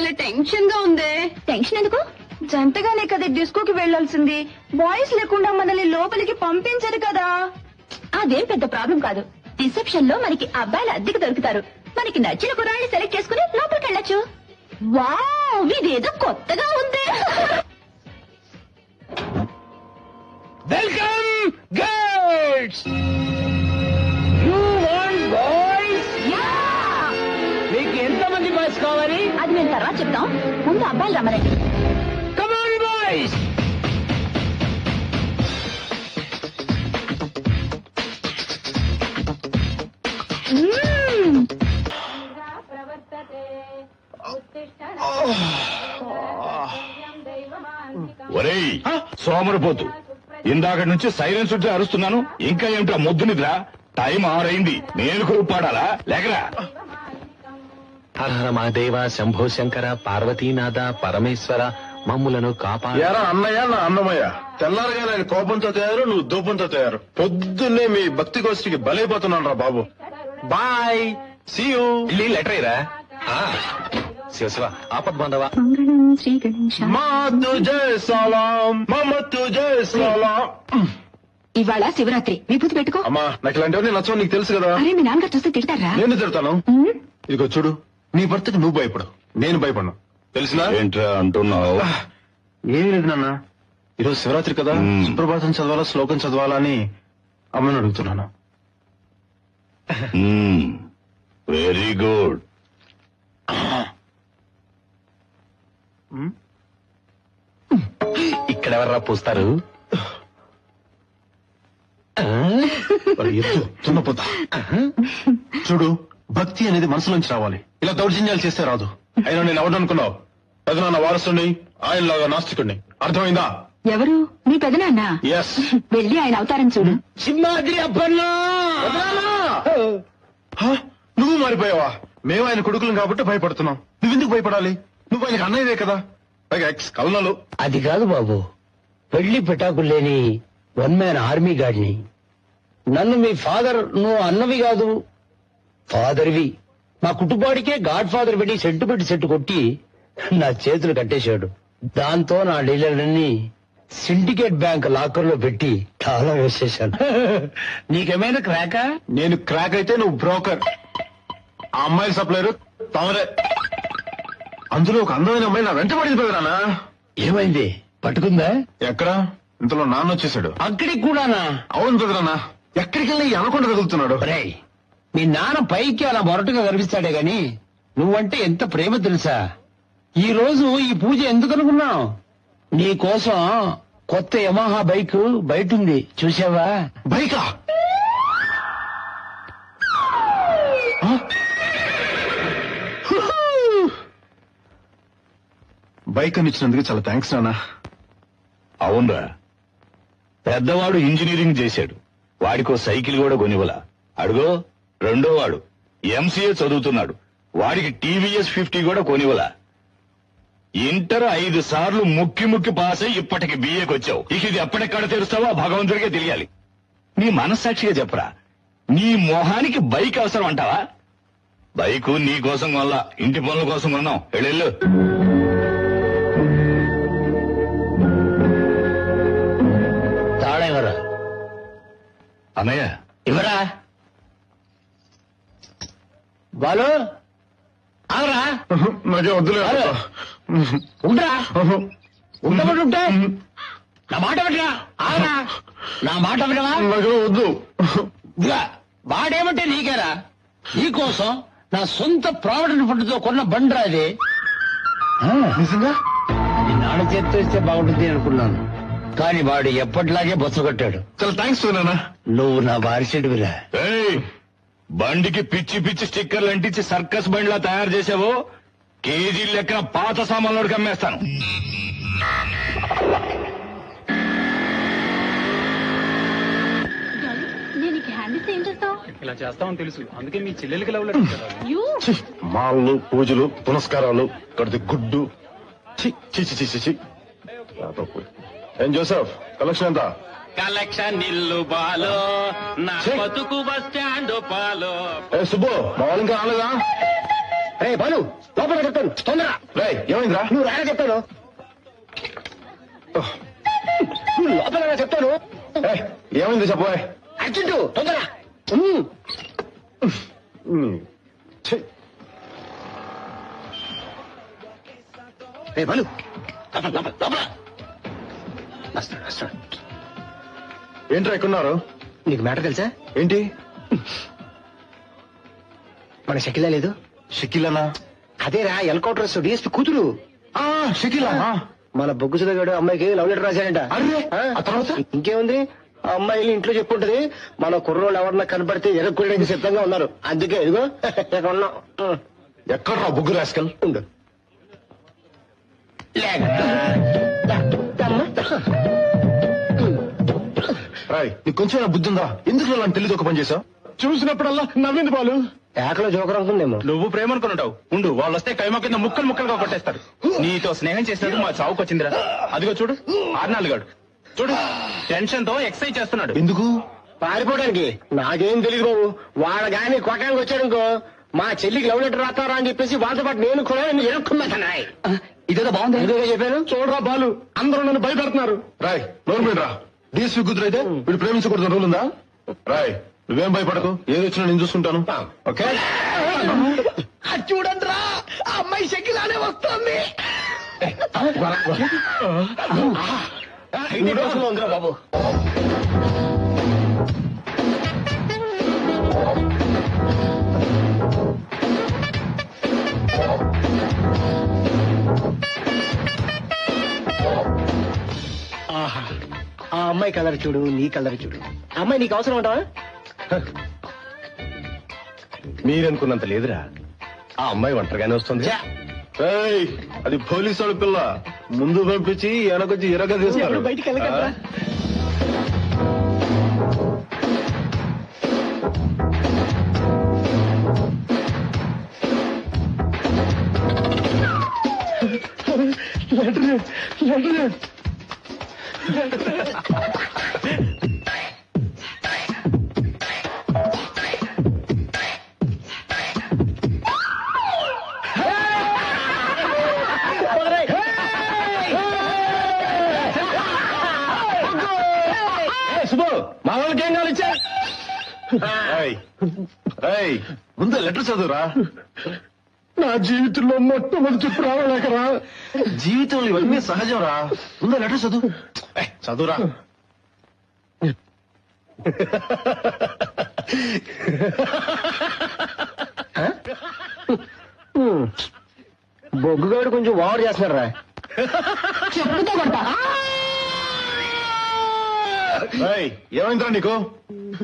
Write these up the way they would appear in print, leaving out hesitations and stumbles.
భలే టెన్షన్ గా ఉంది. టెన్షన్ ఎందుకు? జంటగానే కదా డిస్కోకి వెళ్లాల్సింది. బాయ్స్ లేకుండా మనల్ని లోపలికి పంపించరు కదా. అదేం పెద్ద ప్రాబ్లం కాదు. రిసెప్షన్ లో మనకి అబ్బాయిలు అద్దెకి దొరుకుతారు. మనకి నచ్చిన కుర్రాళ్ళని సెలెక్ట్ చేసుకుని లోపలికి వెళ్ళొచ్చు. వావ్, ఇదేదో కొత్తగా ఉంది. Welcome girls. You want boys? మీకు ఎంతమంది బాయ్స్ కావాలి? అది మేము తర్వాత చెప్తాం. ముందు అబ్బాయిలు రమ్మనండి. Come on boys. ఒరేయ్ సోమరిపోతు, ఇందాక నుంచి సైలెన్స్ ఉంటే అరుస్తున్నాను. ఇంకా ఏమిటా మొద్దు నిద్ర? టైం 6 అయింది. నేను కొరుకు పాడాలా? లేకరా. హర మహాదేవ, శంభో శంకర, పార్వతీనాథ, పరమేశ్వర, మమ్ములను కాపాడు. యారా అన్నయ్య, నా అన్నమయ్య. తెల్లారగా నేను కోపంతో తయారు, నువ్వు దూపంతో తయారు. పొద్దున్నే మీ భక్తి గోష్ఠికి బలైపోతున్నాను రా బాబు. Bye, see you. లెటర్ అయ్యరా? శివ శివ, ఆపద్ బాంధవ. మా తుజే సలాం, మమ తుజే సలాం. ఇవాళ శివరాత్రి, విభూతి పెట్టుకో. అమ్మా, నాకు ఇలాంటివన్నీ నచ్చవు, నీకు తెలుసు కదా. అరే, మీ నాన్నగారు చూస్తే తిడతారా? నేను తిడతాను. ఇదిగో చూడు, నీ భర్తకి నువ్వు భయపడు, నేను భయపడను. తెలిసినా? ఏంట్రా అంటున్నావు? ఏమీ లేదు నాన్న. ఈరోజు శివరాత్రి కదా, సుప్రభాతం చదవాలా, శ్లోకం చదవాలా అని అమ్మని అడుగుతున్నాను. Very good. ఇక్కడెవర్రా పూస్తారు? తున్నపోతా. చూడు, భక్తి అనేది మనసులోంచి రావాలి, ఇలా దౌర్జన్యాలు చేస్తే రాదు. అయినా నేను ఎవడనుకున్నావు? పెదనాన్న వారసుని, ఆయనలాగా నాస్తికుడిని. అర్థమైందా? ఎవరు? మీ పెదనాన్న? ఎస్. వెళ్ళి ఆయన అవతారం చూడు. సింహాద్రి అప్పన్నా. నువ్వు మారిపోయావా? మేము ఆయన కొడుకులం కాబట్టి భయపడుతున్నాం. నువ్వెందుకు భయపడాలి? నువ్వు ఆయనకు అన్నయ్యవే కదా. పైగా ఎక్స్ కల్నలు. అది కాదు బాబు, పెళ్లి పెటాకులు లేని 1 మ్యాన్ ఆర్మీ గాడిని. నన్ను మీ ఫాదర్, నువ్వు అన్నవి కాదు ఫాదర్వి. మా కుటుంబానికే గాడ్ ఫాదర్ పెట్టి సెట్ కొట్టి నా చేతులు కట్టేశాడు. దాంతో నా డీలర్లన్నీ సిండికేట్ బ్యాంక్ లాకర్ లో పెట్టి చాలా వేసేశాను. నీకేమైనా క్రాకా? నేను క్రాక్ అయితే నువ్వు బ్రోకర్. ఆ అమ్మాయిల సప్లైరు తమరే. అందులో ఒక అందమైన అమ్మాయి నా వెంట పడింది పెదనాన్న. ఏమైంది? పట్టుకుందా? ఎక్కడా? ఇంతలో నాన్న వచ్చేసాడు. అక్కడికి కూడానా? అవును పెదనాన్న, ఎక్కడికి వెళ్ళి అనకుండా తగులుతున్నాడు. రేయ్, మీ నాన్న పైకి అలా మొరటుగా కనిపిస్తాడే గాని నువ్వంటే ఎంత ప్రేమ తెలుసా? ఈ రోజు ఈ పూజ ఎందుకు అనుకున్నావు? నీ కోసం కొత్త యమహా బైక్ బయట ఉంది, చూసావా? బైకా? బైక్ అని ఇచ్చినందుకు చాలా థ్యాంక్స్ నాన్న. అవునరా, పెద్దవాడు ఇంజనీరింగ్ చేశాడు, వాడికో సైకిల్ కూడా కొనివ్వలా. అడుగో రెండో వాడు ఎంసీఏ చదువుతున్నాడు, వాడికి టీవీఎస్ 50 కూడా కొనివ్వలా. ఇంటర్ 5 సార్లు ముక్కి పాస్ అయి ఇప్పటికి బిఏకి వచ్చావు. ఇక ఇది ఎప్పటిక్కడ తెరుస్తావో భగవంతుడికే తెలియాలి. నీ మనస్సాక్షిగా చెప్పరా, నీ మొహానికి బైక్ అవసరం అంటావా? బైకు నీ కోసం కొనలా, ఇంటి పనుల కోసం కొన్నాం. వెళ్ళు. తాడెవరా? అన్నయ్య ఇవరా బాలు, ఆగరా. నాకే వద్దులే. ఉండరా, ఉండమంటుంటే నా మాట వినరా? ఆగరా, నా మాట వినవా? నాకే వద్దు. వాడేమంటే నీకేరా? నీకోసం నా సొంత ప్రావిడెంట్ ఫండ్ తో కొన్న బండ్రా ఇది. నిజంగా? అది నాన్న చేత్తో ఇస్తే బాగుంటుంది అనుకున్నాను, కానీ వాడు ఎప్పటిలాగే బొత్స కొట్టాడు. చాలా థ్యాంక్స్ నాన్న. నువ్వు నా వారిసేడువిరా. ఏయ్, బండికి పిచ్చి స్టిక్కర్లు అంటించి సర్కస్ బండిలా తయారు చేసావు, కేజీ లెక్కన పాత సామాన్లోకి అమ్మేస్తాను. ఇలా చేస్తామని తెలుసు, అందుకే మీ చెల్లెలకి లవ్ లెటర్ ఇచ్చారు. మాళ్ళు, పూజలు, పునస్కారాలు, కడితే గుడ్డు. ఏం జోసెఫ్, కలెక్షన్ ఎంత? కలెక్షన్ నిల్లు బాలో, నా బతుకు బస్ స్టాండ్ పాలో. ఏ సుబ్బు, మా వాళ్ళు ఇంకా రాలేదా? రే బాలు లోపల చెప్తాను తొందరగా. రేయ్ ఏమైందిరా? నువ్వు రాగా చెప్తాను. నువ్వు లోపల చెప్తాను. ఏయ్, ఏమైంది చెప్పబోయ్. అర్జెంటు తొందరగా. ఛీ, రే బాలు లోపల లోపల లోపల వస్తాడు వస్తాడు. ఏంట్రా ఎక్కున్నారు? నీకు మ్యాటర్ తెలుసా? ఏంటి? మన షకిలా లేదు? షకీలనా? అదేరా హెలికాప్టర్స్ డిఎస్పీ కూతురు. షకీలా? మన బొగ్గు సుధగాడు అమ్మాయికి లవ్ లెటర్ రాశాడంట. అరే, ఆ? ఆ తర్వాత? ఇంకేముంది, ఆ అమ్మాయిలు ఇంట్లో చెప్పుంటది మన కుర్రోళ్ళు ఎవరన్నా కనపడితే ఎరక్కోయడానికి సిద్ధంగా ఉన్నారు. అందుకే ఇదిగో ఇక్కడ ఉన్నాం. ఎక్కడ్రా బుగ్గు రాస్కల్? ఉండు. రాయ్ నీకు కొంచెం బుద్ధి ఉందా? ఎందుకు అలాంటి తెలియదు ఒక పని చేసావు? చూసినప్పుడల్లా నవ్వింది బాలు. ఏకలో జోకర్ అనుకుందేమో. నువ్వు ప్రేమ అనుకుంటావు. ఉండు, వాళ్ళు వస్తే కైమా కింద ముక్కలు ముక్కలుగా కొట్టేస్తారు. నీతో స్నేహం చేసినట్టు మా చావుకు వచ్చిందిరా. అదిగో చూడు, ఆర్నాలుగాడు చూడు, టెన్షన్ తో ఎక్సర్సైజ్ చేస్తున్నాడు. ఎందుకు? పారిపోవడానికి. నాకేం తెలియదు బాబు. వాళ్ళ గాని కొట్టడానికి వచ్చాడనుకో మా చెల్లికి లవ్ లెటర్ రాస్తారా అని చెప్పేసి వాళ్ళతో పాటు నేను కూడా ఎరుక్కున్నాయి. ఇదేదో బాగుంది. ఎందుకు చెప్పాను? చూడరా బాలు, అందరూ నన్ను భయపెడుతున్నారు. రాయ్ నోరు మీద రా. డిఎస్పీ కూతురు అయితే వీడు ప్రేమించకూడదు రూల్ ఉందా? రాయ్ నువ్వేం భయపడకు, ఏది వచ్చినా నేను చూసుకుంటాను. ఓకే? చూడండి రా, ఆ అమ్మాయి షకిలానే వస్తుంది. ఉందిరా బాబు. ఆహా, ఆ అమ్మాయి కలర్ చూడు, నీ కలర్ చూడు. ఆ అమ్మాయి నీకు అవసరం ఉంటావా? మీరనుకున్నంత లేదురా. ఆ అమ్మాయి ఒంటరిగానే వస్తుంది. ఛా! ఏయ్, అది పోలీసు వాడి పిల్ల. ముందు పంపించి వెనకొచ్చి ఇరగ తీస్తారు. ఎవరు బయటికి వెళ్ళగలరా? శుభు, మా వాళ్ళకి ఏం కావాలి ఇచ్చా? ముందు లెటర్ చదువురా. నా జీవితంలో మొట్టమొదటి రావలేకరా. జీవితంలో ఇవన్నీ సహజం రా. ముందు లెటర్ చదువు. చదువురా. బొగ్గుగాడు కొంచెం ఓవర్ చేస్తున్నాడు రా. చెప్పుతో కొడతా. ఏమైందిరా నీకు?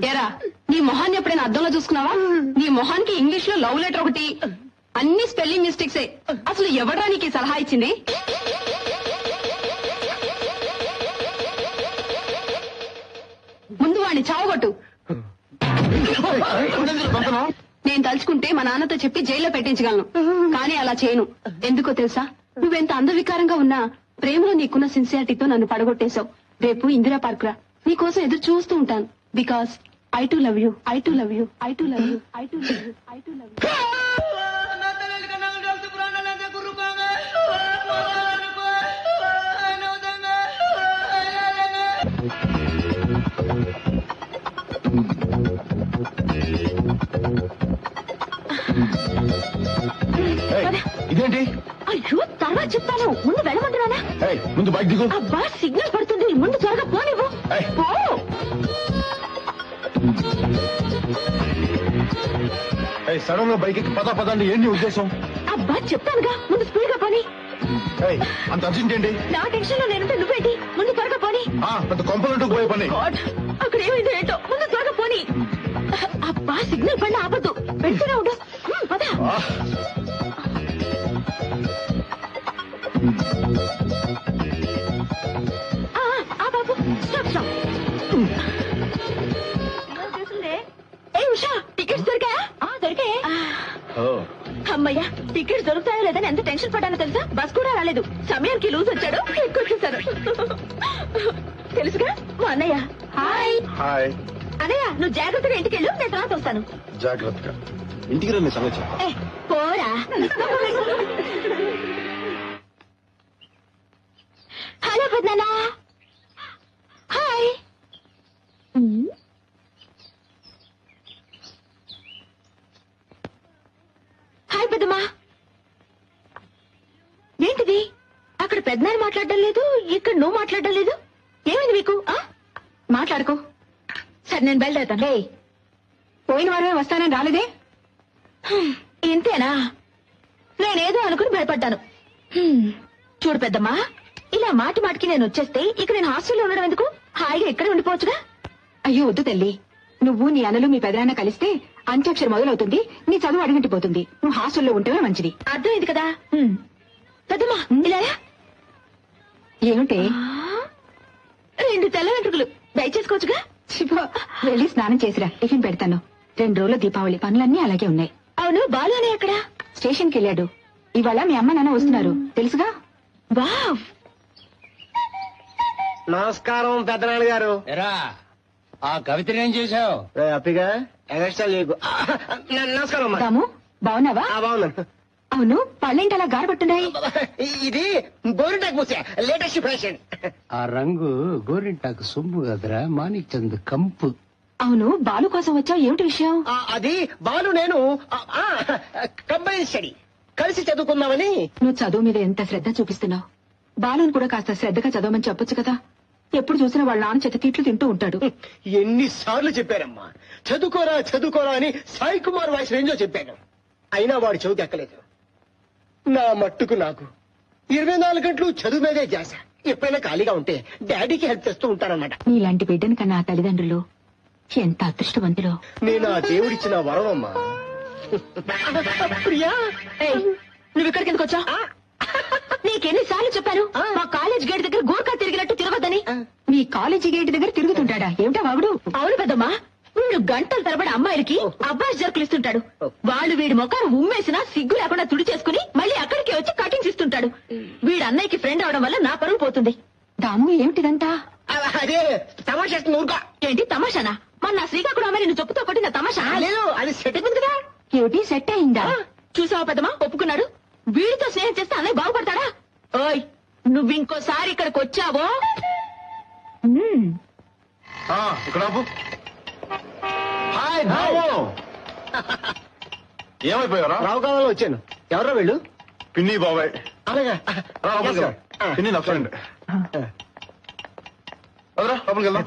ఏరా, నీ మొహాన్ని ఎప్పుడైనా అద్దంలో చూసుకున్నావా? నీ మొహానికి ఇంగ్లీష్ లో లవ్ లెటర్ ఒకటి, అన్ని స్పెల్లింగ్ మిస్టేక్సే. అసలు ఎవడ్రా నీకు ఈ సలహా ఇచ్చింది? ముందు వాడిని చావగొట్టు. నేను తలుచుకుంటే మా నాన్నతో చెప్పి జైల్లో పెట్టించగలను, కానీ అలా చేయను. ఎందుకో తెలుసా? నువ్వెంత అందవికారంగా ఉన్నా ప్రేమలో నీకున్న సిన్సియారిటీతో నన్ను పడగొట్టేశావు. రేపు ఇందిరా పార్క్ రా, నీకోసం ఎదురు చూస్తూ ఉంటాను. Because I to love you, I to love you, I to love you, I to love you, I to love you. ఇదేంటి? అయ్యో, తర్వాత చెప్తాను, ముందు వెళ్ళమంటున్నానా? ముందు బైక్ దిగు. అబ్బా, సిగ్నల్ పడుతుంది, ముందు త్వరగా పోనివ్వు. పో. సడన్ గా బైక్ ఎక్కి పద పదండి. ఏంటి ఉద్దేశం? అబ్బా, చెప్తానుగా, ముందు స్పీడ్ గా పోని. అంత అర్జెంట్ ఏంటి? నా టెన్షన్ లో నేనుంటే నువ్వేంటి? ముందు త్వరగా పోని. పెద్ద కొంపలంటూ పోయే పని. గాడ్, అక్కడ ఏమైందో ఏంటో, ముందు త్వరగా పోని. అబ్బా, సిగ్నల్ పడిన ఆపద్దు, పెడుతూనే ఉండు. పద. బాబు, స్టాప్ స్టాప్. ఏ ఉషా, టికెట్స్ దొరికాయా? దొరికాయి. అమ్మయ్యా, టికెట్స్ దొరుకుతాయో లేదని ఎంత టెన్షన్ పడ్డానో తెలుసా? బస్ కూడా రాలేదు, సమయానికి లూజ్ వచ్చాడు, ఎక్కువచ్చేసారు. తెలుసుగా మా అన్నయ్య. హాయ్. హాయ్. అన్నయ్య, నువ్వు జాగ్రత్తగా ఇంటికి వెళ్ళు, నేను తర్వాత వస్తాను. జాగ్రత్తగా ఇంటికి రండి సంగతి. పోరా. హలో పెద్దనా. హాయ్. హాయ్ పెద్దమ్మా. ఏంటిది? అక్కడ పెద్దనాన్న మాట్లాడడం లేదు, ఇక్కడ నువ్వు మాట్లాడడం లేదు. ఏమైంది మీకు? మాట్లాడుకో. సరే నేను బయలుదేరుతాను. పోయిన వారమే వస్తానని రాలేదే? ఇంతేనా? నేనేదో అనుకుని భయపడ్డాను. చూడు పెద్దమ్మా, ఇలా మాటి మాటికి నేను వచ్చేస్తే ఇక నేను హాస్టల్లో ఉండడం ఎందుకు? హాయిగా ఇక్కడే ఉండిపోవచ్చుగా. అయ్యో వద్దు తల్లి, నువ్వు నీ అన్నలు మీ పెదనాన్న కలిస్తే అంత్యాక్షరి మొదలవుతుంది, నీ చదువు అడుగంటిపోతుంది. నువ్వు హాస్టల్లో ఉంటేనే మంచిది. అర్థమైంది కదా? పెద్దమ్మా ఇలా ఏమిటి? 2 తెల్ల వెంట్రుకలు దయచేసుకోవచ్చుగా. వెళ్ళి స్నానం చేసిరా, టిఫిన్ పెడతాను. 2 రోజుల దీపావళి పనులన్నీ అలాగే ఉన్నాయి. అవును, బాలునే అక్కడ స్టేషన్కి వెళ్ళాడు. ఇవాళ మీ అమ్మ నాన్న వస్తున్నారు తెలుసుగా. వావ్. నమస్కారం పెద్దనాన్న గారు. ఎరా ఆ కవితని ఏం చేశావు? హ్యాపీగా ఎగస్ట్రా లేకు. నమస్కారం అమ్మా. రాము బాగున్నావా? బాగున్నాను. అవును, పళ్ళేంటి అలా గారపట్టున్నాయి? ఇది గోరింటాకు పూసే లేటెస్ట్ ఫ్యాషన్. ఆ రంగు గోరింటాకు సొమ్ము కదరా, మాణిక్ చంద్ కంపు. అవును, బాలు కోసం వచ్చావు, ఏమిటి విషయం? అది బాలు నేను కంబైన్ స్టడీ కలిసి చదువుకుందామని. నువ్వు చదువు మీద ఎంత శ్రద్ధ చూపిస్తున్నావు. బాలుని కూడా కాస్త శ్రద్ధగా చదవమని చెప్పొచ్చు కదా. ఎప్పుడు చూసినా వాళ్ళ నాన్న చేత తిట్లు తింటూ ఉంటాడు. ఎన్నిసార్లు చెప్పారమ్మా చదువుకోరా చదువుకోరా అని. సాయి కుమార్ వాయిస్ రేంజో చెప్పాను, అయినా వాడు చెవికి ఎక్కలేదు. నా మట్టుకు నాకు 24 గంటలు చదువు మీదే ధ్యాస. ఎప్పుడైనా ఖాళీగా ఉంటే డాడీకి హెల్ప్ చేస్తూ ఉంటానన్నమాట. నీలాంటి బిడ్డని కన్నా ఆ తల్లిదండ్రులు ఎంత అదృష్టవంతులో. నేను ఆ దేవుడిచ్చిన వరం అమ్మా. ప్రియా, నువ్వు ఇక్కడికి ఎందుకు వచ్చా? నీకెన్నిసార్లు చెప్పాను మా కాలేజ్ గేట్ దగ్గర గోర్ఖా తిరిగినట్టు తిరగొద్దని. మీ కాలేజీ గేట్ దగ్గర తిరుగుతుంటాడా ఏమిటా వాగుడు? అవును పెద్దమ్మా, వీడు గంటల తరబడి అమ్మాయిలకి అబ్బాయి జర్కులు ఇస్తుంటాడు. వాళ్ళు వీడి మొఖాన్ని ఉమ్మేసినా సిగ్గు లేకుండా తుడి చేసుకుని మళ్ళీ అక్కడికి వచ్చి కటింగ్స్ ఇస్తుంటాడు. వీడు అన్నయ్యకి ఫ్రెండ్ అవడం వల్ల నా పరువు పోతుంది. దాము ఏమిటిదంతా? అదే తమాషా ఊరుగా. ఏంటి తమాషానా? మన నా శ్రీకాకుళం అమ్మాయి నిన్ను చెప్పుతో కొట్టిన తమాషా? లేదు, అది సెట్ అయిపోయింది కదా. ఏమిటి సెట్ అయిందా? చూసావా పెద్దమ్మా, ఒప్పుకున్నాడు. వీడితో స్నేహం చేస్తే అన్నయ్య బాగుపడతాడా? ఓయ్, నువ్వు ఇంకోసారి ఇక్కడికి వచ్చావో ఇక్కడ ఆపు. హాయ్ బాబు. ఏమైపోయారా? రావు కావాలని వచ్చాను. ఎవరో వెళ్ళు. పిన్ని బాబాయ్. అలాగా రా, లోపలికి రా. పిన్ని నా ఫ్రెండ్. వదరా, లోపలికి వెళ్దాం.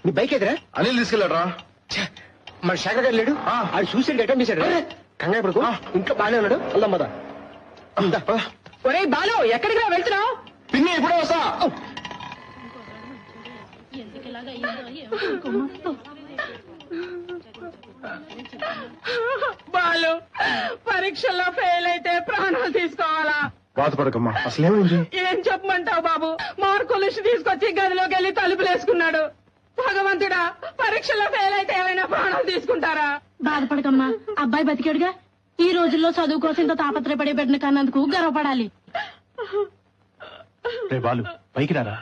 నీ బైక్ ఎదురా? అనిల్ తీసుకెళ్ళాడ్రా. మన శేఖర్ గారు లేడు. అది సూసైడ్ అటెంప్ట్ చేశాడు. కంగారు పడుకో, ఇంట్లో బాగానే ఉన్నాడు. వెళ్దాం పద. ఒరే బాలు, ఎక్కడికి రా వెళ్తున్నావు? పిన్ని ఇప్పుడే వస్తా. బాలు, పరీక్షల్లో ఫెయిల్ అయితే ప్రాణాలు తీసుకోవాలా? బాధపడకమ్మా, అసలేమైంది? ఏం చెప్పమంటావు బాబు? మార్కులు తీసుకొచ్చి గదిలోకి వెళ్ళి తలుపులేసుకున్నాడు. భగవంతుడా, పరీక్షల్లో ఫెయిల్ అయితే ఏమైనా ప్రాణాలు తీసుకుంటారా? బాధపడకమ్మా, అబ్బాయి బతికాడుగా. ఈ రోజుల్లో చదువు కోసం ఇంత తాపత్రయపడే బిడ్డను కన్నందుకు గర్వపడాలి. రే బాలు, పైకి రారా,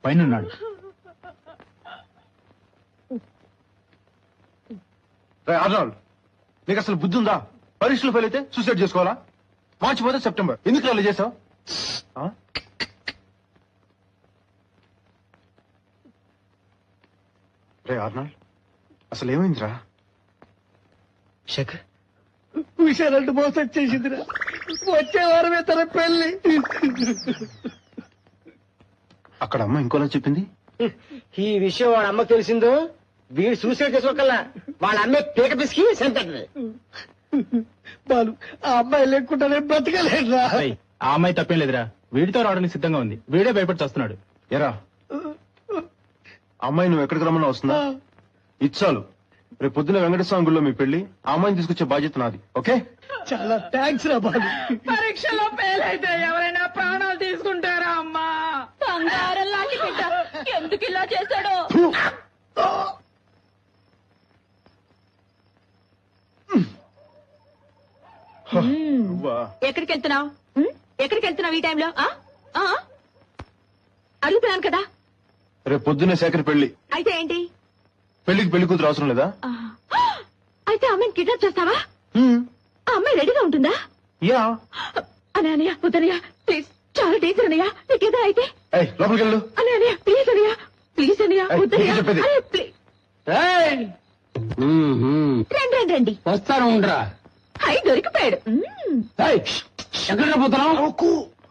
పైనున్నాడు. రే ఆర్నాల్డ్, నీకు అసలు బుద్ధి ఉందా? పరీక్షలు ఫెయిల్ అయితే సూసైడ్ చేసుకోవాలా? మార్చిపోతే సెప్టెంబర్. ఎందుకు అలా చేసావు? రే ఆర్నాల్డ్, అసలు ఏమైందిరా? శేఖర్ విషయాలంటూ మోసం చేసిందిరా. వచ్చే వారమే తన పెళ్లి. అక్కడ అమ్మ ఇంకోలా చెప్పింది. ఈ విషయం వాడు అమ్మకు తెలిసిందో వీడు సూసైడ్ చేసుకోకల్లా వాళ్ళ అమ్మే పీక పిసికి చంపేస్తుంది. బాలు, ఆ అమ్మాయి లేకుండానే బ్రతకలేదురా. ఆ అమ్మాయి తప్పేం లేదురా, వీడితో రావడానికి సిద్ధంగా ఉంది. వీడే భయపడి వస్తున్నాడు. ఎరా అమ్మాయి నువ్వు ఎక్కడికి రమ్మన్నా వస్తుందా? ఇచ్చాలు. రేపు పొద్దున వెంకటస్వామి గుడిలో మీ పెళ్లి. ఆ అమ్మాయిని తీసుకొచ్చే బాధ్యత నాది. ఓకే? చాలా థ్యాంక్స్ రా బాలు. పరీక్షలో ఫెయిల్ అయితే ఎవరైనా ప్రాణాలు తీసుకుంటారా అమ్మా? బంగారం లాంటి బిడ్డ ఎందుకు ఇలా చేశాడో. ఎక్కడికి వెళ్తున్నావు? ఎక్కడికి వెళ్తున్నావు ఈ టైంలో? అడుగుతున్నాను కదా. రేపు పొద్దున్నే శేఖర్ పెళ్లి. అయితే ఏంటి? పెళ్లికి పెళ్లి కూతురు అవసరం లేదా? అయితే అమ్మాయిని కిడ్నాప్ చేస్తావా? ఆ అమ్మాయి రెడీగా ఉంటుందా? యా. అనయ్య వద్దనయ్య ప్లీజ్, చాలా డేంజర్ అనయ్య, నీకేదో అయితే. లోపలికి వెళ్ళు. అనయ్య ప్లీజ్ అనయ్య, ప్లీజ్ అనయ్య వద్దనయ్య. చెప్పేది. ఏయ్! రండి రండి రండి. వస్తాను ఉండరా. హై దొరికిపోయాడు. ఏయ్! ఎక్కడ పోతున్నాం?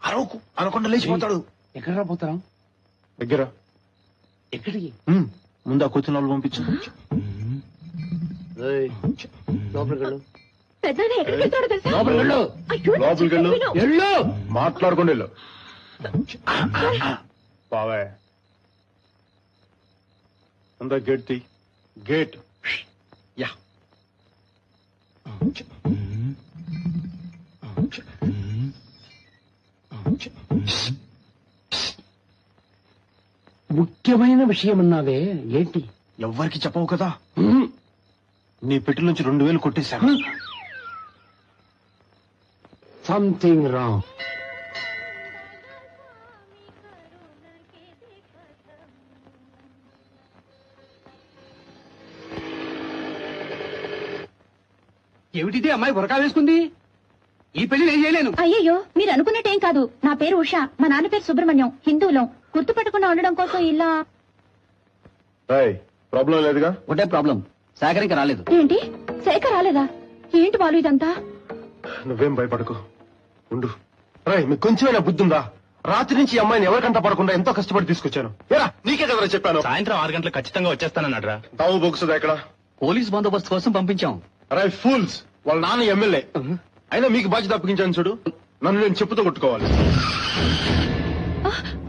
అరవకు అనకుండా లేచిపోతాడు. ఎక్కడ పోతున్నాం? దగ్గర. ఎక్కడికి? ముందు ఆ కూర్చున్న వాళ్ళు పంపించు. ఏయ్! లోపలికి వెళ్ళు. పెద్దనే ఎక్కడికి వెళ్తాడో తెలుసా? లోపలికి వెళ్ళు. అయ్యో, లోపలికి వెళ్ళు. విను. వెళ్ళు. మాట్లాడుకోండి వెళ్ళు. బావే అందా గేట్ తీ. గేట్. యా. ముఖ్యమైన విషయం అన్నావే, ఏంటి? ఎవ్వరికి చెప్పవు కదా. నీ పెట్టి నుంచి 2000 కొట్టేశాను. Something wrong. ఏమిటిది అమ్మాయి బురకా వేసుకుంది? ఈ పెళ్లి నేను చేయలేను. అయ్యయ్యో, మీరు అనుకున్నట్టేం కాదు. నా పేరు ఉషా, మా నాన్న పేరు సుబ్రహ్మణ్యం, హిందువులం. గుర్తుపట్టకుండా ఉండడం కోసం ఇలా. ప్రాబ్లం లేదుగా. ఒకటే ప్రాబ్లం, సాగరికి రాలేదు. ఏంటి, శేఖర్ రాలేదా? ఏంటి బాలు ఇదంతా? నువ్వేం భయపడకు, ఉండు. రాయ్, మీకు కొంచెమైనా బుద్ధి ఉందా? రాత్రి నుంచి ఈ అమ్మాయిని ఎవరికంట పడకుండా ఎంతో కష్టపడి తీసుకొచ్చాను. ఏరా, నీకే కదరా చెప్పాను. సాయంత్రం 6 గంటలకు ఖచ్చితంగా వచ్చేస్తానన్నాడు రా. తావు బొగుసుదా ఎక్కడ? పోలీస్ బందోబస్తు కోసం పంపించాం. రాయ్ ఫూల్స్, వాళ్ళ నాన్న ఎమ్మెల్యే. అయినా మీకు బాధ్యత అప్పగించాను చూడు. నన్ను నేను చెప్పుతో కొట్టుకోవాలి.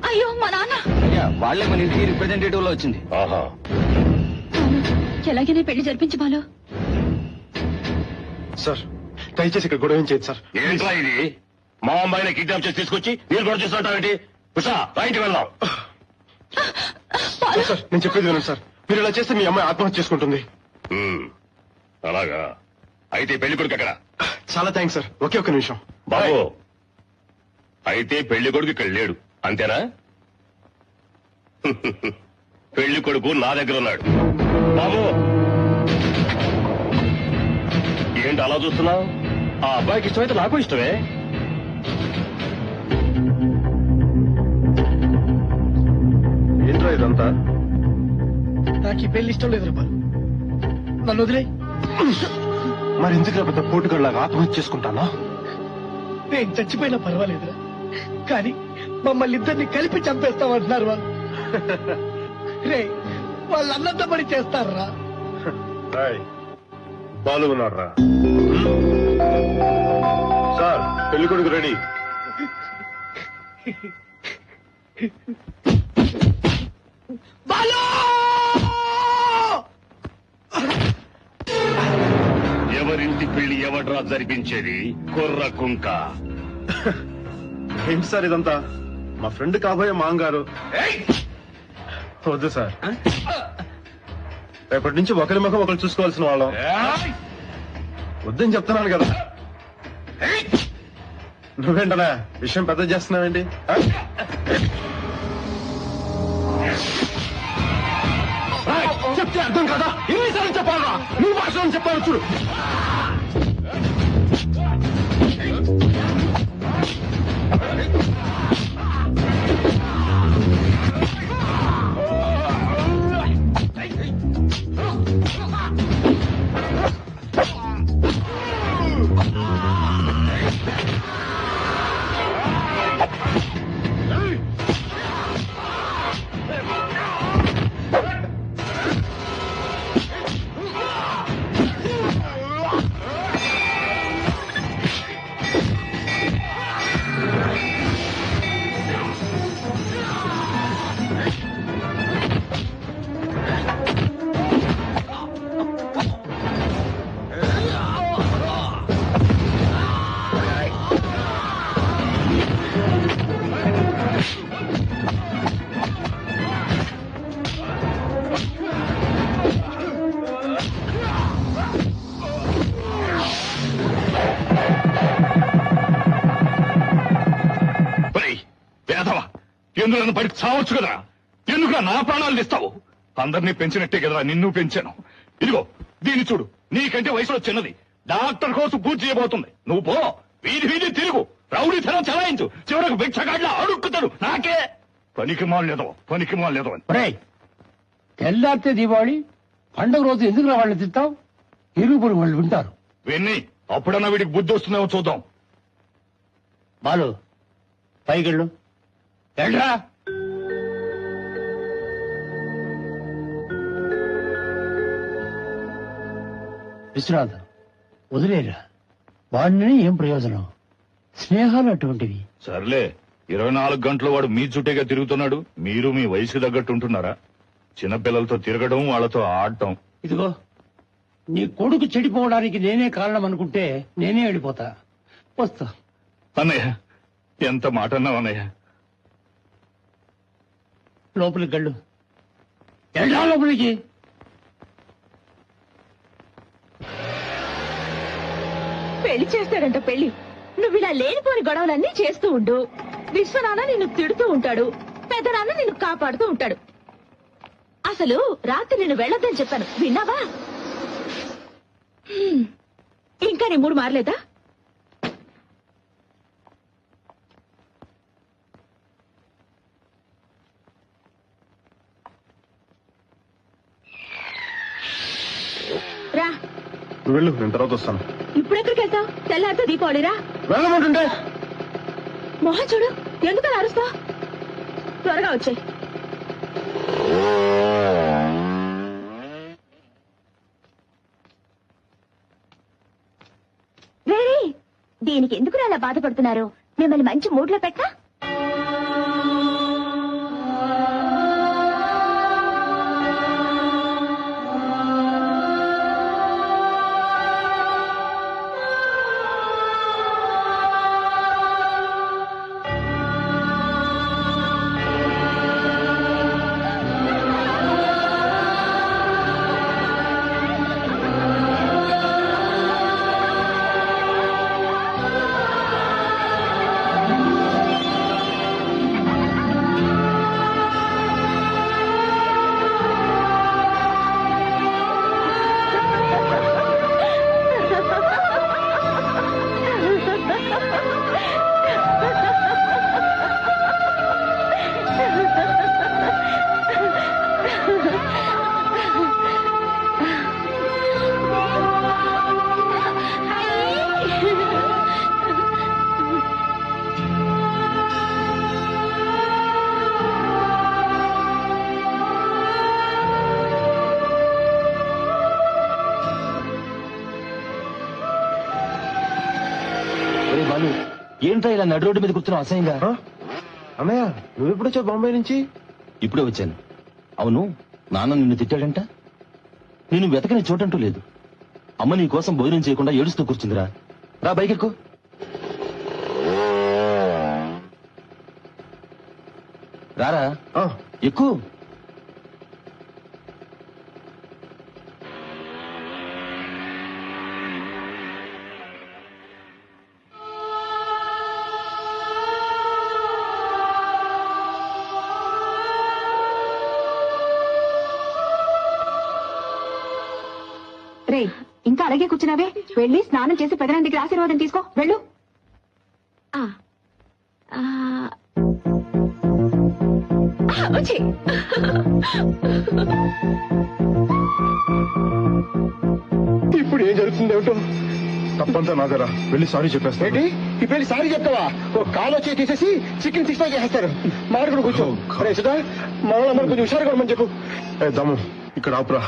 అయ్యో మా నాన్న. వాళ్లే మన ఇంటికి రిప్రజెంటేటివ్ లో వచ్చింది. ఆహా, ఎలాగైనా పెళ్లి జరిపించి బాలు. సార్ దయచేసి ఇక్కడ గొడవ ఏం చేయదు సార్. ఏంట్రా ఇది? మా అమ్మాయిని కిడ్నాప్ చేసి తీసుకొచ్చి మీరు కూడా చేస్తుంటావేంటి? ఉషా, బయటికి వెళ్దాం. సార్ నేను చెప్పేది వినండి సార్. మీరు ఇలా చేస్తే మీ అమ్మాయి ఆత్మహత్య చేసుకుంటుంది. అలాగా? అయితే పెళ్లి కొడుకు ఎక్కడ? చాలా థ్యాంక్స్ సార్. ఒకే ఒక్క నిమిషం బాబు, అయితే పెళ్లి కొడుకు ఇక్కడ లేడు అంతేనా? పెళ్లి కొడుకు నా దగ్గర ఉన్నాడు. బాబు, ఏంటి అలా చూస్తున్నావు? ఆ అబ్బాయికి ఇష్టమైతే నాకు ఇష్టమే. ఏంట్రా ఇదంతా? నాకు ఈ పెళ్లి ఇష్టం లేదు రూపాయలు, నన్ను వదిలే. మరి ఎందుకు పెద్ద పోటుగాళ్ళగా ఆత్మహత్య చేసుకుంటానా? నేను చచ్చిపోయినా పర్వాలేదురా, కానీ మమ్మల్ని ఇద్దరిని కలిపి చంపేస్తామంటున్నారు వాళ్ళు. రే, వాళ్ళు అన్నంత పని చేస్తారా? బాలు ఉన్నాడు రా. సార్ పెళ్లి కొడుకు రెడీ. ఎవరింటి పెళ్లి ఎవడ్రా జరిపించేది? కుర్ర కుంక. ఏంటి సార్ ఇదంతా? మా ఫ్రెండ్ కాబోయే మాంగారు. వద్దు సార్, రేపటి నుంచి ఒకరి ముఖం ఒకరు చూసుకోవాల్సిన వాళ్ళం. వద్దని చెప్తున్నాను కదా. నువ్వేంటనా విషయం పెద్ద చేస్తున్నావేంటి? చెప్తే అర్థం కదా? ఎన్నిసార్లు చెప్పాలా? నీ భాషలో చెప్పాలి చూడు. ఎందుకు నన్ను బయటకు చావచ్చు కదా? ఎందుకు నా ప్రాణాలు ఇస్తావు? అందరినీ పెంచినట్టే కదరా నిన్ను పెంచాను. ఇదిగో దీన్ని చూడు, నీకంటే వయసులో చిన్నది, డాక్టర్ కోసం పూర్తి చేయబోతుంది. నువ్వు పో, వీధి వీధి తిరుగు, రౌడీతనం చలాయించు, చివరకు భిక్షగాడ్లా అడుక్కుతాడు. నాకే పనికి మాలేదో అని. తెల్లారితే దీపావళి, పండుగ రోజు ఎందుకు వాళ్ళని తింటావు? ఇరుగుపురు వాళ్ళు వింటారు. విన్ని అప్పుడన్నా వీడికి బుద్ధి వస్తుందేమో చూద్దాం. బాలు పైకెళ్ళు. వెళ్ళరా. విశ్వనాథ్ వదిలేరా, వాడిని ఏం ప్రయోజనం? స్నేహాలు అటువంటివి. సర్లే, 24 గంటలు వాడు మీ చుట్టేగా తిరుగుతున్నాడు. మీరు మీ వయసుకు తగ్గట్టు ఉంటున్నారా? చిన్నపిల్లలతో తిరగడం, వాళ్ళతో ఆడటం. ఇదిగో, నీ కొడుకు చెడిపోవడానికి నేనే కారణం అనుకుంటే నేనే వెళ్ళిపోతా. వస్తా. అన్నయ్య, ఎంత మాట అన్నావు అన్నయ్య. లోపలికి వెళ్ళు. వెళ్ళా లోపలికి. పెళ్లి చేస్తాడంట పెళ్లి. నువ్వు ఇలా లేనిపోని గొడవలన్నీ చేస్తూ ఉండు. విశ్వనాన్న నిన్ను తిడుతూ ఉంటాడు, పెద్దనాన్న నిన్ను కాపాడుతూ ఉంటాడు. అసలు రాత్రి నేను వెళ్ళొద్దని చెప్పాను, విన్నావా? ఇంకా నీ మూడు మారలేదా? రా. వెళ్ళు, నేను తర్వాత వస్తాను. ఇప్పుడెక్కడికి వెళ్తావు? తెల్లారితో దీపావళిరా. వెళ్ళమంటుంటే మొహం చూడు, ఎందుకలా అరుస్తా? త్వరగా వచ్చాయి. దీనికి ఎందుకు అలా బాధపడుతున్నారు? మిమ్మల్ని మంచి మూడ్లో పెట్టా. ఏంట్రా ఇలా నడు రోడ్డు మీద కూర్చున్నావు అసహ్యంగా? అన్నయ్య, నువ్వెప్పుడు వచ్చావు బాంబే నుంచి? ఇప్పుడే వచ్చాను. అవును, నాన్న నిన్ను తిట్టాడంట. నేను వెతకని చోటంటూ లేదు. అమ్మ నీ కోసం భోజనం చేయకుండా ఏడుస్తూ కూర్చుందిరా. రా, బైక్ ఎక్కు. రారా, ఎక్కు. రే, ఇంకా అలాగే కూర్చున్నావే? వెళ్ళి స్నానం చేసి పెదనాన్న దగ్గర ఆశీర్వాదం తీసుకో. వెళ్ళు. ఇప్పుడు ఏం జరుగుతుంది ఏమిటో? తప్పంతా నాదరా, వెళ్ళి సారీ చెప్పేస్తా. ఏంటి ఈ పెళ్లి సారీ చెప్తావా? ఒక కాలు వచ్చి తీసేసి చికెన్ 65 చేసేస్తారు. మాట్లాడు కూర్చో. సుధా, మన కొంచెం హుషారుగా ఉండమని చెప్పు. దమ్ము ఇక్కడ ఆపురా.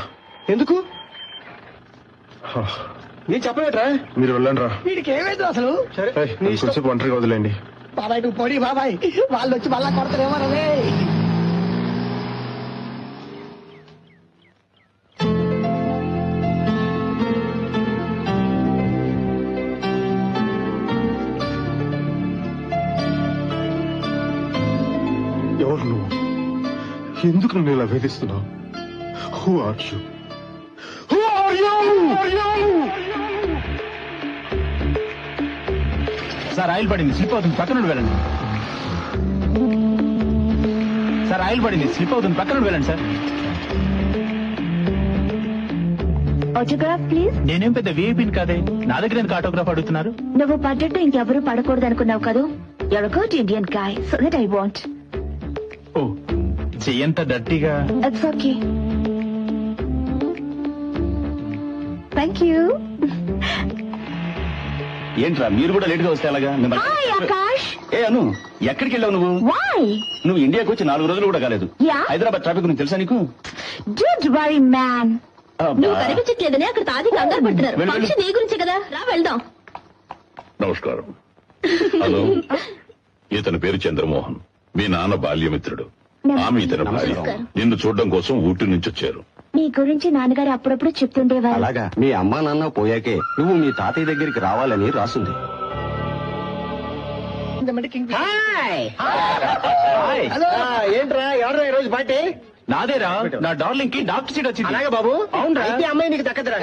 ఎందుకు? నేను చెప్పలేట్రా. మీరు వెళ్ళండి రా. వీడికి ఏమైంది అసలు? సరే, కొంచెం ఒంటరిగా వదిలేండి. బాబాయ్ నువ్వు పొడి బాబాయ్, వాళ్ళు వచ్చి మళ్ళా కొడతారేమో రే. ఎవరు నువ్వు? ఎందుకు నన్ను ఇలా వేధిస్తున్నావు? Who are you? Who are you? Sir, oil పడింది, స్లిప్ అవుతుంది, పక్కన నుండి వెళ్ళండి. సార్, ఆయిల్ పడింది, స్లిప్ అవుతుంది, పక్కన నుండి వెళ్ళండి. Sir, autograph please. నేనేం పెద్ద వీఐపీని కాదే, నా దగ్గర ఎందుకు ఆటోగ్రాఫ్ అడుగుతున్నారు? నువ్వు పడ్డట్టు ఇంకెవరూ పడకూడదు అనుకున్నావు కదా. You're good Indian guy, so that I want. ఓ చెయ్యంత డర్టీగా. It's okay. Thank you. ఏంట్రా మీరు కూడా లేట్ గా వస్తే అలాగా? హాయ్ ఆకాష్. ఏ అను, ఎక్కడికి వెళ్ళావు నువ్వు? వై? నువ్వు ఇండియాకి వచ్చి 4 రోజులు కూడా కాలేదు. Yeah. హైదరాబాద్ ట్రాఫిక్ గురించి తెలుసా నీకు? Don't worry man. నువ్వు కనిపించట్లేదని అక్కడ తాది కంగారు పడుతున్నారు. వెళ్ళు, వెళ్ళు. ఫంక్షన్ నీ గురించే కదా, రా వెళ్దాం. నమస్కారం. హలో, ఇతని పేరు చంద్రమోహన్, మీ నాన్న బాల్యమిత్రుడు. ఆమె ఇతని భార్య. నిన్ను చూడడం కోసం ఊటీ నుంచి వచ్చారు. మీ గురించి నాన్నగారు అప్పుడప్పుడు చెప్తుండేవారు. అలాగా, మీ అమ్మా నాన్న పోయాకే నువ్వు మీ తాతయ్య దగ్గరికి రావాలని రాసుంది. హాయ్. హలో, ఏంట్రా ఎవరు ఈ రోజు పార్టీ? నాదేరా, నా డార్లింగ్ కి డాక్టర్ సీట్ వచ్చింది. అలాగే బాబు. అవునరా? అయితే అమ్మాయి నీకు దక్కదురా.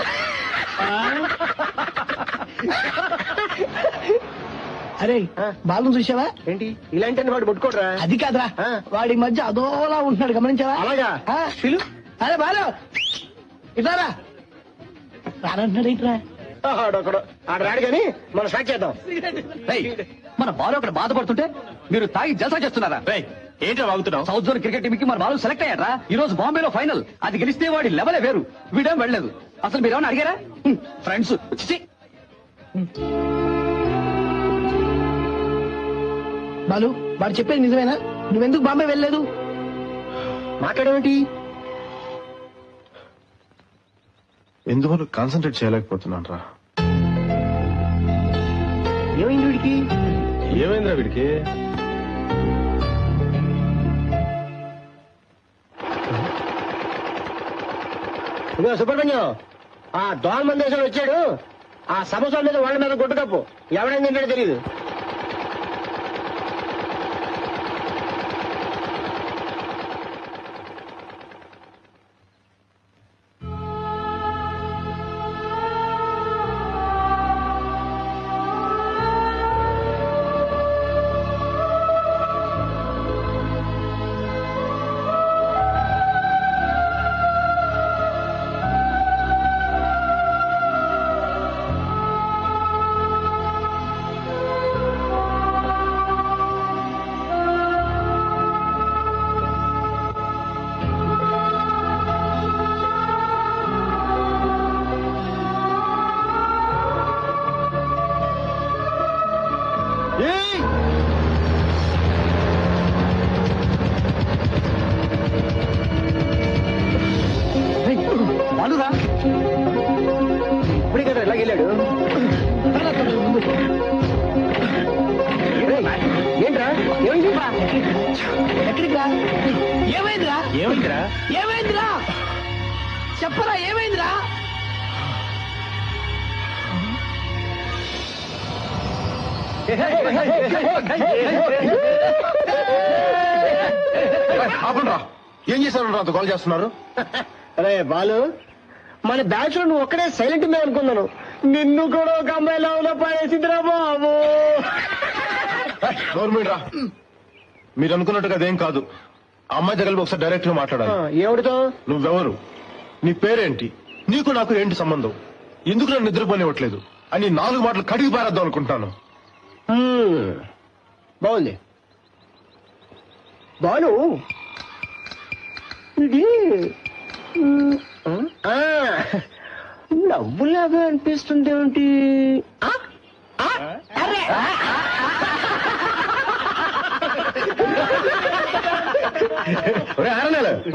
అరే బాలు చూసావా? ఏంటి ఇలాంటి వాడు పట్టుకోడరా? అది కాదురా, ఆ. వాడి మధ్య అదోలా ఉంటున్నాడు, గమనించావా? అలాగా? ఆ. పిలు. అరే బాలు ఇదారా రానంటున్నాడు ఏంట్రా? ఆడొకడు ఆడ రాడు కానీ మనం స్టార్ట్ చేద్దాం. మన బాలు అక్కడ బాధపడుతుంటే మీరు తాగి జల్సా చేస్తున్నారా? రేయ్, ఏంట్రా వాగుతున్నావు? సౌత్ జోన్ క్రికెట్ టీమ్ కి మన బాలు సెలెక్ట్ అయ్యారా? ఈ రోజు బాంబేలో ఫైనల్. అది గెలిస్తే వాడి లెవెలే వేరు. వీడేం వెళ్ళలేదు. అసలు మీరేమన్నా అడిగారా? ఫ్రెండ్స్ బాలు, వాడు చెప్పేది నిజమేనా? నువ్వెందుకు బాంబే వెళ్ళలేదు? మాట్లాడేమిటి? ఎందుకు కాన్సన్ట్రేట్ చేయలేకపోతున్నాను రా. ఏమైంది వీడికి? ఏమైందిరా వీడికి? ఇదిగో సుబ్రహ్మణ్యం, ఆ దోమ మందేశాలు వచ్చాడు. ఆ సమోసా మీద వాళ్ళ మీద గుడ్డు కప్పు. ఎవడైంది ఏంటో తెలియదు. బాలురా, ఇప్పుడే కదా ఇలా వెళ్ళాడు. ఏంట్రా ఏమైంది? ఎక్కడికి రా? ఏమైందిరా? ఏమైందిరా? ఏమైందిరా? చెప్పరా ఏమైందిరా? ఆపండ్రా, ఏం చేశారు అంత కాల్ చేస్తున్నారు? అరే బాలు, మన బ్యాచ్ లో నువ్వు ఒక్కడే సైలెంట్ మే అనుకున్నాను. నిన్ను కూడా ఒక అమ్మాయి లవ్ పాడేసిందిరా బాబు. గవర్నమెంట్ రా, మీరు అనుకున్నట్టుగా అదేం కాదు. ఆ అమ్మాయి దగ్గర ఒకసారి డైరెక్ట్ గా మాట్లాడాలి. ఏమిటితో? నువ్వెవరు? నీ పేరేంటి? నీకు నాకు ఏంటి సంబంధం? ఎందుకు నన్ను నిద్రపోనివ్వట్లేదు అని 4 మాటలు కడిగి పారేద్దాం అనుకుంటాను. బాగుంది బాలు. ఇది నవ్వులాగా అనిపిస్తుంది ఏమిటి?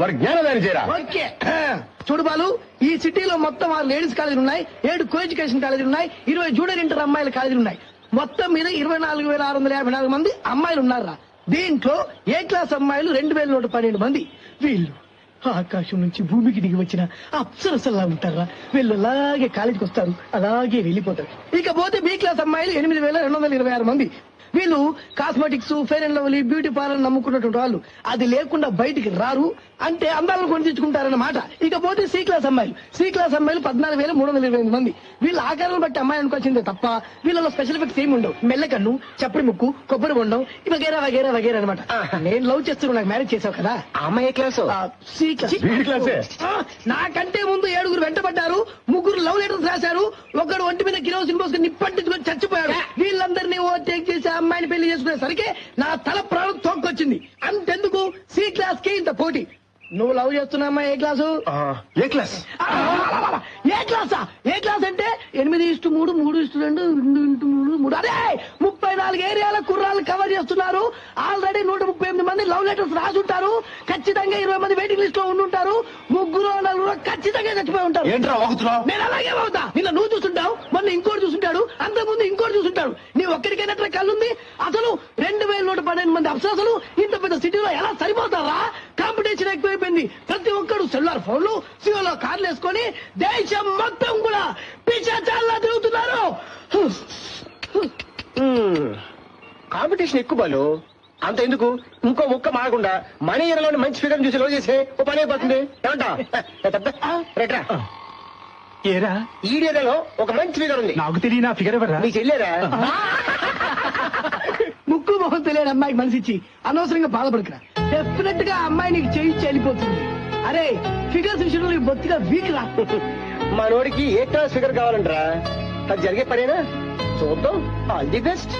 వారి జ్ఞానదాని చేయరా. ఓకే, చూడు బాలు, ఈ సిటీలో మొత్తం 6 లేడీస్ కాలేజీలు ఉన్నాయి, 7 కో ఎడ్యుకేషన్ కాలేజీలు ఉన్నాయి, 20 జూనియర్ ఇంటర్ అమ్మాయిల కాలేజీలు ఉన్నాయి. మొత్తం మీద 24,654 మంది అమ్మాయిలు ఉన్నారా. దీంట్లో ఏ క్లాస్ అమ్మాయిలు 2,112 మంది. వీళ్ళు ఆకాశం నుంచి భూమికి దిగి వచ్చిన అప్సరసల్లా ఉంటారా. వీళ్ళు అలాగే కాలేజీకి వస్తారు, అలాగే వెళ్ళిపోతారు. ఇకపోతే బి క్లాస్ అమ్మాయిలు 8,226 మంది. వీళ్ళు cosmetics, fair and lovely, beauty parlour నమ్ముకున్నటువంటి వాళ్ళు అది లేకుండా బయటికి రారు, అంటే అందాలను కొని తెచ్చుకుంటారన్నమాట. ఇకపోతే సి క్లాస్ అమ్మాయిలు 14,328 మంది. వీళ్ళ ఆకారాలను బట్టి అమ్మాయి అనుకోవాల్సిందే తప్ప వీళ్ళలో స్పెషల్ ఎఫెక్ట్స్ ఏమి ఉండవు. మెల్లకన్ను, చప్పటి ముక్కు, కొబ్బరి బొండం, వగేరా వగేరా వగేరా అనమాట. నేను లవ్ చేస్తున్నాను, నాకు మ్యారేజ్ చేసావు కదా. అమ్మాయి క్లాసు సి క్లాస్. నాకంటే ముందు 7 వెంటబడ్డారు, 3 లవ్ లెటర్స్ రాశారు, ఒకడు ఒంటి మీద కిరోసిన్ పోసుకుని నిప్పంటించుకొని చచ్చిపోయాడు. వీళ్ళందరినీ ఓవర్టేక్ చేసి అమ్మాయిని పెళ్లి చేసుకునేసరికి నా తల ప్రాణం తోక్కొచ్చింది. అంతెందుకు సి క్లాస్ కి ఇంత పోటీ. నువ్వు లవ్ చేస్తున్నామ్మా ఏ క్లాసు? ఏ క్లాస్? ఏ క్లాసా? ఏ క్లాస్ అంటే 8:3, 3:2, 2:3. అదే 34 ఏరియాల కుర్రాలు కవర్ చేస్తున్నారు. ఆల్రెడీ 138 మంది లవ్ లెటర్స్ రాసుంటారు. ఖచ్చితంగా 20 మంది వెయిటింగ్ లిస్ట్ లో ఉండుంటారు. 3-4 ఖచ్చితంగా చచ్చిపోయి ఉంటారు. ఏంట్రా వాగుతున్నావు? నేను అలాగే అవుతా. నిన్న నువ్వు చూస్తుంటావు, మొన్న ఇంకోటి చూస్తుంటాడు, అంతకుముందు ఇంకోటి చూస్తుంటాడు. నీ ఒక్కడికైనా కళ్ళుంది? అసలు 2112 మంది అప్సరసలు ఇంత పెద్ద సిటీలో ఎలా సరిపోతారా? కాంపిటీషన్ ఎక్కువైపోయింది. ప్రతి ఒక్కడు సెల్లార్ ఫోన్లు, సియోలో కార్లు వేసుకొని దేశం మొత్తం కూడా పిచ్చాచాల్లా తిరుగుతున్నారు. కాంపిటీషన్ ఎక్కువ బాలు. అంత ఎందుకు, ఇంకో ముక్క మారకుండా మన ఏరియాలోని మంచి ఫిగర్ చూసి లవ్ చేసే ఓ పని అయిపోతుంది. ఏమంటా? రైట్రా. ఏరా ఈ ఏరియాలో ఒక మంచి ఫిగర్ ఉంది. నాకు తెలియని ఆ ఫిగర్ ఎవరా? నీకు చెల్లేరా? ముక్కు మొహం తెలియని అమ్మాయికి మనసిచ్చి అనవసరంగా బాధపడుకురా. డెఫినెట్ గా అమ్మాయి నీకు చేయి చెల్లిపోతుంది. అరే ఫిగర్స్ విషయంలో నీకు బొత్తిగా వీక్ రా. మనోడికి ఏ క్లాస్ ఫిగర్ కావాలంటరా? అది జరిగే పనేనా? చూద్దాం. All the best.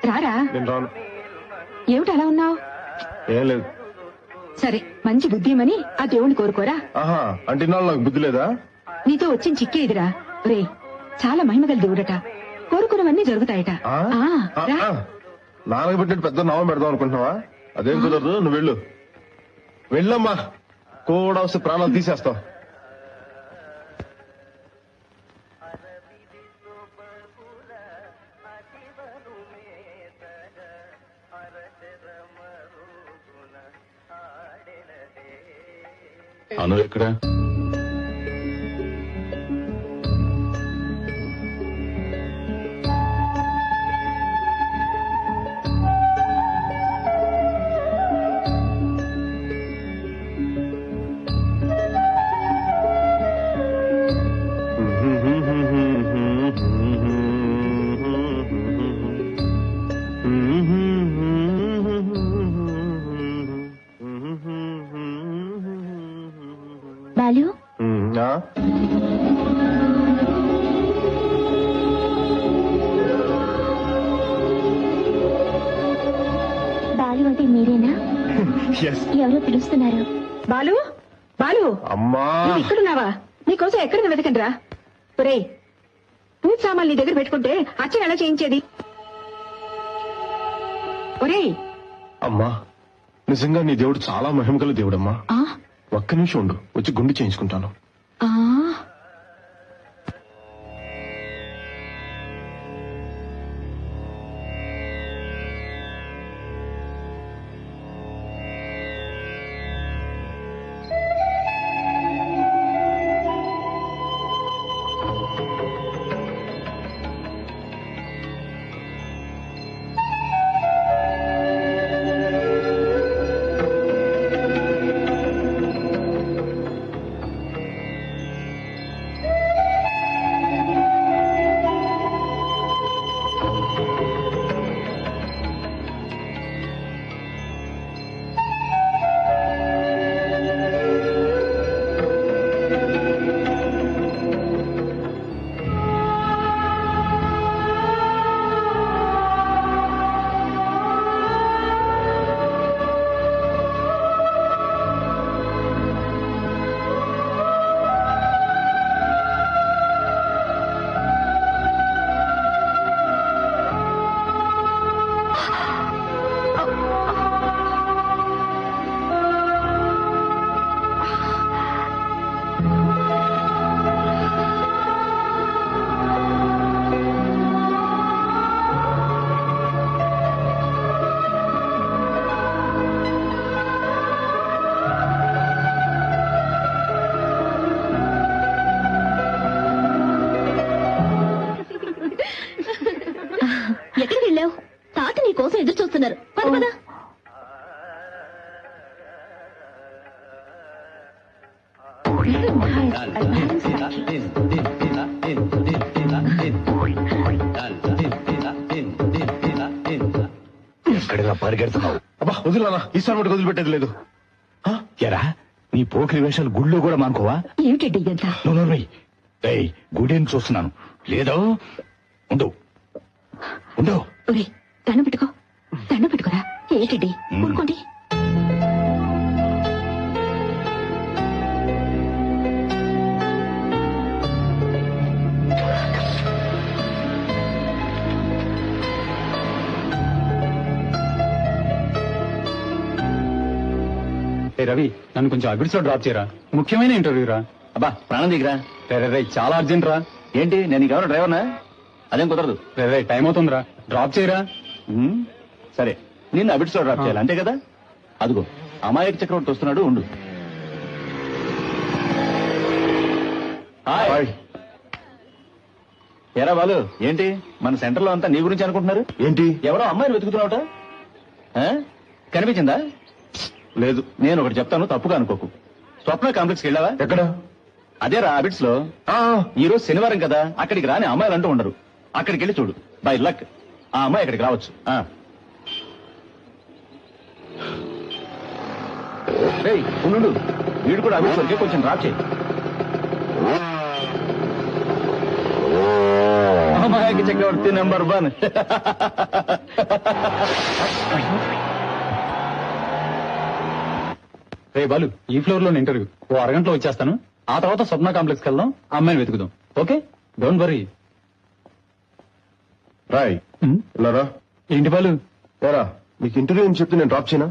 రారా. నేను రాను. ఏమిటి అలా ఉన్నావు? ఏం లేదు. సరే, మంచి బుద్ధి ఏమని ఆ దేవుణ్ణి కోరుకోరా. ఆహా, అంటే ఇన్నాళ్ళు నాకు బుద్ధి లేదా? నీతో వచ్చిన చిక్కే ఎదురా. రే, చాలా మహిమగల దేవుడట, కోరుకున్నవన్నీ జరుగుతాయట. రా. నాలుగు పెట్టినట్టు పెద్ద నామం పెడదాం అనుకుంటున్నావా? అదేం కుదరదు. నువ్వు వెళ్ళు. వెళ్ళమ్మా, కూడా వస్తే ప్రాణాలు తీసేస్తావు. అను ఎక్కడ? బాలు, బాలు అంటే మీరేనా? ఎవరో పిలుస్తున్నారు. బాలు, బాలు, అమ్మా నువ్వు ఇక్కడున్నావా? నీకోసం ఎక్కడ వెతకండిరా. ఒరే, పూజ సామాన్లు నీ దగ్గర పెట్టుకుంటే అచ్చం ఎలా చేయించేది? ఒరే, అమ్మా, నిజంగా నీ దేవుడు చాలా మహిమగల దేవుడమ్మా. ఒక్క నిమిషం ఉండు, వచ్చి గుండు చేయించుకుంటాను. ఎక్కడికి వెళ్ళావు? తాత నీ కోసం ఎదురు చూస్తున్నారు. పద పద. ఎక్కడిగా పరిగెడుతున్నావు? అబ్బా వదిలేనా, ఈసారి మటుకు వదిలిపెట్టేది లేదు. ఎరా నీ పోకిరి వేషాలు గుళ్ళో కూడా మానుకోవా? ఏమిటండి ఇదంతా? గుడిని చూస్తున్నాను. లేదో ఉండు ఉండు. ఒరే దండం పెట్టుకో, దండం పెట్టుకోరా. ఏంటండి ఊరుకోండి. రవి, నన్ను కొంచెం అబిడ్స్ లో డ్రాప్ చేయరా, ముఖ్యమైన ఇంటర్వ్యూ రా. అబ్బా ప్రాణం దిగిరా. రే చాలా అర్జెంట్ రా. ఏంటి నేను నీకెవరు డ్రైవర్నా? అదేం కుదరదు. రే టైం అవుతుందిరా, డ్రాప్ చేయరా. సరే నిన్ను అబిడ్స్ లో డ్రాప్ చేయాలి అంతే కదా? అదిగో అమాయక చక్రవర్తి వస్తున్నాడు, ఉండు. హాయ్. ఎరా బాలు, ఏంటి మన సెంటర్ లో అంతా నీ గురించి అనుకుంటున్నారు? ఏంటి? ఎవరో అమ్మాయిని వెతుకుతున్నావుట, కనిపించిందా? లేదు. నేను ఒకటి చెప్తాను, తప్పుగా అనుకోకు. స్వప్న కాంప్లెక్స్ కి వెళ్ళావా? ఎక్కడ? అదేరా అబిడ్స్ లో. ఈ రోజు శనివారం కదా, అక్కడికి రాని అమ్మాయిలు అంటూ ఉండరు. అక్కడికి వెళ్ళి చూడు, బై లక్ ఆ అమ్మాయి అక్కడికి రావచ్చు. ఉండు, వీడు కూడా అబిడ్స్ వరకే కొంచెం డ్రాప్ చేయి. అమ్మాయికి చక్రవర్తి నెంబర్ 1. రే బాలు, ఈ ఫ్లోర్ లో ఇంటర్వ్యూ, ఓ అరగంటలో వచ్చేస్తాను. ఆ తర్వాత స్వప్న కాంప్లెక్స్ కి వెళ్దాం, అమ్మాయిని వెతుకుదాం. Okay, don't worry. రాయ్ వెళ్ళరా. ఏంటి బాలు? ఏరా నీకు ఇంటర్వ్యూ అని చెప్తే నేను డ్రాప్ చేయనా?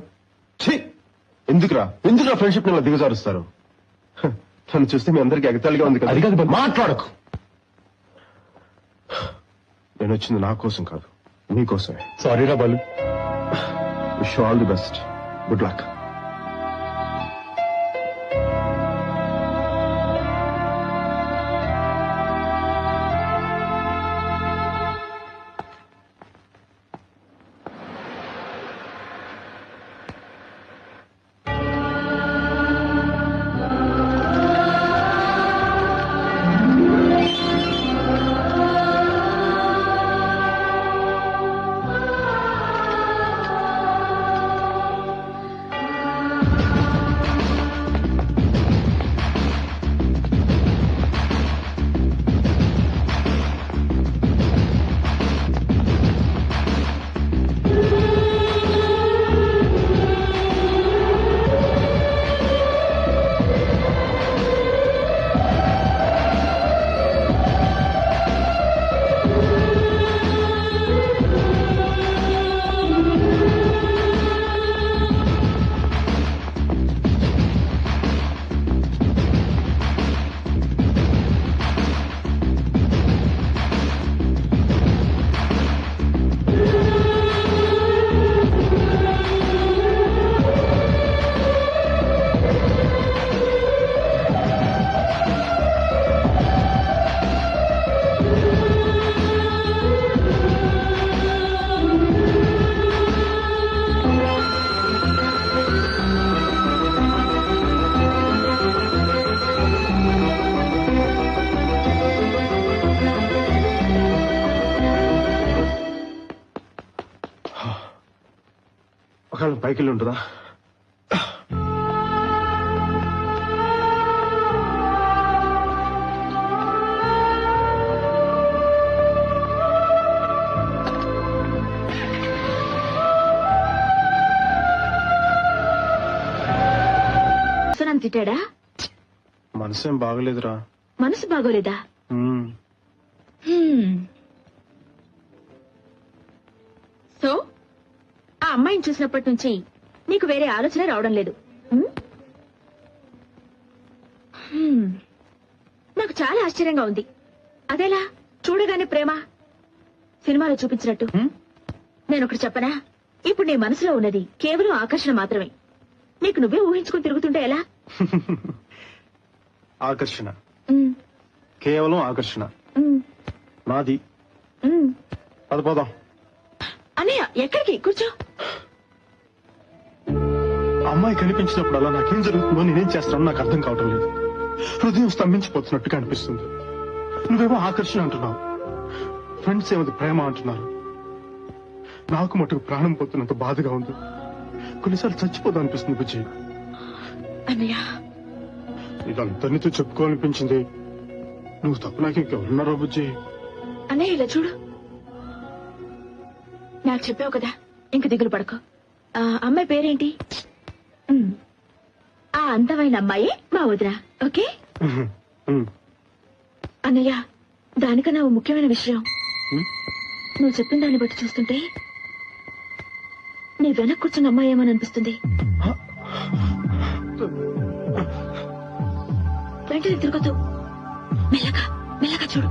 ఎందుకురా ఫ్రెండ్షిప్ ఇలా దిగజారుస్తారు? నన్ను చూస్తే మీ అందరికి ఎగతాళిగా ఉంది కదా. అది కాదు, మాట్లాడకు. నేను వచ్చింది నా కోసం కాదు, నీకోసమే. సారీ రా Balu. Wish all the best, good luck. ఒకవేళ పైకి వెళ్ళి ఉంటుందా? తిట్టాడా? మనసేం బాగలేదురా. మనసు బాగోలేదా? సో ఆ అమ్మాయిని చూసినప్పటి నుంచి నీకు వేరే ఆలోచన రావడం లేదు. నాకు చాలా ఆశ్చర్యంగా ఉంది. అదేలా చూడగానే ప్రేమ సినిమాలో చూపించినట్టు? నేను ఒకటి చెప్పనా? ఇప్పుడు నీ మనసులో ఉన్నది కేవలం ఆకర్షణ మాత్రమే. నీకు నువ్వే ఊహించుకుని తిరుగుతుంటే ఎలా? ఆకర్షణ, కేవలం ఆకర్షణ. నాది. పద పోదాం. అన్నయ్య ఎక్కడికి? కూర్చో. అమ్మాయి కనిపించినప్పుడు అలా నాకేం జరుగుతుందో నేనేం చేస్తానో నాకు అర్థం కావటం లేదు. హృదయం స్తంభించిపోతున్నట్టుగా అనిపిస్తుంది. నువ్వేమో ఆకర్షణ అంటున్నావు, ఫ్రెండ్స్ ఏమది ప్రేమ అంటున్నారు. నాకు మటుకు ప్రాణం పోతున్నంత బాధగా ఉంది. కొన్నిసార్లు చచ్చిపోదా అనిపిస్తుంది బుజ్జి. అన్నయ్య ఇదంతా నీతో చెప్పుకోవాలనిపించింది. నువ్వు తప్ప నాకు ఇంకెవరున్నారో బుజ్జి. అన్నయ్య ఇలా చూడు. నాకు చెప్పావు కదా, ఇంక దిగులు పడకు. అమ్మాయి పేరేంటి? ఆ అందమైన అమ్మాయి మా వదిన. ఓకే అన్నయ్య, దానికన్నా ఓ ముఖ్యమైన విషయం. నువ్వు చెప్పిన దాన్ని బట్టి చూస్తుంటే నీ వెనక్కి కూర్చున్న అమ్మాయి ఏమని అనిపిస్తుంది. వెంటనే తిరగద్దు, మెల్లగా మెల్లగా చూడు.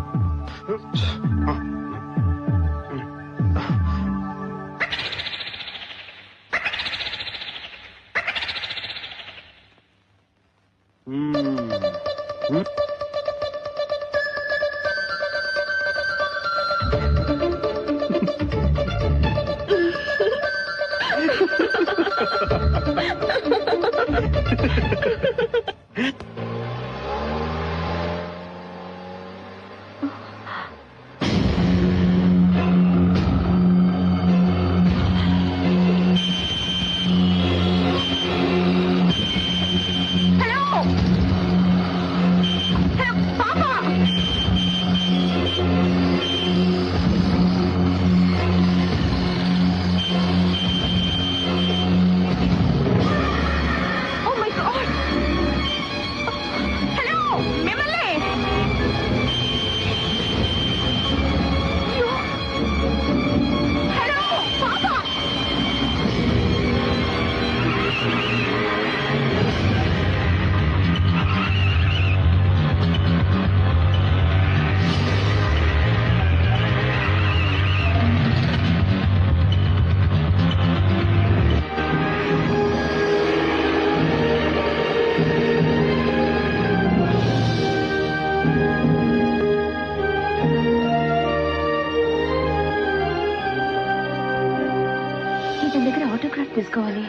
తీసుకోవాలి.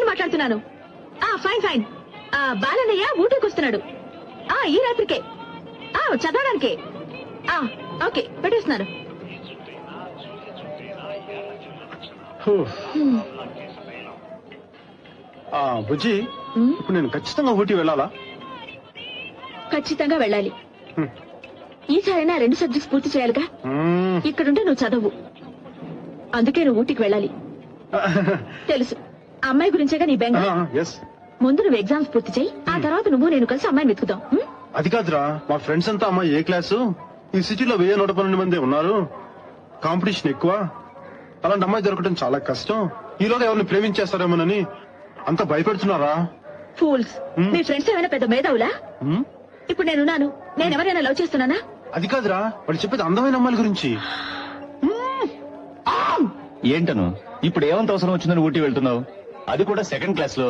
మాట్లాడుతున్నాను. Fine fine. బాలన్నయ్య ఊటీకి వస్తున్నాడు ఈ రాత్రికే, చదవడానికే. ఓకే పెట్టేస్తున్నాను. బుజ్జి, ఇప్పుడు నేను ఖచ్చితంగా ఊటీ వెళ్ళాలా? ఖచ్చితంగా వెళ్ళాలి. ఈసారైనా 2 సబ్జెక్ట్స్ పూర్తి చేయాలిగా. ఇక్కడుంటే నువ్వు చదవు, అందుకే నువ్వు ఊటీకి వెళ్ళాలి. తెలుసు, అమ్మాయి గురించేగా నీ బెంగ. ముందు నువ్వు ఎగ్జామ్స్ పూర్తి చేయి, ఆ తర్వాత నువ్వు నేను కలిసి అమ్మాయిని వెతుకుదాం. అది కాదురా, మా ఫ్రెండ్స్ అంతా అమ్మాయి ఏ క్లాసు? ఈ సిటీలో 1112 మంది ఉన్నారు, కాంపిటీషన్ ఎక్కువ. అలాంటి అమ్మాయి దొరకడం చాలా కష్టం. ఈలోగా ఎవరిని ప్రేమించేస్తారేమోనని అంత భయపెడుతున్నారా? ఫూల్స్. మీ ఫ్రెండ్స్ ఏమైనా పెద్ద మేధావులా? ఇప్పుడు నేనున్నాను, నేను ఎవరైనా లవ్ చేస్తున్నానా? అది కాదురా, వాడు చెప్పేది అందమైన అమ్మాయిల గురించి. ఏంటను ఇప్పుడు ఏమంత అవసరం వచ్చిందని ఊటీ వెళ్తున్నావు, అది కూడా 2nd క్లాస్ లో?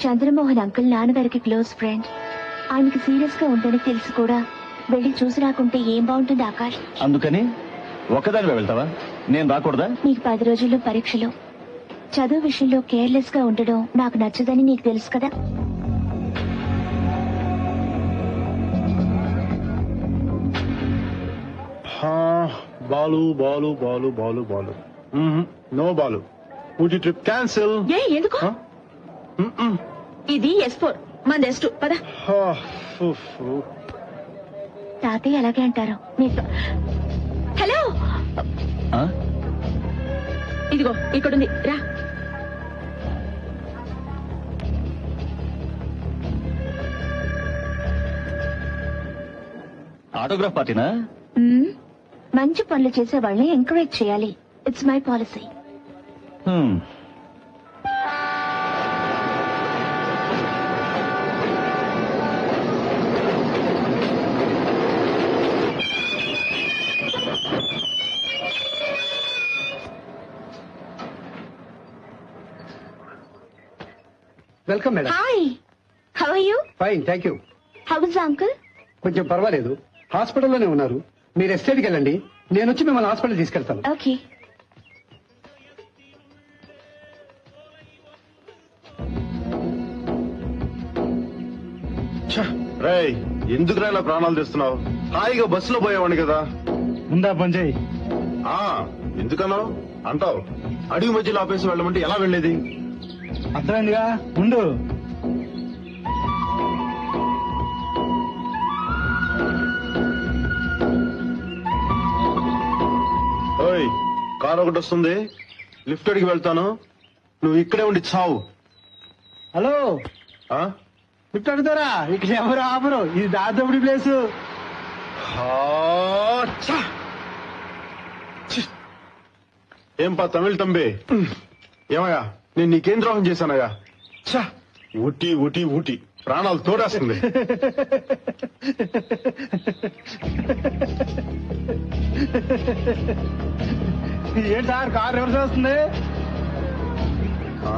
చంద్రమోహన్ అంకుల్ నాన్నగారికి క్లోజ్ ఫ్రెండ్. ఆయనకి సీరియస్ గా ఉందని తెలిసి కూడా వెళ్ళి చూసి రాకుంటే ఏం బాగుంటుంది ఆకాష్? అందుకని ఒక్కదానివే వెళ్తావా? నేను రాకూడదా? నీకు 10 రోజుల్లో పరీక్షలు, చదువు విషయంలో కేర్లెస్ గా ఉండడం నాకు నచ్చదని నీకు తెలుసు కదా. బాలు బాలు బాలు బాలు బాలు నో బాలు. Ooty trip cancel. ఏ ఎందుకు? ఇది S4 మన S2 పద. తాతయ్య అలాగే అంటారు నీతో. హలో ఇదిగో ఇక్కడుంది రా. ఆటోగ్రాఫ్ పార్టీనా? మంచి పనులు చేసే వాళ్ళని ఎంకరేజ్ చేయాలి. It's my policy. Welcome madam. Hi, how are you? Fine, thank you. How is uncle? కొంచెం పర్వాలేదు, హాస్పిటల్లోనే ఉన్నారు. మీరు ఎస్టేట్కి వెళ్ళండి, నేను వచ్చి మిమ్మల్ని హాస్పిటల్ తీసుకెళ్తాను. ఓకే. రేయ్, ఎందుకురా ఇలా ప్రాణాలు తెస్తున్నావు? హాయిగా బస్సులో పోయేవాడిని కదా. ముందా పంజయ్. ఎందుకన్నావు అంటావు? అడుగు మధ్యలో ఆపేసి వెళ్ళమంటే ఎలా వెళ్ళేది? అర్థమైందిగా, ఉండు. ఓయ్, కారు ఒకటి వస్తుంది, లిఫ్ట్ అడిగి వెళ్తాను, నువ్వు ఇక్కడే ఉండి చావు. హలో, ఆ? లిఫ్ట్ అడుగుతారా? ఇక్కడ ఎవరు ఆపరు, ఇది దాదాపుడి ప్లేసు. ఏం పా తమిళ తంబి, ఏమయ్యా నేను నీకేం ద్రోహం చేశానయ్యా? ఛా, ఊటీ ఊటీ ఊటీ ప్రాణాలు తోడేస్తుంది. ఏంటి సార్, కార్ రివర్స్ వస్తుంది? ఆ?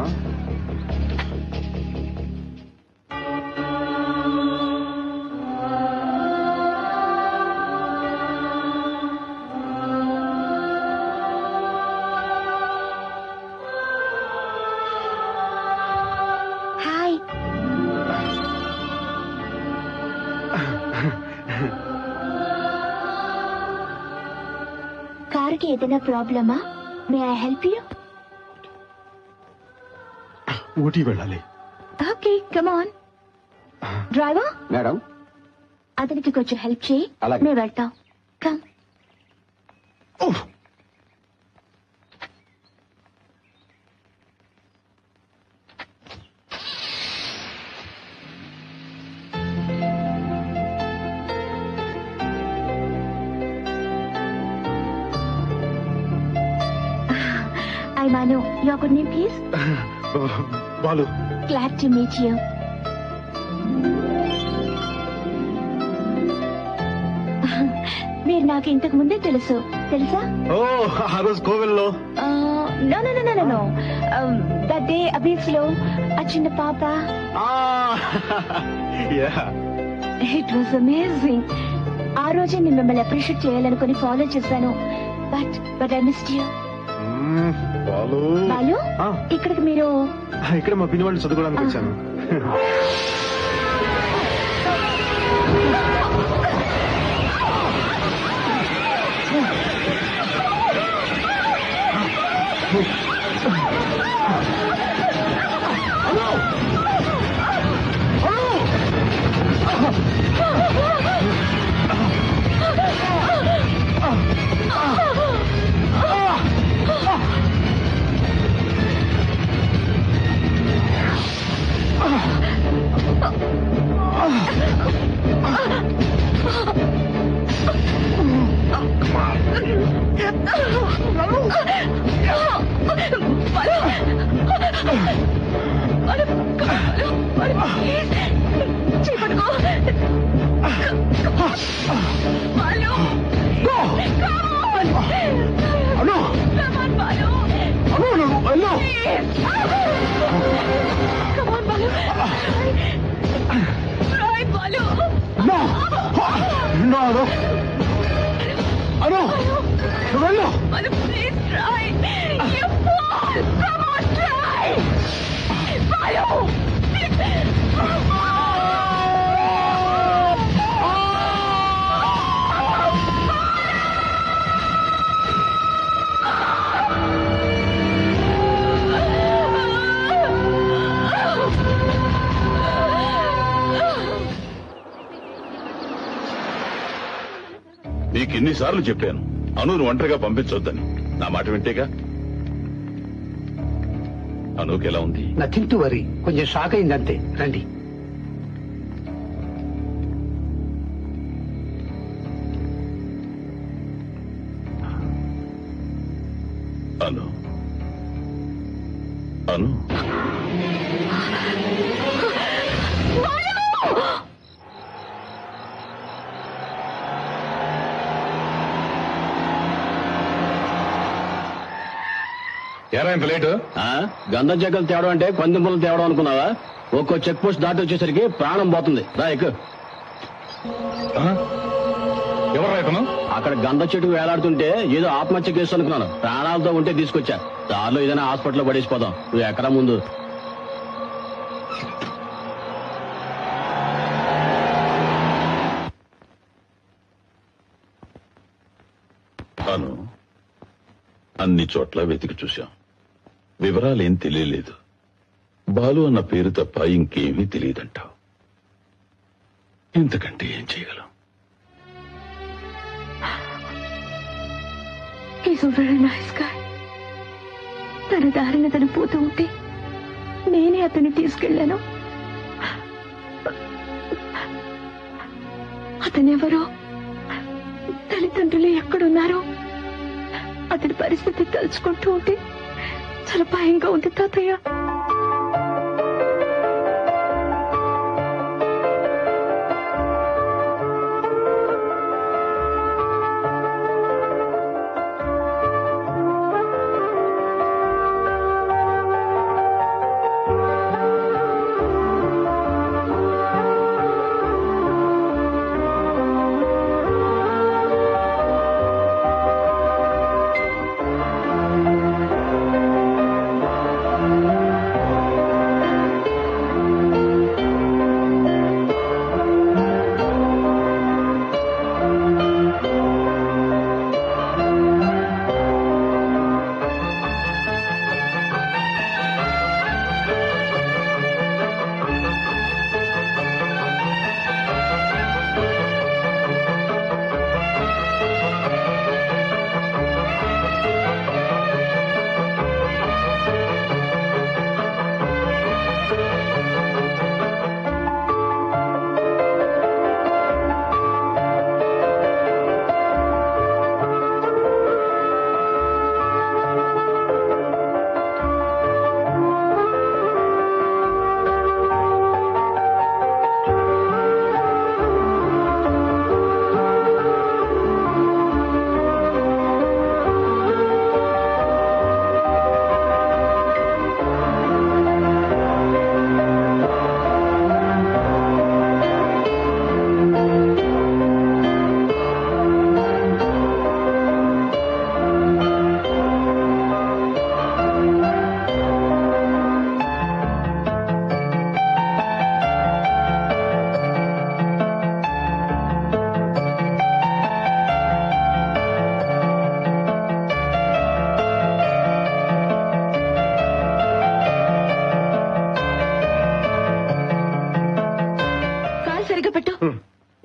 హాయ్. కారుకి ఏదైనా ప్రాబ్లమా? May I help you? Ooty వెళ్ళాలి. Okay, come on. Driver madam, అతనికి కొంచెం హెల్ప్ చేయి, అలాగే. మేము వెళ్తాం. Come. I Manu, your good name please? Balu. Glad to meet you. మీరు నాకు ఇంతకు ముందే తెలుసా? ఓ, ఆ రోజు కోవెల్లో. No no no no no, that day అబీస్ లో ఆ చిన్న పాప. It was amazing. ఆ రోజే నేను మిమ్మల్ని అప్రిషియేట్ చేయాలనుకుని ఫాలో చేశాను, but I missed you. Balu, Balu, ఇక్కడికి మీరు? ఇక్కడ మా పిన్ని వాళ్ళు చదువుకోవడానికి వచ్చాను. Please try. You fool! Come on, try. ఎన్నిసార్లు చెప్పాను అనును ఒంటరిగా పంపించొద్దని. నా మాట వింటేగా. అనుకి ఎలా ఉంది? నథింగ్ టు వరీ, కొంచెం షాక్ అయింది అంతే. రండి. అను అను ఎరా ఇంత లేటు? గంధం చెక్కలు తేవడం అంటే కొంచెంపులు తేవడం అనుకున్నావా? ఒక్కో చెక్ పోస్ట్ దాటి వచ్చేసరికి ప్రాణం పోతుంది. రా ఎక్కు. ఎవరు రైతను? అక్కడ గంధ చెట్టుకు వేలాడుతుంటే ఏదో ఆత్మహత్య కేసు అనుకున్నాను. ప్రాణాలతో ఉంటే తీసుకొచ్చా. దారిలో ఏదైనా హాస్పిటల్లో పడేసిపోదాం. నువ్వు ఎక్కడా ముందు. అను అన్ని చోట్ల వెతికి చూశాం. వివరాలేం తెలియలేదు. బాలు అన్న పేరు తప్ప ఇంకేమీ తెలియదంటావు. ఇంతకంటే ఏం చేయగలం? Is very nice guy. తన దారిన తను పోతూ ఉంటే నేనే అతన్ని తీసుకెళ్లాను. అతనెవరో, తల్లిదండ్రులు ఎక్కడున్నారో, అతని పరిస్థితి తలుచుకుంటూ ఉంటే చాలా భయంగా ఉంది తాతయ్య.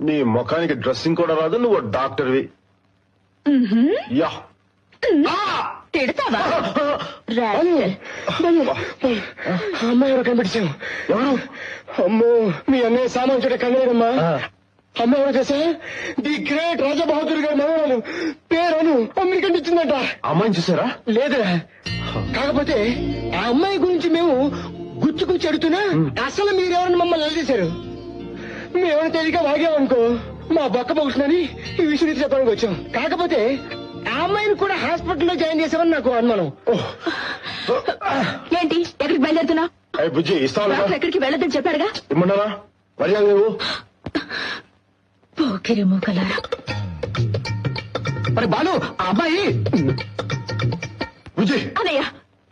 నీ ముఖానికి డ్రెస్సింగ్ కూడా రాదు, నువ్వు డాక్టర్వి. యా తిడతావా? అమ్మాయి ఎవరో కనిపెట్టావు. ఎవరు? అమ్మో, మీ అన్నయ్య సామాన్ చూడ కనలేదమ్మా. అమ్మాయి ఎవరో చేసా? ది గ్రేట్ రాజా బహదూర్ గారి మనవరాలు, పేరును అమెరికన్ ఇచ్చిందట. అమ్మాయిని చూసారా? లేదురా. కాకపోతే ఆ అమ్మాయి గురించి మేము గుచ్చి అడుగుతున్నా అసలు మీరెవరిని మమ్మల్ని నిలదీశారు. మేమైనా తేలిక వాగామనుకో మా బొక్క పగులుతుందని ఈ విషయం చెప్పడానికి వచ్చాం. కాకపోతే ఆ అమ్మాయిని కూడా హాస్పిటల్లో జాయిన్ చేసామని నాకు అనుమానం. ఏంటి, ఎక్కడికి బయలుదేరుతున్నావు? బుజ్జి ఇస్తాను. ఎక్కడికి వెళ్ళొద్దని చెప్పాడుగా. ఇమ్మన్నారా? మర్యాద లేవు. పోకిరి మూకలారా. మరి బాలు, ఆ అమ్మాయి. బుజ్జి అన్నయ్య,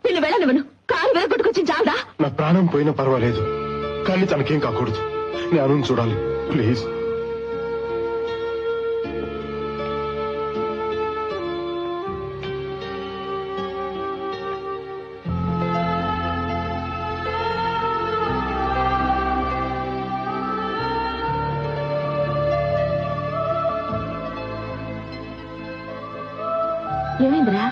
నిన్ను వెళ్ళనివ్వను. కారు వెరగొట్టుకొచ్చి చాలదా? నా ప్రాణం పోయినా పర్వాలేదు, కానీ తనకేం కాకూడదు. నేను అరుణ్ చూడాలి, ప్లీజ్. ఏమైందిరా?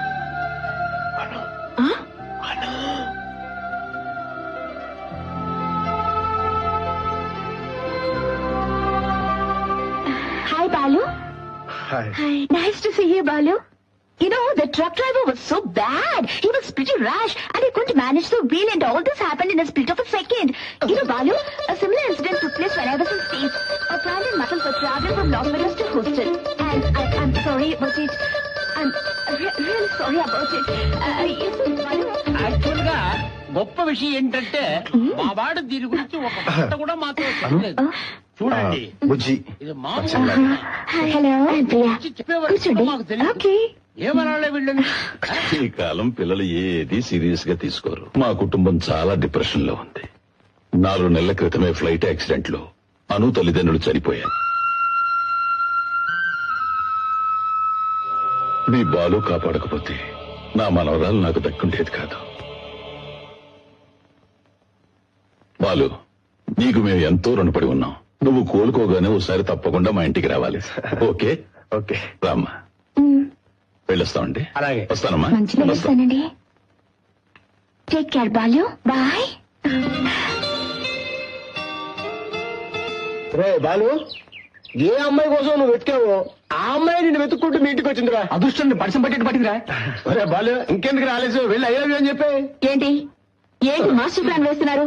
Hi Balu. Hi. Nice to see you, Balu. You know, the truck driver was so bad. He was pretty rash and he couldn't manage the wheel, and all this happened in a split of a second. You know, Balu, a similar incident took place when I was in States. A plan and muscle were traveling from Las Vegas to Houston. And I'm sorry about it. I'm really sorry about it. Yes, Balu. Actual గా గొప్ప విషయం ఏంటంటే మా వాడు దీని గురించి ఒక మాట కూడా మాతో చెప్పలేదు. చూడండి, బుజ్జి ఇది మామూలు Hi, hello. I'm Priya. కూర్చోండి. మాకు తెలియదు. Okay. ఏమనాలే వీళ్ళని. ఈ కాలం పిల్లలు ఏది సీరియస్ గా తీసుకోరు. మా కుటుంబం చాలా డిప్రెషన్ లో ఉంది. 4 నెలల క్రితమే ఫ్లైట్ యాక్సిడెంట్ లో అను తల్లిదండ్రులు చనిపోయారు. మీ బాలు కాపాడకపోతే నా మనవరాలు నాకు దక్కుండేది కాదు. బాలు, నీకు మేము ఎంతో రుణపడి ఉన్నాం. నువ్వు కోలుకోగానే ఒకసారి తప్పకుండా మా ఇంటికి రావాలి. ఓకే? ఓకే. రామ్మా, వెళ్ళొస్తామండి. అలాగే. వస్తానమ్మా. మంచిగా వస్తానండి. Take care Balu. బాయ్. రే బాలు, ఏ అమ్మాయి కోసం నువ్వు వెతికావో ఆ అమ్మాయి నిన్ను వెతుక్కుంటూ మీ ఇంటికి వచ్చిందిరా. అదృష్టం పరిచయం పట్టేట్టు పట్టిందిరా. ఒరే బాలు, ఇంకెందుకు రాలేదు? వెళ్ళి అయ్యో అని చెప్పి. ఏంటి మాస్టర్ ప్లాన్ వేస్తున్నారు?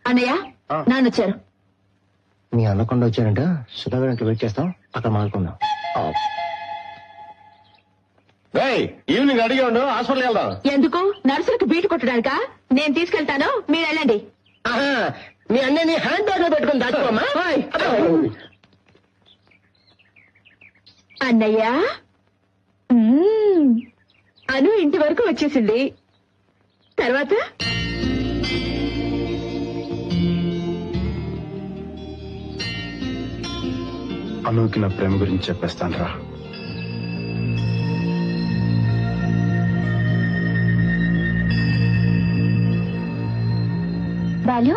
అన్నయ్య, నాన్నొచ్చారు. మీ అన్నకుండా వచ్చారంట. సుధాకర్ ఇంట్లో వెయిట్ చేస్తాం, అక్కడ మారుకుందాం. ఈవినింగ్ అడిగి ఉండు, హాస్పిటల్కి వెళ్దాం. ఎందుకు? నర్సులకు బీటు కొట్టడానికా? నేను తీసుకెళ్తాను, మీరు వెళ్ళండి. మీ అన్నయ్యని హ్యాండ్ బ్యాగ్ లో పెట్టుకుని దాచుకోమ్మా. అన్నయ్య, అను ఇంటి వరకు వచ్చేసింది. తర్వాత అనుకి నా ప్రేమ గురించి చెప్పేస్తాను రా. బాలు,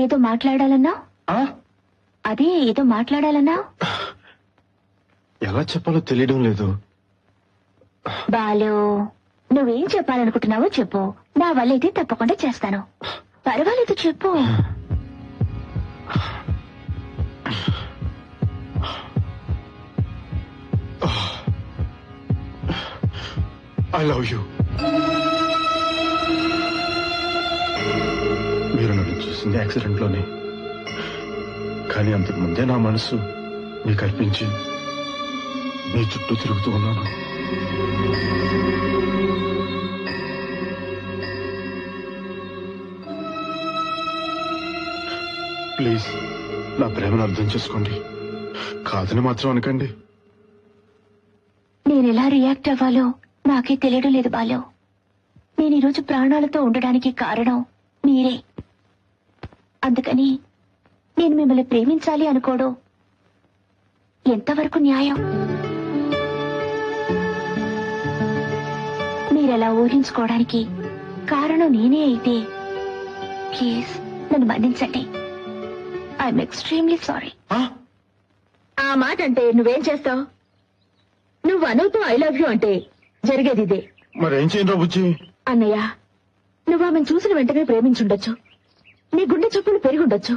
ఏదో మాట్లాడాలన్నావు? అదే ఏదో మాట్లాడాలన్నావు. ఎలా చెప్పాలో తెలియడం లేదు. బాలు, నువ్వేం చెప్పాలనుకుంటున్నావో చెప్పు. నా వల్ల అయితే తప్పకుండా చేస్తాను. పర్వాలేదు, చెప్పు. I love you. మీరు నన్ను చూసింది యాక్సిడెంట్ లోనే, కానీ అంతకు ముందే నా మనసు మీకు అర్పించి మీ చుట్టూ తిరుగుతూ ఉన్నాను. ప్లీజ్ నా ప్రేమను అర్థం చేసుకోండి. కాదని మాత్రం అనకండి. నేనెలా రియాక్ట్ అవ్వాలో నాకే తెలియడం లేదు బాలు. నేను ఈరోజు ప్రాణాలతో ఉండడానికి కారణం మీరే. అందుకని నేను మిమ్మల్ని ప్రేమించాలి అనుకోవడం ఎంతవరకు న్యాయం? మీరెలా ఊహించుకోవడానికి కారణం నేనే అయితే ప్లీజ్ నన్ను మన్నించండి. I'm extremely sorry. ఆ మాట అంటే నువ్వేం చేస్తావు? నువ్వు అనుతో ఐ లవ్ యూ అంటే జరిగేది ఇదే. మరేం చేయను బుజ్జి? అన్నయ్య, నువ్వు ఆమెను చూసిన వెంటనే ప్రేమించుండొచ్చు. నీ గుండె చప్పులు పెరుగుండొచ్చు.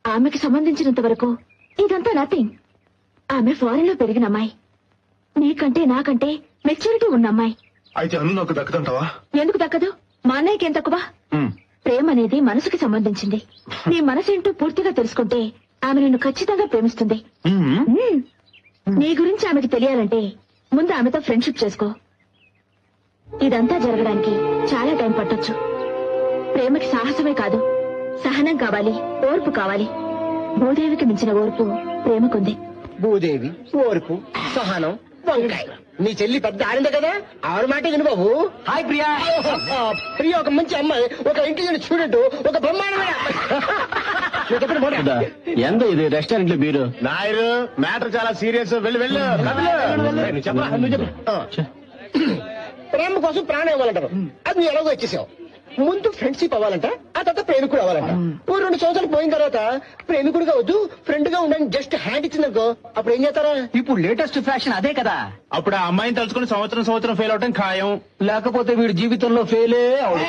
ఆమెకి సంబంధించినంత వరకు ఇదంతా నథింగ్. ఆమె ఫారెన్ లో పెరిగిన అమ్మాయి, నీకంటే నాకంటే మెచ్యూరిటీ ఉన్న అమ్మాయి. అయితే అను నాకు దక్కదంటావా? ఎందుకు దక్కదు? మా అన్నయ్యకి ఏం తక్కువ? ప్రేమ అనేది మనసుకి సంబంధించింది. నీ మనసేంటో పూర్తిగా తెలుసుకుంటే ఆమె నిన్ను ఖచ్చితంగా ప్రేమిస్తుంది. నీ గురించి ఆమెకి తెలియాలంటే ముందు ఆమెతో ఫ్రెండ్షిప్ చేసుకో. ఇదంతా జరగడానికి చాలా టైం పట్టొచ్చు. ప్రేమకి సాహసమే కాదు, సహనం కావాలి, ఓర్పు కావాలి. భూదేవికి మించిన ఓర్పు ప్రేమకుంది. భూదేవి, ఓర్పు, సహనం, వంకాయ. నీ చెల్లి పెద్ద ఆడిందే కదా, ఆవిడ మాట విను బాబు. హాయ్ ప్రియా. ప్రియ ఒక మంచి అమ్మాయి, ఒక ఇంటెలిజెంట్ స్టూడెంట్, ఒక బ్రహ్మాండమైన ఎంత ఇది రెస్టారెంట్ లో మీరు? నాయరు, మ్యాటర్ చాలా సీరియస్. వెళ్ళు. ప్రేమ కోసం ప్రాణం ఇవ్వాలంటారు, అది నువ్వు ఎలాగో ఇచ్చేసావు. ముందు ఫ్రెండ్షిప్ అవ్వాలంట, ఆ తర్వాత ప్రేమికుడు అవ్వాలంట. ఓ 2 సంవత్సరాలు పోయిన తర్వాత ప్రేమికుడుగా వద్దు ఫ్రెండ్ గా ఉండని జస్ట్ హ్యాండ్ ఇచ్చిందనుకో, అప్పుడు ఏం చేస్తారా? ఇప్పుడు లేటెస్ట్ ఫ్యాషన్ అదే కదా. అప్పుడు ఆ అమ్మాయిని తలుచుకుని సంవత్సరం ఫెయిల్ అవటం ఖాయం. లేకపోతే వీడి జీవితంలో ఫెయిలే అవడు.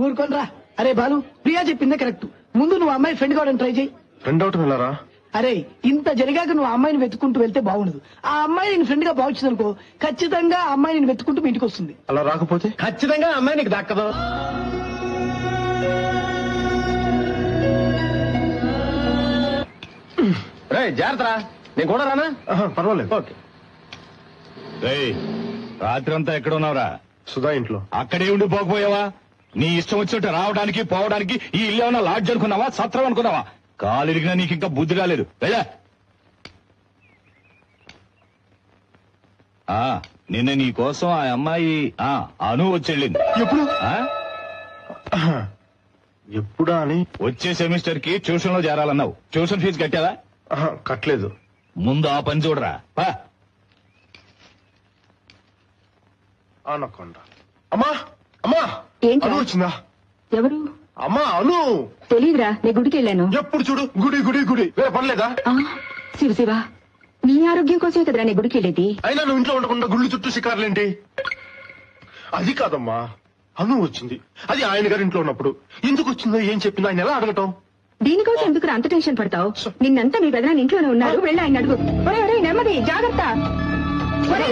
ఊరుకోనరా. అరే బాలు, ప్రియా చెప్పిందే కరెక్ట్. ముందు నువ్వు అమ్మాయి ఫ్రెండ్ కావడానికి ట్రై చేయి. ఫ్రెండ్ అవుట్ వెళ్ళారా? అరే ఇంత జరిగాక నువ్వు ఆ అమ్మాయిని వెతుకుంటూ వెళ్తే బాగుండదు. ఆ అమ్మాయి నేను ఫ్రెండ్ గా భావించింది అనుకో, ఖచ్చితంగా ఆ అమ్మాయి నేను వెతుకుంటూ మీ ఇంటికి వస్తుంది. అలా రాకపోతే ఖచ్చితంగా అమ్మాయి నీకు దక్కదు. జాగ్రత్త, నేను కూడా రానా? పర్వాలేదు. ఓకే. రాత్రంతా ఎక్కడ ఉన్నావురా? సుధా ఇంట్లో. అక్కడే ఉండి పోకపోయావా? నీ ఇష్టం వచ్చినట్టు రావడానికి పోవడానికి ఈ ఇల్లు ఏమన్నా లాడ్జ్ అనుకున్నావా, సత్రం అనుకున్నావా? కాలిరిగినా నీకు ఇంకా బుద్ధి రాలేదు. వెళ్ళా. నిన్న నీ కోసం ఆ అమ్మాయి అను వచ్చెళ్ళింది. ఎప్పుడు? ఆ? ఎప్పుడా అని? వచ్చే సెమిస్టర్ కి ట్యూషన్ లో చేరాలన్నావు. Tuition fee కట్టావా? కట్టలేదు. ముందు ఆ పని చూడరా. అనకొండ. అమ్మా అమ్మా, ఏంటి? అను వచ్చిందా? ఎవరు? అమ్మా అను. తెలీదురా, నేను గుడికి వెళ్ళాను. ఎప్పుడు చూడు గుడి గుడి గుడి, వేరే పనిలేదా? శివ శివ, నీ ఆరోగ్యం కోసమే కదరా నేను గుడికి వెళ్ళేది. అయినా నువ్వు ఇంట్లో ఉండకుండా గుళ్ళు చుట్టూ షికారులేంటి? అది కాదమ్మా, అను వచ్చింది. అది ఆయన గారి ఇంట్లో ఉన్నప్పుడు. ఎందుకు వచ్చిందో ఏం చెప్పిందో ఆయన ఎలా అడగటం? దీనికోసం ఎందుకు అంత టెన్షన్ పడతావు? నిన్నంతా మీ పెదనాన్న ఇంట్లోనే ఉన్నారు, వెళ్ళి ఆయన అడుగు. ఒరే నెమ్మది, జాగ్రత్త.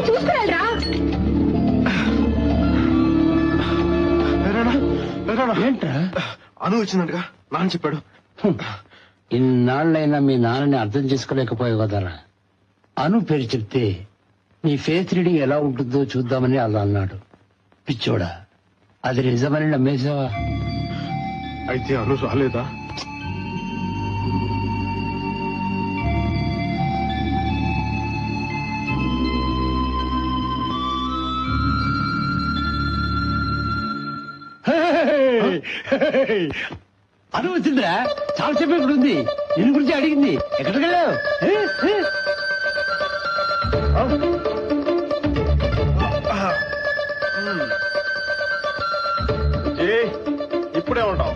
చూసుకురాలరా. ఏంట్రా? అను వచ్చిందంటగా నాన్న చెప్పాడు. ఇన్నాళ్ళైనా మీ నాన్నని అర్థం చేసుకోలేకపోయావు కదరా. అను పేరు చెప్తే నీ ఫేస్ రీడింగ్ ఎలా ఉంటుందో చూద్దామని అలా అన్నాడు. పిచ్చోడా, అది నిజమని నమ్మేసావా? అయితే అను రాలేదా? అను వచ్చిందిరా, చాలా సేపు ఇక్కడ ఉంది. నేను గురించి అడిగింది. ఎక్కడికి వెళ్ళావు? ఇప్పుడే ఉంటావు.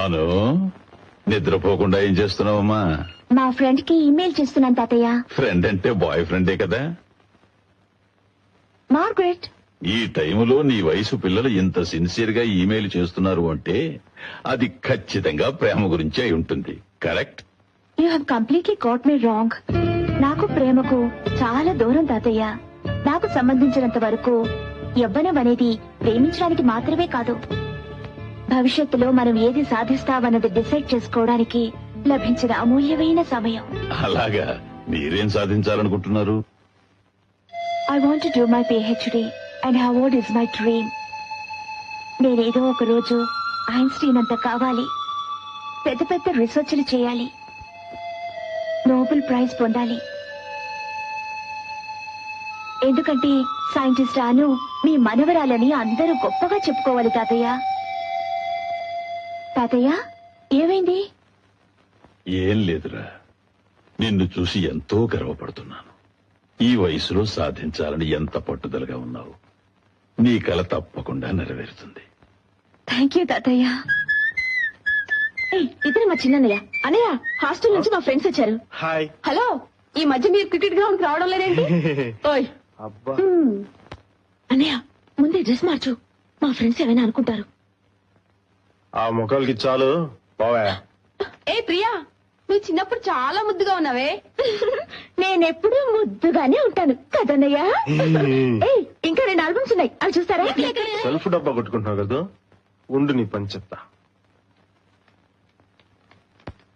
అను, నిద్రపోకుండా ఏం చేస్తున్నావమ్మా? మా ఫ్రెండ్ కి ఇమెయిల్ చేస్తున్నాను తాతయ్య. ఫ్రెండ్ అంటే బాయ్ ఫ్రెండే కదా. మార్గరెట్. ఈ టైములో నీ వయసు పిల్లలు ఇంత సిన్సియర్ గా ఈమెయిల్ చేస్తున్నారు అంటే అది ఖచ్చితంగా ప్రేమ గురించి అయి ఉంటుంది. Correct? You have completely got me wrong. నాకు ప్రేమకు చాలా దూరం తాతయ్య. నాకు సంబంధించినంత వరకు యవ్వనం అనేది ప్రేమించడానికి మాత్రమే కాదు, భవిష్యత్తులో మనం ఏది సాధిస్తామన్నది డిసైడ్ చేసుకోవడానికి లభించిన అమూల్యమైన సమయం. అలాగా, మీరేం సాధించాలనుకుంటున్నారు? I want to do my PhD and Harvard is my dream. నేనేదో ఒక రోజు ఐన్స్టీన్ అంత కావాలి, పెద్ద పెద్ద రీసెర్చ్లు చేయాలి, నోబెల్ ప్రైజ్ పొందాలి. ఎందుకంటే సైంటిస్ట్ అను మీ మనవరాలని అందరూ గొప్పగా చెప్పుకోవాలి తాతయ్య. తాతయ్య, ఏమైంది? ఏం లేదురా, నిన్ను చూసి ఎంతో గర్వపడుతున్నాను. ఈ వయసులో సాధించాలని ఎంత పట్టుదలగా ఉన్నావు. నీ కల తప్పకుండా నెరవేరుతుంది. థ్యాంక్ యూ తాతయ్య. ఇతను మా చిన్నయ్య. అన్నయ్య, హాస్టల్ నుంచి మా ఫ్రెండ్స్ వచ్చారు. హాయ్. హలో, ఈ మధ్య మీరు క్రికెట్ గ్రౌండ్ కి రావడం లేదేంటి? ఓయ్ అబ్బా, అన్నయ్య, ముందే డ్రెస్ మార్చు, మా ఫ్రెండ్స్ ఏమైనా అనుకుంటారు. ఆ ముఖాలకి చాలు బావా. ఏ ప్రియా, నువ్వు చిన్నప్పుడు చాలా ముద్దుగా ఉన్నావే. నేనెప్పుడు ముద్దుగానే ఉంటాను కదన్నయ్య. ఇంకా 2 ఆల్బమ్స్ ఉన్నాయి, అవి చూస్తారా? సెల్ఫ్ డబ్బా కొట్టుకుంటున్నావు కదా, ఉండు నీ పని చెప్తా.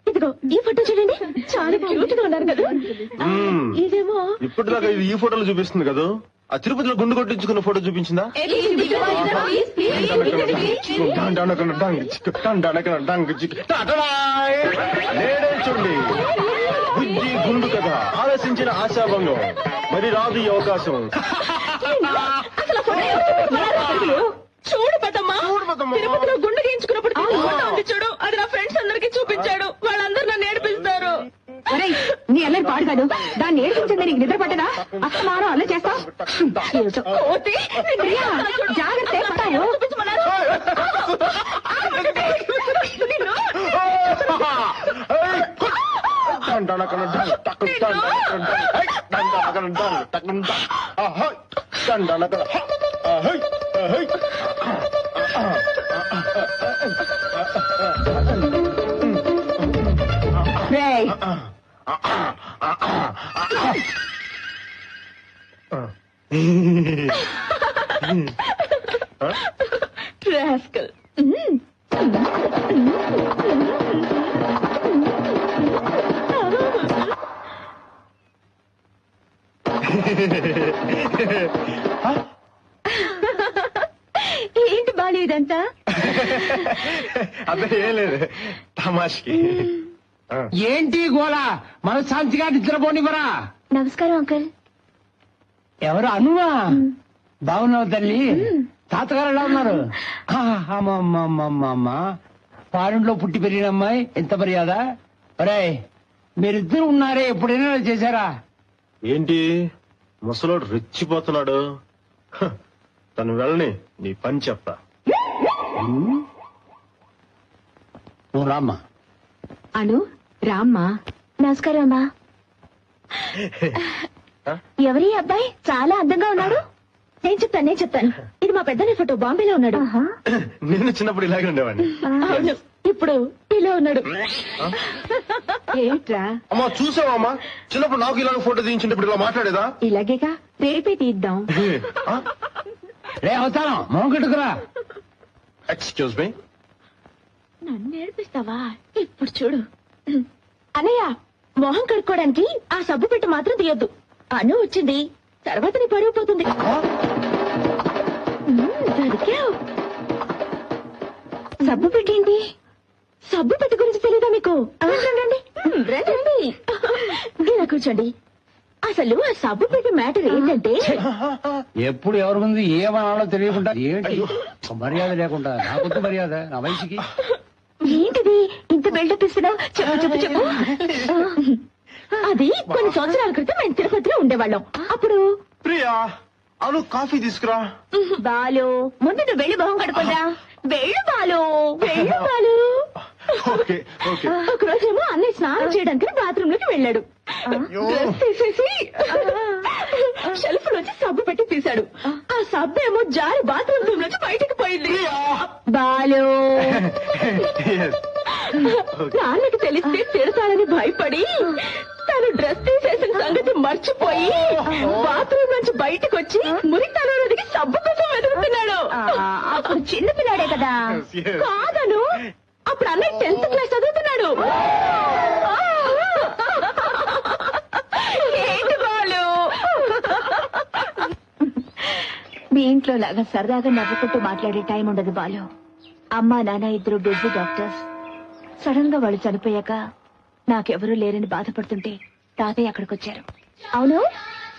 ఇదిగో ఈ ఫోటో చూడండి, చాలా క్యూట్ గా ఉన్నారు కదా. ఇదేమో ఇప్పటిదాకా ఇది ఈ ఫోటోలు చూపిస్తుంది కదా, ఆ తిరుపతిలో గుండు కొట్టించుకున్న ఫోటో చూపించిందా? చూడండి, బుజ్జి గుండు కదా, ఆలోచించిన ఆశాభంగం, మరి రాదు ఈ అవకాశం. చూడు పెద్దమ్మా, తిరుపతిలో గుండు గీయించుకున్నప్పుడు చూడు, అది నా ఫ్రెండ్స్ అందరికి చూపించాడు. వాళ్ళందరూ నన్ను ఏడిపిస్తారు. నీ అల్లరి పాడు కాదు, దాన్ని ఏడిపించింది నీకు నిద్ర పట్టదా? అస్తమానం అల్ల చేస్తావు. జాగ్రత్త, రేయ్, rascal. ఏంటి బాలు ఇదంతా? అదే ఏం లేదు తమాష్కి. ఏంటి గోళ మనశ్శాంతిగా నిద్రపోనివరా? నమస్కారం అంకుల్. ఎవరు అనువా? బాగున్నావు తల్లి? తాతగారు ఎలా ఉన్నారు? అమ్మమ్మమ్మమ్మ, ఫారెన్లో పుట్టి పెరిగిన అమ్మాయి, ఎంత మర్యాద. ఒరే, మీరిద్దరు ఉన్నారే, ఎప్పుడైనా చేశారా? ఏంటి ముసలోడు రెచ్చిపోతున్నాడు? తను వెళ్ళని నీ పని చెప్తా. నువ్వు రామ్మా. అను రామ్మా. నమస్కారం అమ్మా. ఎవరి అబ్బాయి చాలా అందంగా ఉన్నాడు? నేను చెప్తాను. ఇది మా పెద్దనే ఫోటో, బాంబేలో ఉన్నాడు. నేను చిన్నప్పుడు ఇలాగే ఉండేవాడిని. అవును, ఇప్పుడు ఇలా ఉన్నాడు. ఏంట్రా? అమ్మా చూసావా అమ్మా, చిన్నప్పుడు నాకు ఇలాగ ఫోటో తీయించినప్పుడు ఇలా మాట్లాడేదా? ఇలాగేగా, రేపే తీద్దాం. రే అవుతాను, మోగట్టుకురా. Excuse me. నన్ను నేర్పిస్తావా? ఇప్పుడు చూడు అన్నయ్య, మొహం కడుక్కోవడానికి ఆ సబ్బు పెట్టి మాత్రం తీయొద్దు. అను వచ్చింది, తర్వాత నీ పరువు పోతుంది. దొరికావు. సబ్బు పెట్టేంటి? సబ్బు పెట్టి గురించి తెలీదా మీకు? రండి. ఇలా కూర్చోండి. అసలు ఆ సబ్బు పెట్టి మ్యాటర్ ఏంటంటే, ఎప్పుడు ఎవరి ముందు ఏమనాలో తెలియకుండా ఏంటి మర్యాద లేకుండా, నాకొద్దు మర్యాద నా వయసుకి. ఏంటిది ఇంత బిల్డప్ ఇస్తున్నావు? చెప్పు. అది కొన్ని సంవత్సరాల క్రితం మేము తిరుపతిలో ఉండేవాళ్ళం. అప్పుడు ప్రియా, అను కాఫీ తీసుకురా. బాలు, ముందు నువ్వు వెళ్ళి మొహం కడుకుందా. వెళ్ళు బాలు. ఓకే. ఒక రోజేమో అన్నయ్య స్నానం చేయడానికి బాత్రూమ్ లోకి వెళ్ళాడు. డ్రెస్ తీసేసి షెల్ఫ్ నుంచి సబ్బు పెట్టి తీశాడు. ఆ సబ్బు ఏమో జారి బాత్రూమ్ రూమ్ నుంచి బయటకు పోయింది. బాలు, నాన్నకి తెలిస్తే తిడతాడని భయపడి తను డ్రెస్ తీసేసిన సంగతి మర్చిపోయి బాత్రూమ్ నుంచి బయటకు వచ్చి మురితనకి సబ్బు కోసం వెతుకుతున్నాడు. అప్పుడు చిన్న పిల్లాడే కదా. కాదను, అప్పుడు అన్నయ్య 10th క్లాస్ చదువుతున్నాడు. ఏంటి బాలు? మీ ఇంట్లో లాగా సరదాగా నవ్వుకుంటూ మాట్లాడే టైం ఉండదు బాలు. అమ్మా నాన్న ఇద్దరు బిజీ డాక్టర్స్. సడన్ గా వాళ్ళు చనిపోయాక నాకెవరూ లేరని బాధపడుతుంటే తాతయ్య అక్కడికి వచ్చారు. అవును,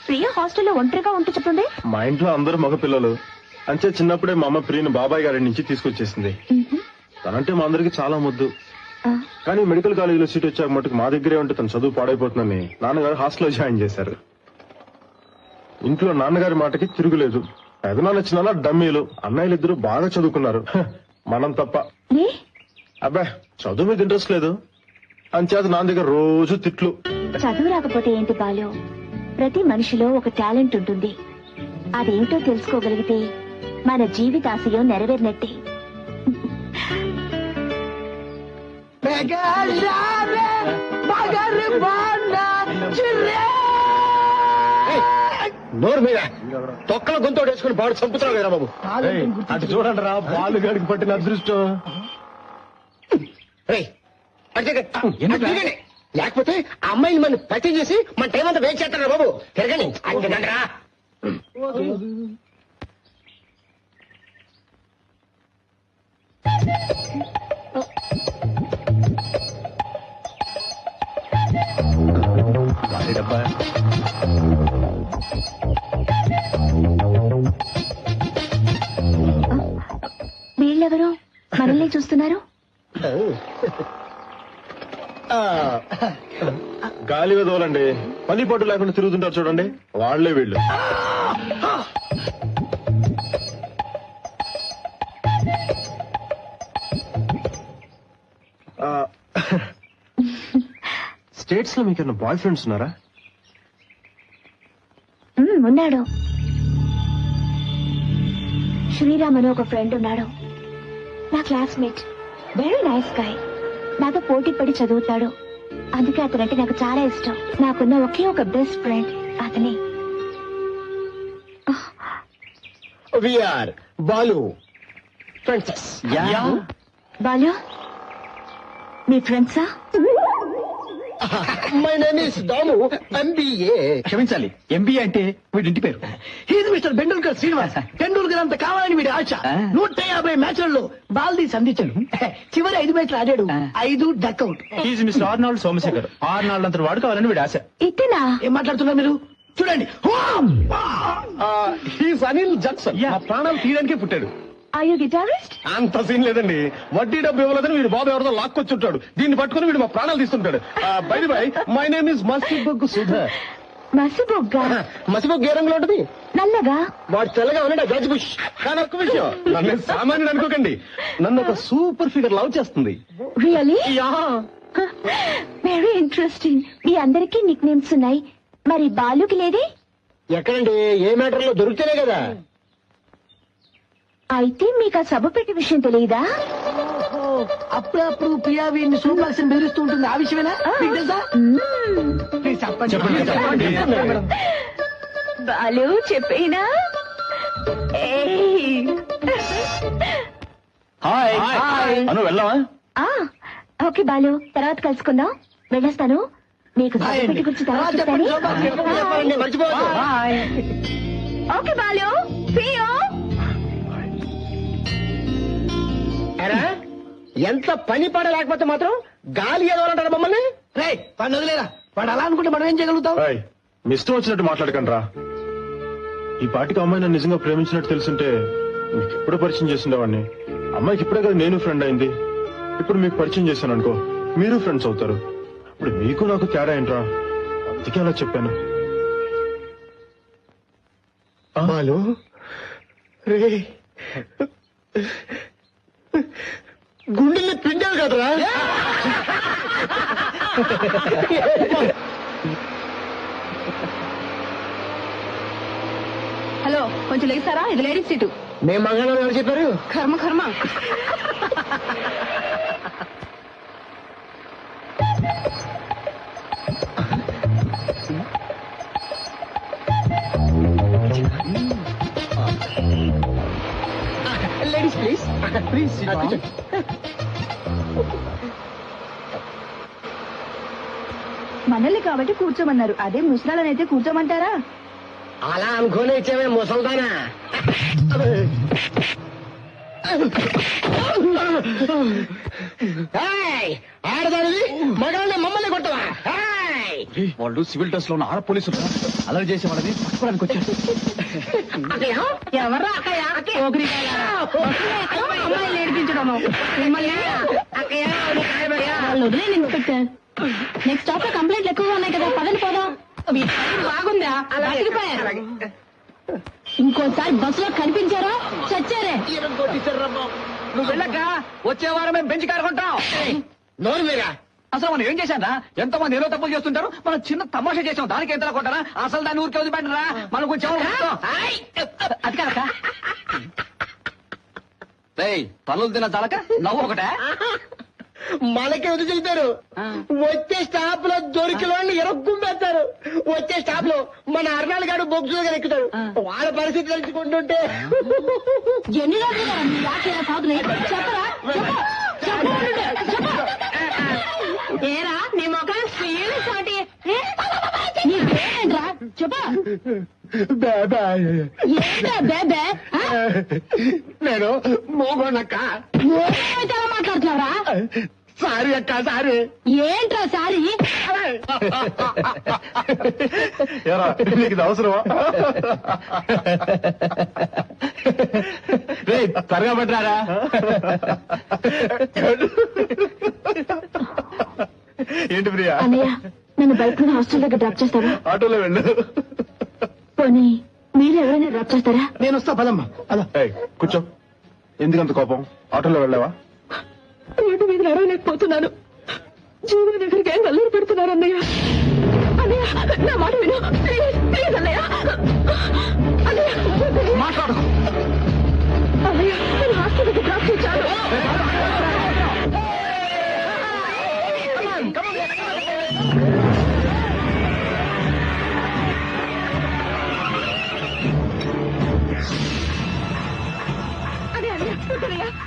ప్రియ హాస్టల్లో ఒంటరిగా ఉంటూ చెప్తుంది. మా ఇంట్లో అందరూ మగ పిల్లలు. అంతే చిన్నప్పుడే మా అమ్మ ప్రియను బాబాయ్ గారి నుంచి తీసుకొచ్చేసింది. తనంటే మా అందరికి చాలా ముద్దు. కానీ మెడికల్ కాలేజీలో సీట్ వచ్చాక మటుకు మా దగ్గరే ఉంటే తను చదువు పాడైపోతుందని నాన్నగారు హాస్టల్లో జాయిన్ చేశారు. ఇంట్లో నాన్నగారి మాటకి తిరుగులేదు. పెదనాన్న చిన్న డమ్మీలు. అన్నయ్యలు ఇద్దరు బాగా చదువుకున్నారు, మనం తప్ప. అబ్బా, చదువు మీద ఇంట్రెస్ట్ లేదు. అంచేత నా దగ్గర రోజు తిట్లు. చదువు రాకపోతే ఏంటి బాలు, ప్రతి మనిషిలో ఒక టాలెంట్ ఉంటుంది. అదేంటో తెలుసుకోగలిగితే మన జీవితాశయం నెరవేరినట్టే. నోరు మీద తొక్కల గొంతు వేసుకుని బాడు చంపుతున్నావు కదా బాబు. అటు చూడండి రా, బాలు గడికి పట్టిన అదృష్టం. లేకపోతే ఆ అమ్మాయిని మనం పరిచయం చేసి మన టైం అంతా వేస్ట్ చేస్తారా బాబు. తిరగండి అంతేనంటరా. వీళ్ళెవరో మనల్ని చూస్తున్నారు. గాలి వదలండి, పని పట్టు లేకుండా తిరుగుతుంటారు చూడండి, వాళ్లే వీళ్ళు. స్టేట్స్ లో మీకు బాయ్ ఫ్రెండ్స్ ఉన్నారా? ఉన్నాడు. శ్రీరామ్ అని ఒక ఫ్రెండ్ ఉన్నాడు, నా క్లాస్మేట్. Very nice guy. నాతో పోటీ పడి చదువుతాడు. అందుకే అతనంటే నాకు చాలా ఇష్టం. నాకున్న ఒకే ఒక బెస్ట్ ఫ్రెండ్ అతనే. We are Balu friends. బాలు మీ ఫ్రెండ్సా? My name is Damu, MBA. క్షమించాలి, ఎంబీఏ అంటే వీడింటి పేరు. He's mister Bendulkar Srinivas. టెండూల్కర్ అంత కావాలని వీడి ఆశ. 150 మ్యాచ్లలో బాల్దీ సంధించాడు. చివరి 5 మ్యాచ్లు ఆడాడు, 5 duck out. Is mister Arnold Somashekar. Arnold అంత వాడు కావాలని వీడి ఆశ. ఇతనా? ఏం మాట్లాడుతున్నారు మీరు? చూడండి. He's Anil Jackson. మా ప్రాణాలు తీయడానికే పుట్టాడు. Are you guitarist? అంత సీన్ లేదండి. వడ్డీ డబ్బు ఇవ్వలేదని వీడు బాబు ఎవరితో లాక్కొచ్చుంటాడు. దీన్ని పట్టుకుని వీడు మా ప్రాణాలు తీస్తుంటాడు. Bye bye, my name is మసిబొగ్గు సుధర్. మసిబొగ్గా? మసిబొగ్గు ఏ రంగులో ఉంటుంది? నల్లగా. వాడు తెల్లగా ఉన్నాడు, జార్జ్ బుష్. కానీ ఒక్క విషయం, నన్ను సామాన్యుడు అనుకోకండి. నన్ను ఒక సూపర్ ఫిగర్ లవ్ చేస్తుంది. రియలీ? Very interesting. మీ అందరికీ నిక్ నేమ్స్ ఉన్నాయి, మరి బాలుకి లేదే? ఎక్కడండి? ఏ మ్యాటర్ లో దొరికితేనే కదా. అయితే మీకు ఆ సభ పెట్టి విషయం తెలియదా? అప్పుడప్పుడు ప్రియా వీడిని సూపర్సన్ బెదిరిస్తూ ఉంటుంది. ఆ విషయమేనా మీకు తెలుసా? ప్లీజ్ చెప్పండి. బాలు చెప్పేనా? హాయ్ అను వెళ్దామా? ఓకే బాలు, తర్వాత కలుసుకుందాం. వెళ్ళొస్తాను. మీకు సభ పెట్టి గురించి తర్వాత చెప్తాను. మర్చిపోవద్దు. Okay Balu, see you. ఎంత పని పడ లేకపోతే మాత్రం గాలి ఏదోలంటారు మమ్మల్ని. రే వాడిని వదిలేరా. వాడు అలా అనుకుంటే మనం ఏం చేయగలుగుతాం? మీ ఇష్టం వచ్చినట్టు మాట్లాడకండి రా. ఈ పాటికి అమ్మాయి నన్ను నిజంగా ప్రేమించినట్టు తెలుసుంటే మీకు ఇప్పుడే పరిచయం చేసిండేవాడిని. అమ్మాయికి ఇప్పుడే కదా నేను ఫ్రెండ్ అయింది. ఇప్పుడు మీకు పరిచయం చేశాను అనుకో, మీరు ఫ్రెండ్స్ అవుతారు. ఇప్పుడు మీకు నాకు తేడా ఏంట్రా? అందుకే అలా చెప్పాను. బాలు రే, గుండెల్ని పిండావు కదరా. హలో, కొంచెం లేస్తారా? ఇది లేడీస్ సీటు. మేము మగాళ్ళని ఎవరు చెప్పారు? కర్మ కర్మ. Ladies please please. మనల్ని కాబట్టి కూర్చోమన్నారు, అదే ముసలాలనైతే కూర్చోమంటారా? అలా అనుకోనే ఇచ్చామే ముసల్దానా. ఆడదానిది మగాళ్ళని మమ్మల్ని కొట్టవా? వాళ్ళు సివిల్ డ్రెస్ లో ఉన్న ఆడ పోలీసులు అలర్ట్ చేసే వాళ్ళని పట్టుకోవడానికి వచ్చారు. ఎవర్రా అక్కయ్య? అమ్మాయిలు నేర్పించడము మిమ్మల్ని. వాళ్ళు వదిలే ఇన్స్పెక్టర్. నెక్స్ట్ స్టాప్ లో కంప్లైంట్లు ఎక్కువగా ఉన్నాయి కదా, పదండి పోదాం. బాగుందా? బతికిపోయారు. ఇంకోసారి బస్సులో కనిపించారా చచ్చారే. నువ్వు వెళ్ళక వచ్చే వారం మేము బెంచ్ కారు కొంటాం. నోరు మీరా? అసలు మనం ఏం చేశాం రా? ఎంతో మంది ఏదో తప్పులు చేస్తుంటారు, మనం చిన్న తమాషా చేసాం, దానికి ఎంత కొట్టారా? అసలు దాన్ని ఊరికే వదిలిపెట్టరా? మనం కొంచెం అది కాక పనులు తిన్న చాలక నవ్వు ఒకటే. మనకే వదిలి చెబుతారు. వచ్చే స్టాప్ లో దొరికిన వాళ్ళని ఎరగ్గుంపేస్తారు. వచ్చే స్టాప్ లో మన అర్నాల్ గారు బొగ్గు దగ్గర ఎక్కుతారు. వాళ్ళ పరిస్థితి తెలుసుకుంటుంటే ఎన్ని రోజులు చెప్పరా? ఏరా నీ మొక్కలు శ్రీని నీ పేరేంట్రా? చెప్పా. ఏంట్రా బేబే? నేను మోగోనక్క. ఏమైతే అలా మాట్లాడుతున్నావురా? సారీ అక్క, సారీ. ఏంట్రా సారీ? ఎరా నీకు ఇది అవసరమా? త్వరగా పెట్టరారా. ఏంటి ప్రియా? అన్నయ్య, నన్ను బయట నుండి హాస్టల్ దగ్గర డ్రాప్ చేస్తారా? ఆటోలో వెళ్ళు. పోనీ మీరు ఎవరైనా డ్రాప్ చేస్తారా? నేను వస్తా పదమ్మా. అలా కూర్చో. ఎందుకంత కోపం? ఆటోలో వెళ్ళావా? రోడ్డు మీద నడవలేకపోతున్నాను. జీవన దగ్గరికి ఏం అల్లరి పెడుతున్నారు అన్నయ్య. అన్నయ్య నా మాట విను, ప్లీజ్ ప్లీజ్ అన్నయ్య. అన్నయ్య మాట్లాడకు. అన్నయ్య నేను హాస్పిటల్కి డ్రాప్ చేశాను.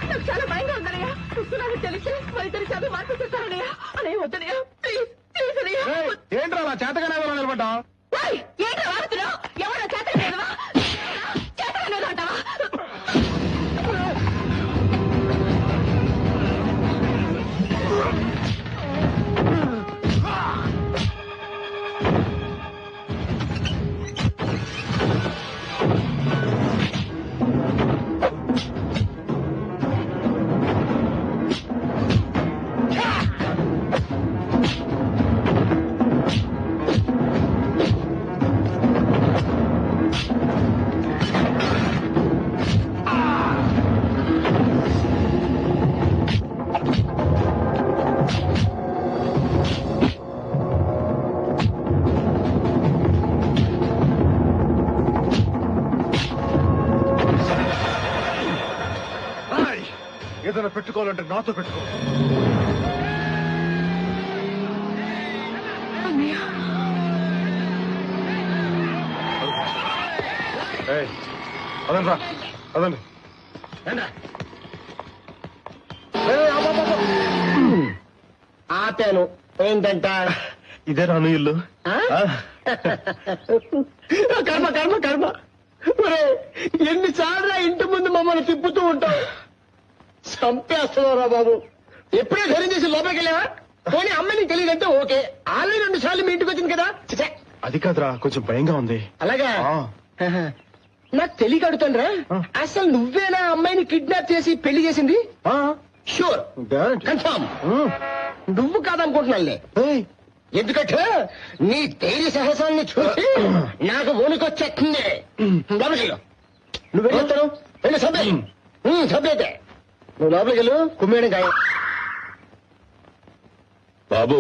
నాకు చాలా భయంగా ఉందన్నయ్య. వస్తున్నాను తెలిసి వైద్యులు చదువు మార్పిస్తారన్నయ్య. అన్నయ్య వద్దనయ్య, ప్లీజ్ ప్లీజ్ అన్నయ్య. ఏంట్రా అలా చేతగానే నిలబడ్డా? ఏంటో వాడుతున్నావు? ఎవరో చేతలేదవా చేతలేదు అంటావా? ఏదైనా పెట్టుకోవాలంటే నాతో పెట్టుకో. అదండి రా, అదండి. ఆపాను. ఏంటంట? ఇదే రాను ఇల్లు. కర్మ కర్మ కర్మ. ఎన్నిసార్లు ఇంటి ముందు మమ్మల్ని తిప్పుతూ ఉంటావు. చంపేస్తున్నారా బాబు. ఎప్పుడే ధైర్యం చేసి లోపలికి వెళ్ళావా? పోనీ అమ్మని తెలియదంటే ఓకే. ఆల్రెడీ 2 సార్లు మీ ఇంటికి వచ్చింది కదా. అది కాదురా, కొంచెం భయంగా ఉంది. అలాగా? నాకు తెలియక అడుగుతానురా, అసలు నువ్వేనా అమ్మాయిని కిడ్నాప్ చేసి పెళ్లి చేసింది? షూర్, కన్ఫర్మ్ నువ్వు కాదనుకుంటున్నానులే. ఎందుకంటే నీ ధైర్య సాహసాన్ని చూసి నాకు వణుకొచ్చేస్తుంది. నువ్వు వెళ్ళొస్తాను. వెళ్ళి సభ్యతే. నువ్వు లోపలికి వెళ్ళు. కుమ్మేయడం ఖాయం. బాబు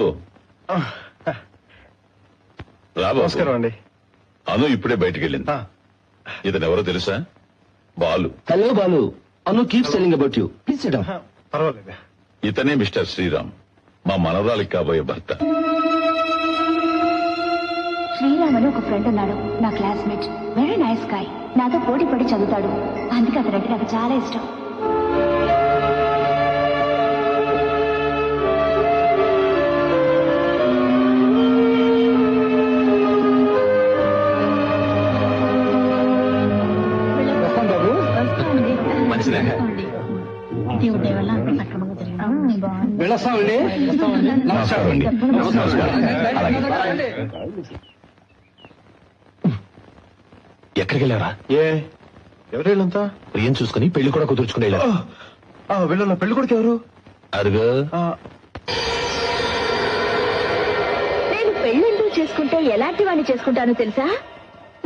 రాబు. నమస్కారం అండి. అను ఇప్పుడే బయటికి వెళ్ళింది. ఇతను ఎవరో తెలుసా? Balu. Hello Balu. Anu keep selling about you. Please SIT down. పర్వాలేదు. ఇతనే మిస్టర్ శ్రీరామ్, మా మనవరాలికి కాబోయే భర్త. శ్రీరామ్ అని ఒక ఫ్రెండ్ ఉన్నాడు, నా క్లాస్మేట్. Very nice guy. నాతో పోటీ పడి చదువుతాడు. అందుకే అతనంటే నాకు చాలా ఇష్టం. వెళ్ళొస్తామండి. నమస్కారం అండి. ఎక్కడికి వెళ్ళారా? ఎవరు వీళ్ళంతా? ఏం చూసుకుని పెళ్లి కూడా కుదుర్చుకుని వెళ్ళారు. వీళ్ళ పెళ్లి కొడుకు ఎవరు? అరుగు. నేను పెళ్ళంటూ చేసుకుంటే ఎలాంటి వాడిని చేసుకుంటానో తెలుసా?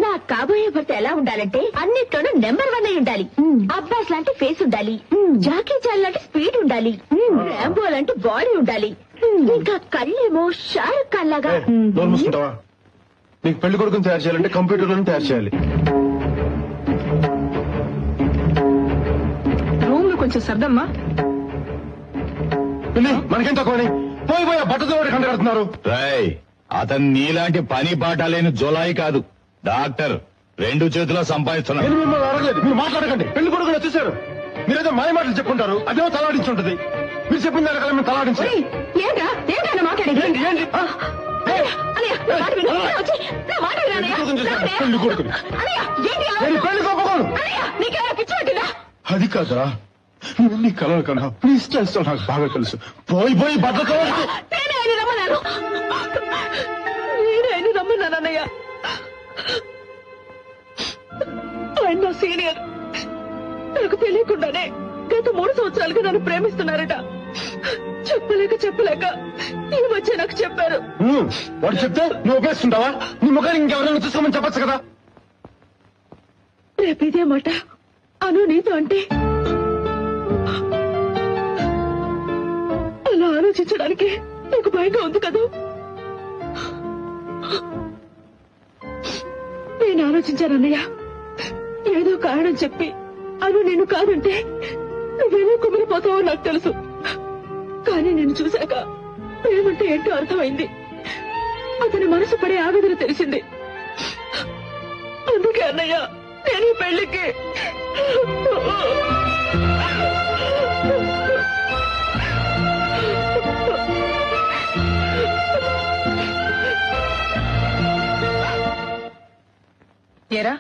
నా కాబోయే భర్త ఎలా ఉండాలంటే అన్నిట్లోనూ నెంబర్ 1 అయి ఉండాలి. అబ్బాస్ లాంటి ఫేస్ ఉండాలి. జాకీ చాన్ లాంటి స్పీడ్ ఉండాలి. రాంబో లాంటి బాడీ ఉండాలి. ఇంకా కళ్ళేమో షారుఖ్ ఖాన్ లాగా. నోరు మూసుకుంటావా? నీకు పెళ్లి కొడుకుని తయారు చేయాలంటే కంప్యూటర్లను తయారు చేయాలి. రూమ్ లో కొంచెం సర్దమ్మా. మనకేం తక్కువని పోయి పోయి బట్టతో కంట కడుతున్నారు. రాయ్, అతను నీలాంటి పని పాట లేని జులాయి కాదు, డాక్టర్. 2 చేతుల్లో సంపాదిస్తున్నాడు. నేను మిమ్మల్ని అడగలేదు, మీరు మాట్లాడకండి. పెళ్లి కొడుకుని వచ్చేసారు. మీరేదో మాయ మాటలు చెప్పుకుంటారు, అదేమో తలాడించి ఉంటుంది. మీరు చెప్పిన దానికల్లా మేము తలాడించాలి. ఏంటా మాట్లాడేది? ఏంటి? పెళ్లి కొడుకుని పెళ్లి కొప్పుకోను. అది కాదా, నీ కలలు కన్నా ప్లీజ్ చేస్తావు. నాకు బాగా తెలుసు. పోయి పోయి బట్టతో నేనే రమ్మన్నానన్నయ్య. ఆయన నా సీనియర్. నాకు తెలియకుండానే గత 3 సంవత్సరాలుగా నన్ను ప్రేమిస్తున్నారట. చెప్పలేక ఈ మధ్య నాకు చెప్పారు. వాడు చెప్తే నువ్వు ఉపయోగిస్తుంటావా? నీ ముఖాన్ని ఇంకెవరైనా చూసుకోమని చెప్పచ్చు కదా. రేపు ఇదే మాట అను నీతో అంటే అలా ఆలోచించడానికి నీకు భయంగా ఉంది కదా? నేను ఆలోచించానన్నయ్య, ఏదో కారణం చెప్పి అను నేను కాదంటే నువ్వేమో కుమిలిపోతావో నాకు తెలుసు. కానీ నేను చూశాక ప్రేమంటే ఏంటో అర్థమైంది. అతని మనసు పడే ఆవేదన తెలిసింది. అందుకే అన్నయ్య నేను ఈ పెళ్లికి ఏరా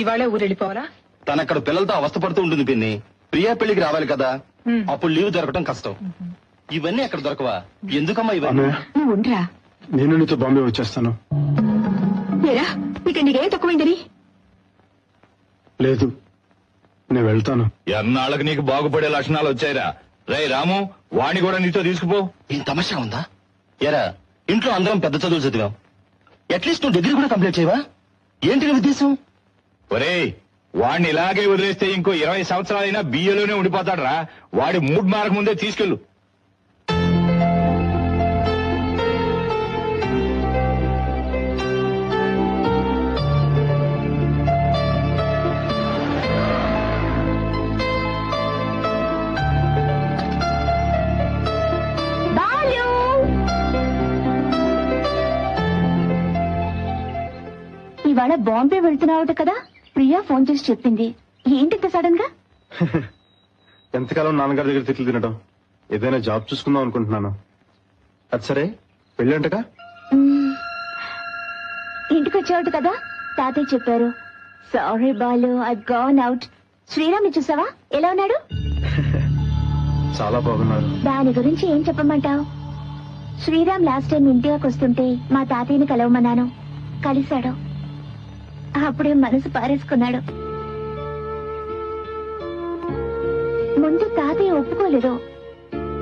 ఇవాళ ఊరెళ్ళిపోవాలా? తనక్కడ పిల్లలతో అవస్థపడుతూ ఉంటుంది పిన్ని. ప్రియా పెళ్లికి రావాలి కదా, అప్పుడు లీవ్ దొరకటం కష్టం. ఇవన్నీ అక్కడ దొరకవా? ఎందుకమ్మా ఇవన్నీ? అన్నయ్య, నువ్వు ఉండరా. నేను నీతో బాంబే వచ్చేస్తాను. ఏరా ఇక నీకేం తక్కువైందని? లేదు, నేను వెళ్తాను. ఎన్నాళ్ళకి నీకు బాగుపడే లక్షణాలు వచ్చాయిరా. రే రాము, వాణ్ణి కూడా నీతో తీసుకుపో. ఏం తమాషా ఉందా? ఎరా, ఇంట్లో అందరం పెద్ద చదువులు చదివాం. అట్లీస్ట్ నువ్వు డిగ్రీ కూడా కంప్లీట్ చేయవా? ఏంటి నీ ఉద్దేశం? ఒరేయ్, వాణ్ణి ఇలాగే వదిలేస్తే ఇంకో 20 సంవత్సరాలైనా బియ్యలోనే ఉండిపోతాడ్రా. వాడి మూడ్ మారక ముందే తీసుకెళ్ళు. ఇవాళ బాంబే వెళ్తున్నావుట కదా? ప్రియా ఫోన్ చేసి చెప్పింది. ఏంటి సడన్ గా? ఎంతకాలం నాన్నగారి దగ్గర తిట్లు తినడం, ఏదైనా జాబ్ చూసుకుందాం అనుకుంటున్నాను. అది సరే, పెళ్ళంటగా? ఇంటికి వచ్చావుట కదా, తాతయ్య చెప్పారు. Sorry Balu, I gone out. Sriram చూసావా, ఎలా ఉన్నాడు? చాలా బాగున్నారు. దాని గురించి ఏం చెప్పమంటావు? శ్రీరామ్ లాస్ట్ టైం ఇంటికి వస్తుంటే మా తాతయ్యని కలవమన్నాను, కలిశాడు. అప్పుడే మనసు పారేసుకున్నాడు. ముందు తాతయ్య ఒప్పుకోలేదు,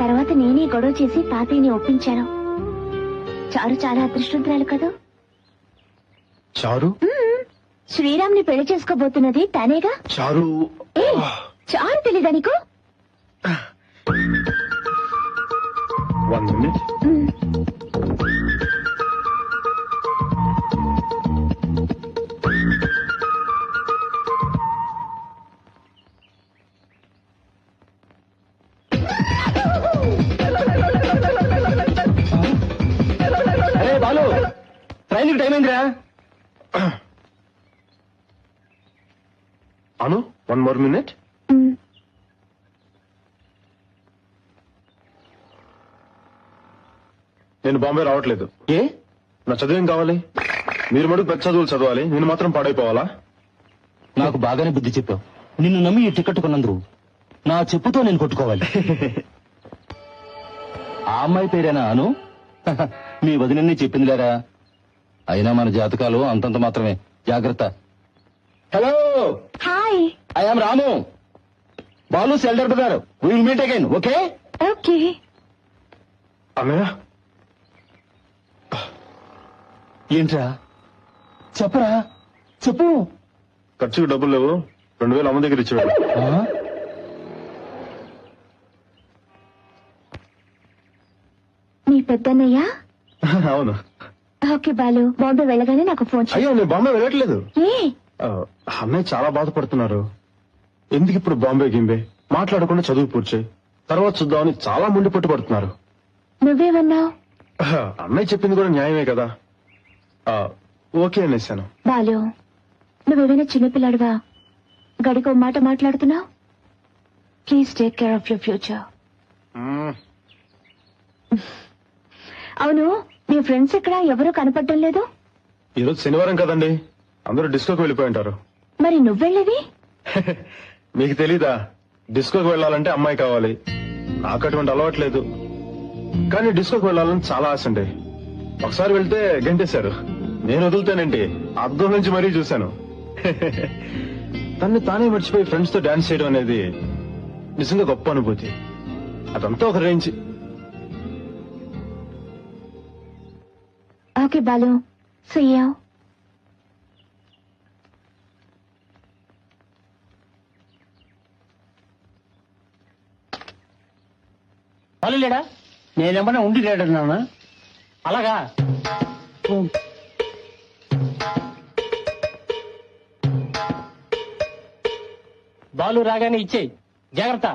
తర్వాత నేనే గొడవ చేసి తాతయ్యని ఒప్పించాను. చారు చాలా అదృష్టవంతురాలు కదా. చారు? శ్రీరామ్ ని పెళ్లి చేసుకోబోతున్నది తనేగా. చారు? చారు తెలీదా నీకు? 1 minute. అరే బాలు, ట్రైన్కి టైం అయిందిరా. అను, 1 more minute. నేను బాంబే రావట్లేదు. ఏ? నా చదువేం కావాలి? మీరు మటుకు పెద్ద చదువులు చదవాలి, నేను మాత్రం పాడైపోవాలా? నాకు బాగానే బుద్ధి చెప్పావు. నిన్ను నమ్మి ఈ టికెట్ కొన్నందుకు నా చెప్పుతో నేను కొట్టుకోవాలి. ఆ అమ్మాయి పేరేనా అను? మీ వదినని చెప్పింది లేరా? అయినా మన జాతకాలు అంతంత మాత్రమే, జాగ్రత్త. Hello, hi. I am Ramu. Balu elder brother. We will meet again. Okay? Okay. అన్నయ్య, ఏంట్రా? చెప్పరా, చెప్పు. ఖర్చుకు డబ్బులు లేవు, 2000 అమ్మ దగ్గర ఇచ్చేవాడు. మీ పెద్దన్నయ్యా? అవును. ఓకే బాలు, బాంబే వెళ్ళగానే నాకు ఫోన్ చేయి. అయ్యో, నేను బాంబే వెళ్ళట్లేదు. ఏ? అన్నయ్య చాలా బాధపడుతున్నారు. ఎందుకు ఇప్పుడు బాంబే గింబే, మాట్లాడకుండా చదువు పూర్చేయి, తర్వాత చూద్దామని చాలా ముండి పట్టుబడుతున్నారు. నువ్వేమన్నావు? అన్నయ్య చెప్పింది కూడా న్యాయమే కదా. ఓకే అనేసాను. బాలు, నువ్వేమైనా చిన్నపిల్లాడువా? గడికో మాట మాట్లాడుతున్నావు. Please take care of your future. అవును, మీ ఫ్రెండ్స్ ఇక్కడ ఎవరూ కనపడటం లేదు. ఈరోజు శనివారం కదండి, అందరూ డిస్కోకి వెళ్ళిపోయి ఉంటారు. మరి నువ్వెళ్ళేది? మీకు తెలీదా, డిస్కోకి వెళ్ళాలంటే అమ్మాయి కావాలి. నాకు అటువంటి అలవాట్లేదు, కానీ డిస్కోకి వెళ్ళాలని చాలా ఆశ అండి. ఒకసారి వెళ్తే గంటేశారు. నేను వదులుతానండి, అద్దం నుంచి మరీ చూశాను. తన్ని తానే మర్చిపోయి ఫ్రెండ్స్ తో డాన్స్ చేయడం అనేది నిజంగా గొప్ప అనుభూతి. అదంతా ఒక range. Okay Balu, see you. Balu లేడా? నేనేమన్నా ఉండి లేడన్నానా? అలాగా బాలు రాగానే ఇచ్చేయి, జాగ్రత్త.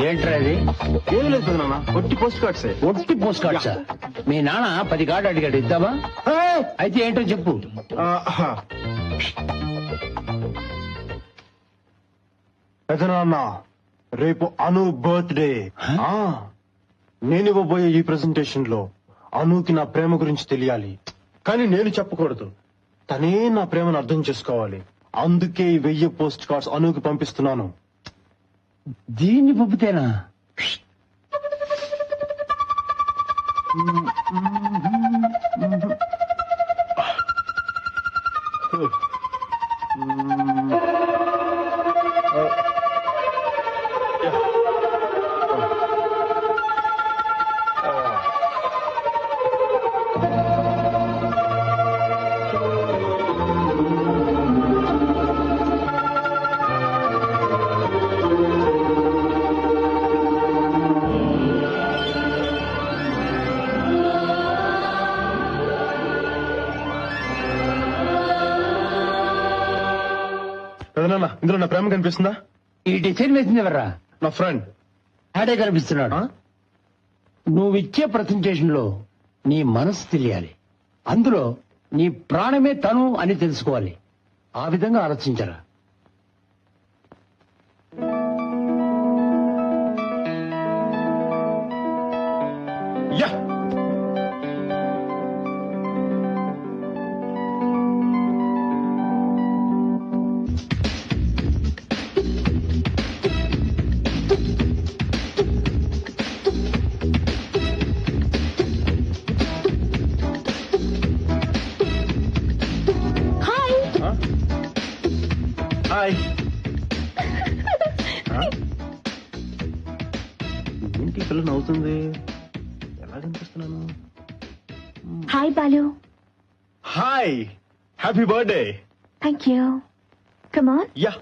ఏంట్రా అది? ఏం లేదు నాన్న, ఒట్టి పోస్ట్ కార్డ్సే. ఒట్టి పోస్ట్ కార్డ్సా? మీ నాన్న 10 కార్డు అడిగాడు, ఇద్దామా? అయితే ఏంటో చెప్పు. పెదనాన్న, రేపు అను బర్త్డే. నేను ఇవ్వబోయే ఈ ప్రెజెంటేషన్ లో అనుకి నా ప్రేమ గురించి తెలియాలి, కానీ నేను చెప్పకూడదు. తనే నా ప్రేమను అర్థం చేసుకోవాలి. అందుకే ఈ 1000 పోస్ట్ కార్డ్స్ అనుకి పంపిస్తున్నాను. దీన్ని పంపితేనా? పెదనాన్న, ఇందులో నా ప్రేమ కనిపిస్తుందా? ఈ డిజైన్ వేసింది ఎవరా? నా ఫ్రెండ్. ఆడే కనిపిస్తున్నాడు. నువ్విచ్చే ప్రజెంటేషన్ లో నీ మనసు తెలియాలి, అందులో నీ ప్రాణమే తను అని తెలుసుకోవాలి. ఆ విధంగా ఆలోచించరా? Yeah, hi. ఏంటి పిల్ల నవ్వుతుంది? ఎలా కనిపిస్తున్నాను? Hi Balu. Hi, happy birthday. Thank you. Come on. Yeah.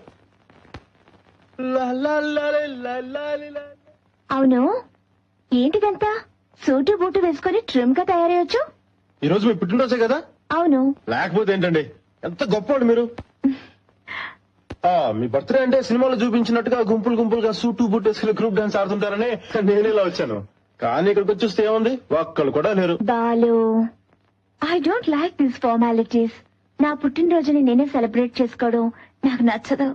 అవును, ఏంటిదంతా? సూటు బూటు వేసుకొని ట్రిమ్ గా తయారయ్యొచ్చు. ఈ రోజు మీ పుట్టినరోజే కదా? అవును. లేకపోతే ఏంటండి, ఎంత గొప్పవాడు మీరు. మీ బర్త్డే అంటే సినిమాలో చూపించినట్టుగా గుంపులు గుంపులుగా సూటు బూట్ వేసుకుని గ్రూప్ డాన్స్ ఆడుతుంటారని నేను ఇలా వచ్చాను. కానీ ఇక్కడికి వచ్చేస్తే ఏముంది, ఒక్కళ్ళు కూడా లేరు. Balu, I don't like this formalities. నా పుట్టినరోజుని నేనే సెలబ్రేట్ చేసుకోవడం నాకు నచ్చదు.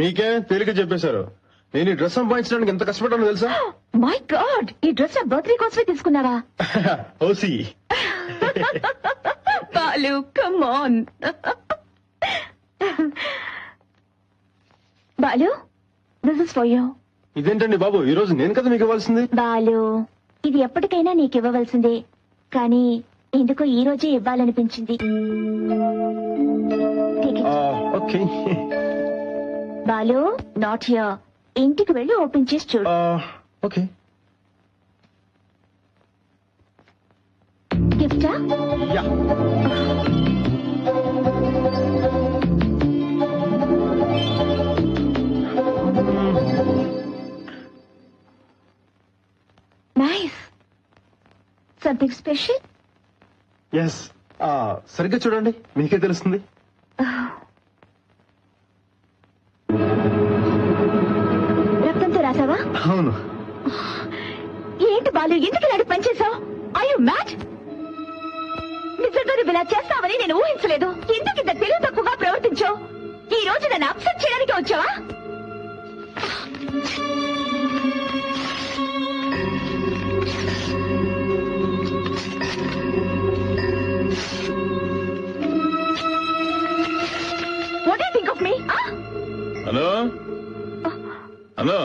మీకే తేలిక చెప్పేశారు. నేను ఈ డ్రెస్ సంపాదించడానికి ఎంత కష్టపడ్డానో తెలుసా? మై గాడ్, ఈ డ్రెస్ నా బర్త్డే కోసమే తీసుకున్నావా? OC. Balu, come on. Balu, this is for you. ఇదేంటండి బాబు, ఈ రోజు నేను కదా మీకు ఇవ్వాల్సింది. బాలు, ఇది ఎప్పటికైనా నీకు ఇవ్వవలసిందే, కానీ ఎందుకో ఈ రోజే ఇవ్వాలనిపించింది. ఓకే. Balu, not here. ఇంటికి వెళ్ళి ఓపెన్ చేసి చూడు. ఓకే. గిఫ్టా? Yeah. Nice. Something special? Yes. సరిగ్గా చూడండి, మీకే తెలుస్తుంది. రక్తంతో రాసావా? అవును. ఏంటి బాలు, ఎందుకు ఇలాంటి పని చేసావు? I you mad? నిజంగా నువ్వు ఇలా చేస్తావని నేను ఊహించలేదు. ఎందుకు ఇంత తెలివి తక్కువగా ప్రవర్తించావు? ఈ రోజు నన్ను అప్సెట్ చేయడానికి వచ్చావా? What do you think of me? Hello hello,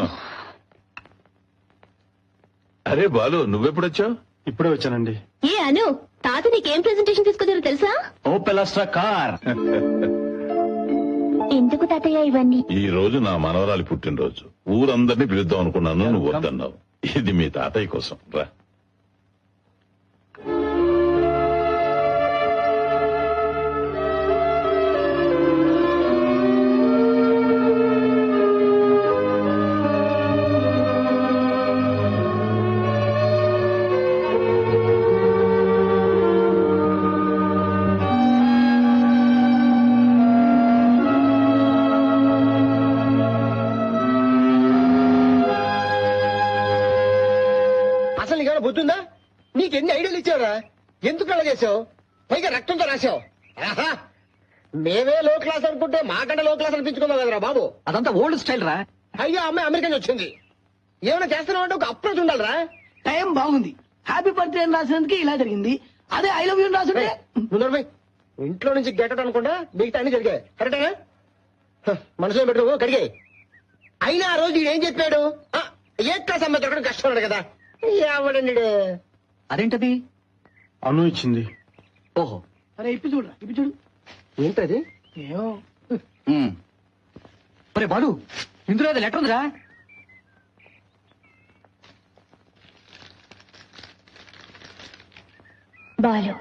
అరే బాలు, నువ్వెప్పుడొచ్చావు? ఇప్పుడే వచ్చానండి. ఏ అను, తాత నీకేం ప్రెజెంటేషన్ తీసుకొచ్చారో తెలుసా? Opel Astra car. ఎందుకు తాతయ్య ఇవన్నీ? ఈ రోజు నా మనవరాలి పుట్టినరోజు. ఊరందరినీ పిలుద్దాం అనుకున్నాను, నువ్వు వద్దన్నావు. ఇది మీ తాతయ్య కోసం. రా. అసలు నీకేమైనా బుద్ధుందా? నీకెన్ని ఐడియాలు ఇచ్చావురా? ఎందుకు అలా చేసావు? పైగా రక్తంతో రాసావు. ఆహా! మేమే లో క్లాస్ అనుకుంటే మాకంటే లో క్లాస్ అనిపించుకున్నావు కదరా బాబు. అదంతా ఓల్డ్ స్టైల్ రా. అయ్యో అమ్మాయి అమెరికా నుంచి వచ్చింది. ఏమైనా చేస్తున్నావు అంటే ఒక అప్రోచ్ ఉండాలిరా. టైం బాగుంది. హ్యాపీ బర్త్డే అని రాసినందుకు ఇలా జరిగింది. అదే ఐ లవ్ యూ రాసుంటే ఇంట్లో నుంచి గెటట్ అనుకుంటా మిగతా అన్ని జరిగాయి. కరెక్టేనా? మనసులో పెట్టు కడిగే. అయినా ఆ రోజు ఏం చెప్పాడు? ఏ క్లాస్ అమ్మాయి దొరకడం కష్టం ఉన్నాడు కదా. ఎవడండి అదేంటది? అను ఇచ్చింది. ఓహో, అరే ఇప్పి చూడు ఇప్పి చూడు. ఏంటది? ఏమో ఒరే బాలు, ఇందులో ఏదో లెటర్ ఉందిరా. బాలు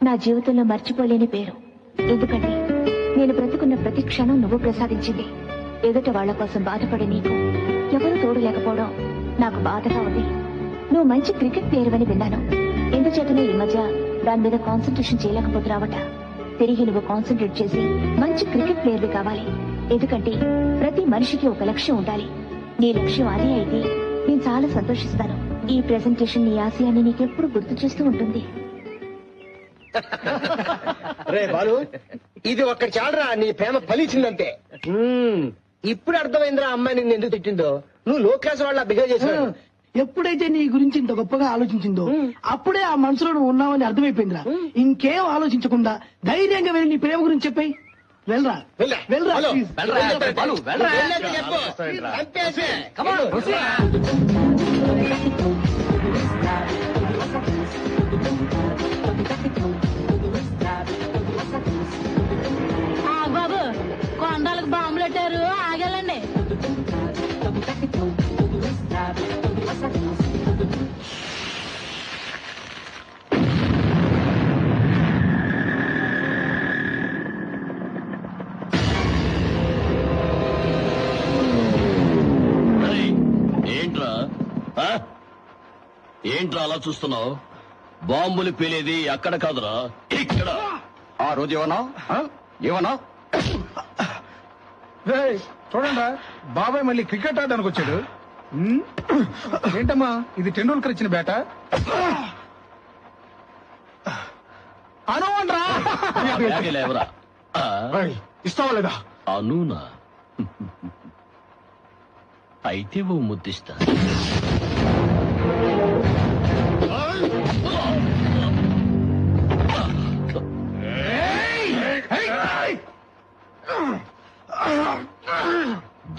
నా జీవితంలో మర్చిపోలేని పేరు. ఎందుకంటే నేను బ్రతుకున్న ప్రతి క్షణం నువ్వు ప్రసాదించింది. ఎదుట వాళ్ల కోసం బాధపడే నీకు ఎవరు తోడు లేకపోవడం నాకు బాధగా ఉంది. నువ్వు మంచి క్రికెట్ ప్లేయర్ అని విన్నాను. ఎందుచేతనో ఈ మధ్య దాని మీద కాన్సన్ట్రేషన్ చేయలేకపోతున్నావట. తిరిగి నువ్వు కాన్సన్ట్రేట్ చేసి మంచి క్రికెట్ ప్లేయర్వి కావాలి. ఎందుకంటే ప్రతి మనిషికి ఒక లక్ష్యం ఉండాలి. నీ లక్ష్యం అదే అయితే నేను చాలా సంతోషిస్తాను. ఈ ప్రెజెంటేషన్ నీ ఆశయాన్ని నీకెప్పుడు గుర్తు చేస్తూ ఉంటుంది. రే బాలు, ఇది ఒక్కటి చాలరా నీ ప్రేమ ఫలించిందంటే. ఇప్పుడు అర్థమైందిరా అమ్మాయి నిన్ను ఎందుకు తిట్టిందో. నువ్వు లో క్లాస్ వాళ్ళ బిహేవ్ చేసావు. ఎప్పుడైతే నీ గురించి ఇంత గొప్పగా ఆలోచించిందో అప్పుడే ఆ మనసులో నువ్వు ఉన్నావని అర్థమైపోయిందిరా. ఇంకేం ఆలోచించకుండా ధైర్యంగా వెళ్ళి నీ ప్రేమ గురించి చెప్పాయి. వెళ్ళరా వెళ్ళరా హలో. please. బాలు, వెళ్ళరా. వెళ్ళేది చెప్పు. చంపేసే. బాబు, కొండలకు బాంబులు పెట్టారు, ఆగాలండి. ఏంట్రా అలా చూస్తున్నావు? బాంబులు పేలేది అక్కడ కాదురా, ఇక్కడ. ఆ రోజు ఏమన్నా చూడండి, బాబాయ్ మళ్ళీ క్రికెట్ ఆడడానికి వచ్చాడు. ఏంటమ్మా ఇది టెండూల్కర్ ఇచ్చిన బేట? అనురా ఎవరా? ఇస్తావా లేదా? అనూనా? అయితే ఓ ముద్దిస్తా.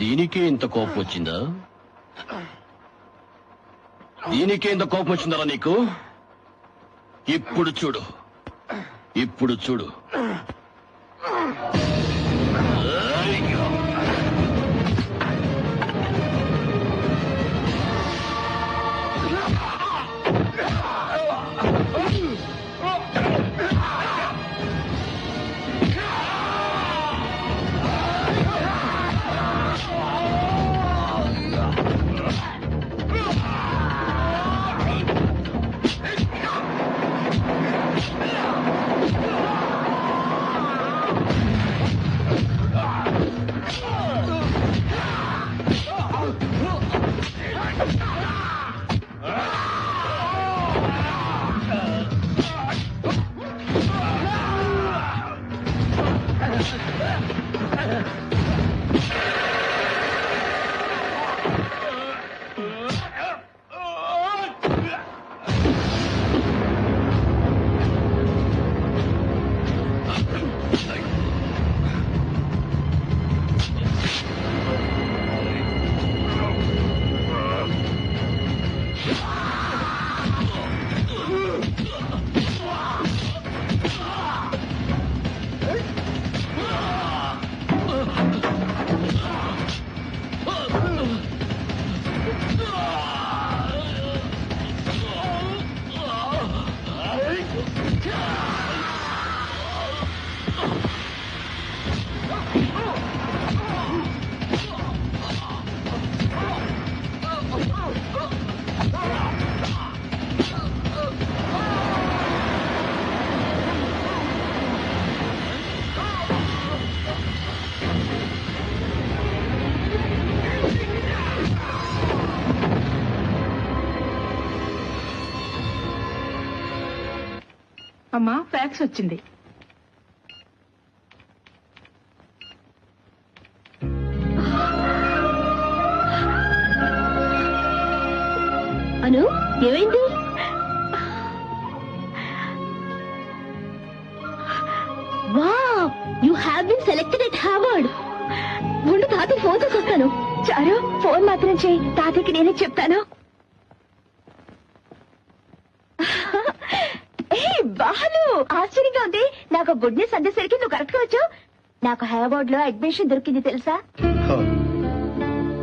దీనికే ఇంత కోపం వచ్చిందా? దీనికే ఇంత కోపం వచ్చిందరా నీకు? ఇప్పుడు చూడు, ఇప్పుడు చూడు. అమ్మా ఫ్యాక్స్ వచ్చింది. అను ఏమైంది? Wow, you have been selected at Harvard. ముందు తాతయ్య ఫోన్ చేసి వస్తాను. చారు ఫోన్ మాత్రం చేయి, తాతయ్యకి నేనే చెప్తాను. బాలు ఆశ్చర్యంగా ఉంది. నాకు గుడ్ న్యూస్ అందేసరికి నువ్వు కరెక్ట్ గా వచ్చావు. నాకు హార్వర్డ్ లో అడ్మిషన్ దొరికింది తెలుసా?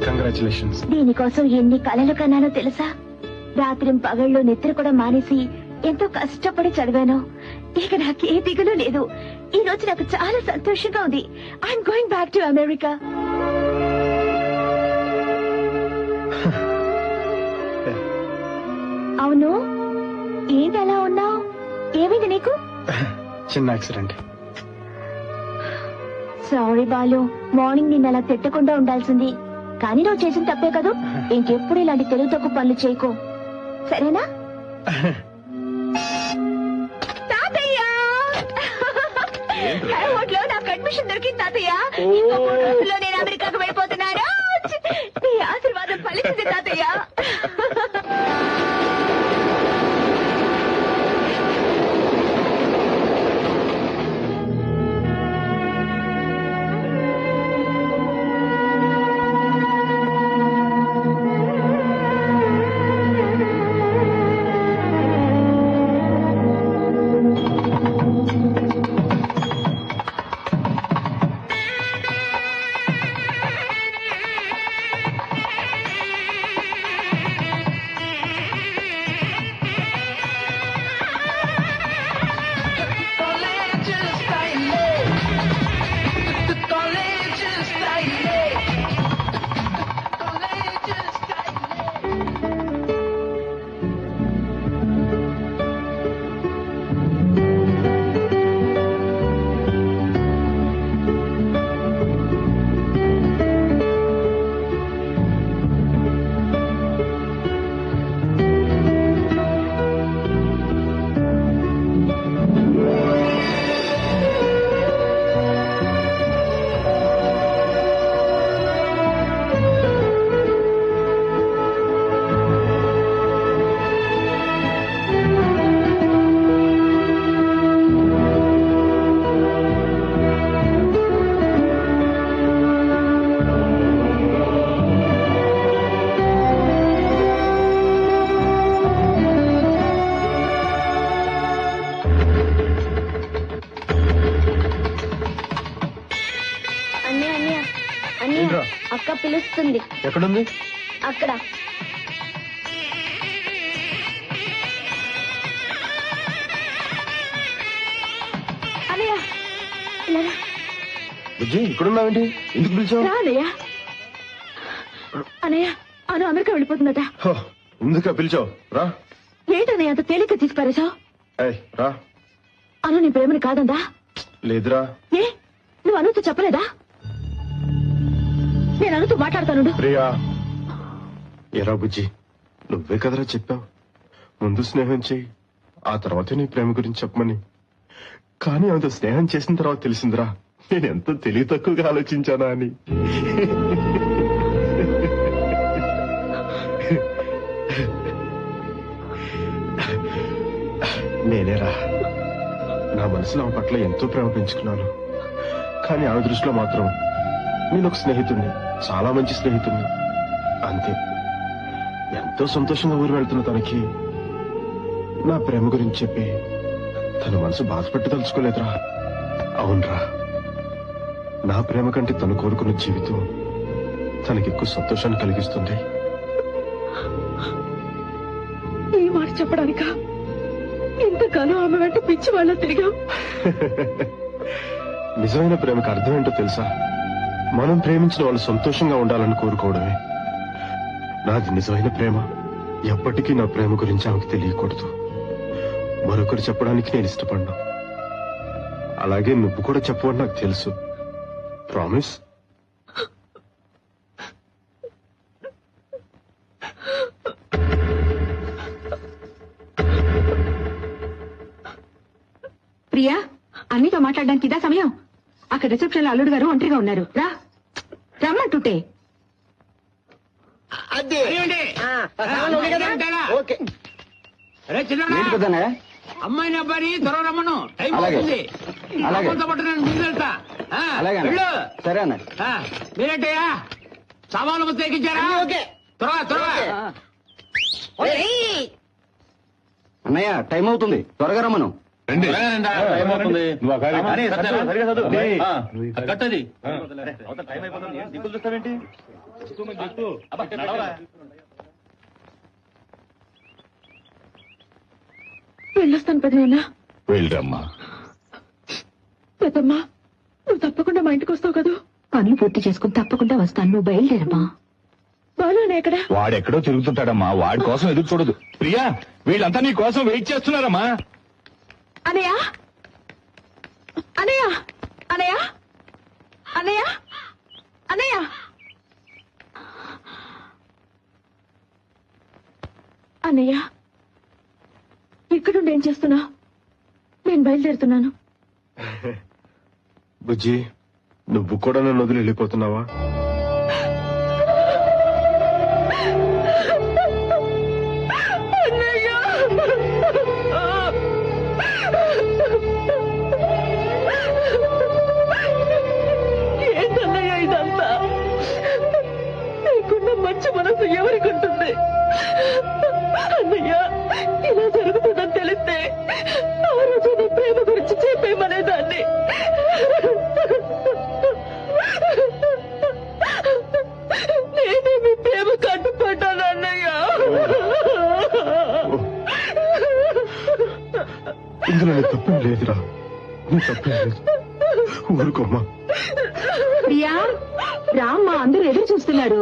కంగ్రాచులేషన్స్. దీనికోసం ఎన్ని కలలు కన్నానో తెలుసా? రాత్రి పగళ్ళు నిద్ర కూడా మానేసి ఎంతో కష్టపడి చదివాను. ఇక నాకు ఏ దిగులు లేదు. ఈ రోజు నాకు చాలా సంతోషంగా ఉంది. I'm going back to America. అవును, ఏంటి అలా ఉన్నావు? ఏమైంది నీకు? చిన్న యాక్సిడెంట్. సారీ బాలు, మార్నింగ్ నిన్న అలా తిట్టకుండా ఉండాల్సింది. కానీ నువ్వు చేసిన తప్పే కదా. ఇంకెప్పుడు ఇలాంటి తెలుగు తక్కువ పనులు చేయకు, సరేనా? తాతయ్య, హార్వర్డ్లో నాకు అడ్మిషన్ దొరికింది తాతయ్య. ఇంకో 3 రోజుల్లో నేను అమెరికాకు వెళ్ళిపోతున్నాను. నీ ఆశీర్వాదం ఫలించింది తాతయ్య. అక్క పిలుస్తుంది. ఎక్కడుంది? అక్కడ. అన్నయ్య బుజ్జి, ఇక్కడున్నావేంటి? ఎందుకు పిలిచావు? అన్నయ్య, అన్నయ్య అను అమెరికా వెళ్ళిపోతుందట. ఎందుకు పిలిచావు? రా. ఏంటన్నయ్య అంత తేలిక తీసుకుపారేశావు? రా. అను నీ ప్రేమని కాదందా? లేదురా. ఏ, నువ్వు అనుతో చెప్పలేదా? నేను అనుతో మాట్లాడతాను. ప్రియా, ఎరా బుజ్జి, నువ్వే కదరా చెప్పావు ముందు స్నేహం చెయ్యి, ఆ తర్వాత నీ ప్రేమ గురించి చెప్పమని. కానీ అంత స్నేహం చేసిన తర్వాత తెలిసిందిరా నేను ఎంత తెలివి తక్కువగా ఆలోచించానా అని. నేనేరా నా మనసులో ఆమె పట్ల ఎంతో ప్రేమ పెంచుకున్నాను. కానీ ఆమె దృష్టిలో మాత్రం నేను ఒక స్నేహితుడిని, చాలా మంచి స్నేహితుడిని అంతే. ఎంతో సంతోషంగా ఊరు వెళ్తున్న తనకి నా ప్రేమ గురించి చెప్పి తన మనసు బాధపెట్టి తలుచుకోలేదురా. అవునరా, నా ప్రేమ కంటే తను కోరుకున్న జీవితం తనకి ఎక్కువ సంతోషాన్ని కలిగిస్తుంది. ఈ మాట చెప్పడానిక ఎంతకాలం ఆమె వెంట పిచ్చి వాళ్ళ తిరిగాం. నిజమైన ప్రేమకు అర్థం ఏంటో తెలుసా? మనం ప్రేమించిన వాళ్ళు సంతోషంగా ఉండాలని కోరుకోవడమే. నాది నిజమైన ప్రేమ. ఎప్పటికీ నా ప్రేమ గురించి ఆమెకు తెలియకూడదు. మరొకరు చెప్పడానికి నేను ఇష్టపడ్డా. అలాగే నువ్వు కూడా చెప్పవని నాకు తెలుసు. ప్రామిస్? ప్రియా అన్నితో మాట్లాడడానికి ఇదా సమయం. అక్కడ రిసెప్షన్ లో అల్లుడు గారు ఒంటరిగా ఉన్నారు. రా రమ్మంటుంటే. అదే ఓకే. ఏంటి పెద్దనే? అమ్మాయిని అబ్బాయిని త్వరగా రమ్మను, టైం అలాగే. అవుతుంది. అలాగే. అమ్మాయితో పాటు నేను ముందు వెళ్తా. అలాగే అన్న. వెళ్ళు. సరే అన్న. మీరేంటయ్యా సవాలు మొత్తం ఎక్కించారా? ఓకే. త్వరగా త్వరగా. అన్నయ్య టైం అవుతుంది, త్వరగా రమ్మను. వెళ్ళొస్తాను పెద్దనాన్న. వెళ్ళరమ్మా. పెద్దమ్మా నువ్వు తప్పకుండా మా ఇంటికి వస్తావు కదా. పనులు పూర్తి చేసుకుని తప్పకుండా వస్తాను. నువ్వు బయలుదేరమ్మా. బాలునే ఎక్కడ? వాడెక్కడో తిరుగుతుంటాడమ్మా, వాడి కోసం ఎదురు చూడదు. ప్రియా, వీళ్ళంతా నీ కోసం వెయిట్ చేస్తున్నారమ్మా. అనయ్య అనయ్య అనయ్య అనయ్య అనయ్య అన్నయ్య ఇక్కడుండి ఏం చేస్తున్నా? నేను బయలుదేరుతున్నాను. బుజ్జి, నువ్వు కూడా నన్ను వదిలి వెళ్ళిపోతున్నావా? ఏంటన్నయ్య ఇదంతా? నీకున్న మంచి మనసు ఎవరికి ఉంటుంది? అన్నయ్య ఇలా జరుగుతుందని తెలిస్తే ఆ రోజు నీ ప్రేమ గురించి చెప్పేమనేదాన్ని. నేనే మీ ప్రేమ కట్టుపడ్డాను అన్నయ్య. ఇందులో నీ తప్పేం లేదురా, నీ తప్పేం లేదు. ఊరుకోమ్మా. ప్రియా రామ్మా, అందరూ ఎదురు చూస్తున్నారు.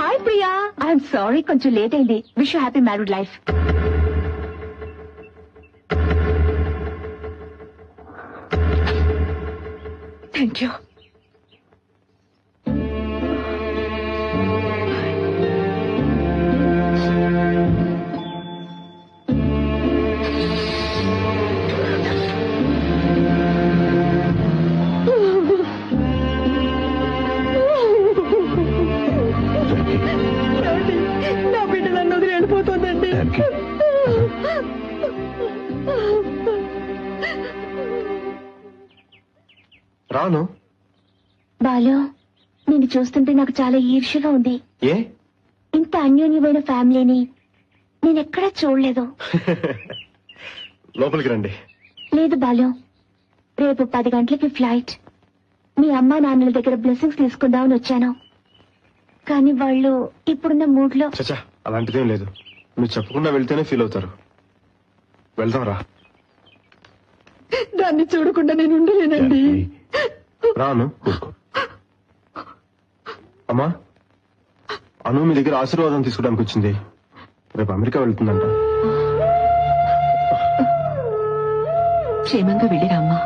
హాయ్ ప్రియా. ఐఎమ్ సారీ, కొంచెం లేట్ అయింది. Wish happy married life. Thank you. నా బిడ్డ నన్ను వదిలి వెళ్ళిపోతుందండి. రాను. బాలు, నిన్ను చూస్తుంటే నాకు చాలా ఈర్ష్యగా ఉంది. ఏ? ఇంత అన్యోన్యమైన ఫ్యామిలీని నేనెక్కడా చూడలేదు. లోపలికి రండి. లేదు బాలు, రేపు 10 గంటలకి ఫ్లైట్. మీ అమ్మా నాన్నల దగ్గర బ్లెస్సింగ్స్ తీసుకుందామని వచ్చాను. కానీ వాళ్ళు ఇప్పుడున్న మూడ్ లో. చచ్చా, అలాంటిదేం లేదు. నువ్వు చెప్పకుండా వెళ్తేనే ఫీల్ అవుతారు. వెళ్దాం రా. దాన్ని చూడకుండా నేను ఉండలేనండి. రాను. అమ్మా, అను మీ దగ్గర ఆశీర్వాదం తీసుకోవడానికి వచ్చింది. రేపు అమెరికా వెళ్తుందంట. క్షేమంగా వెళ్ళిరామ్మా.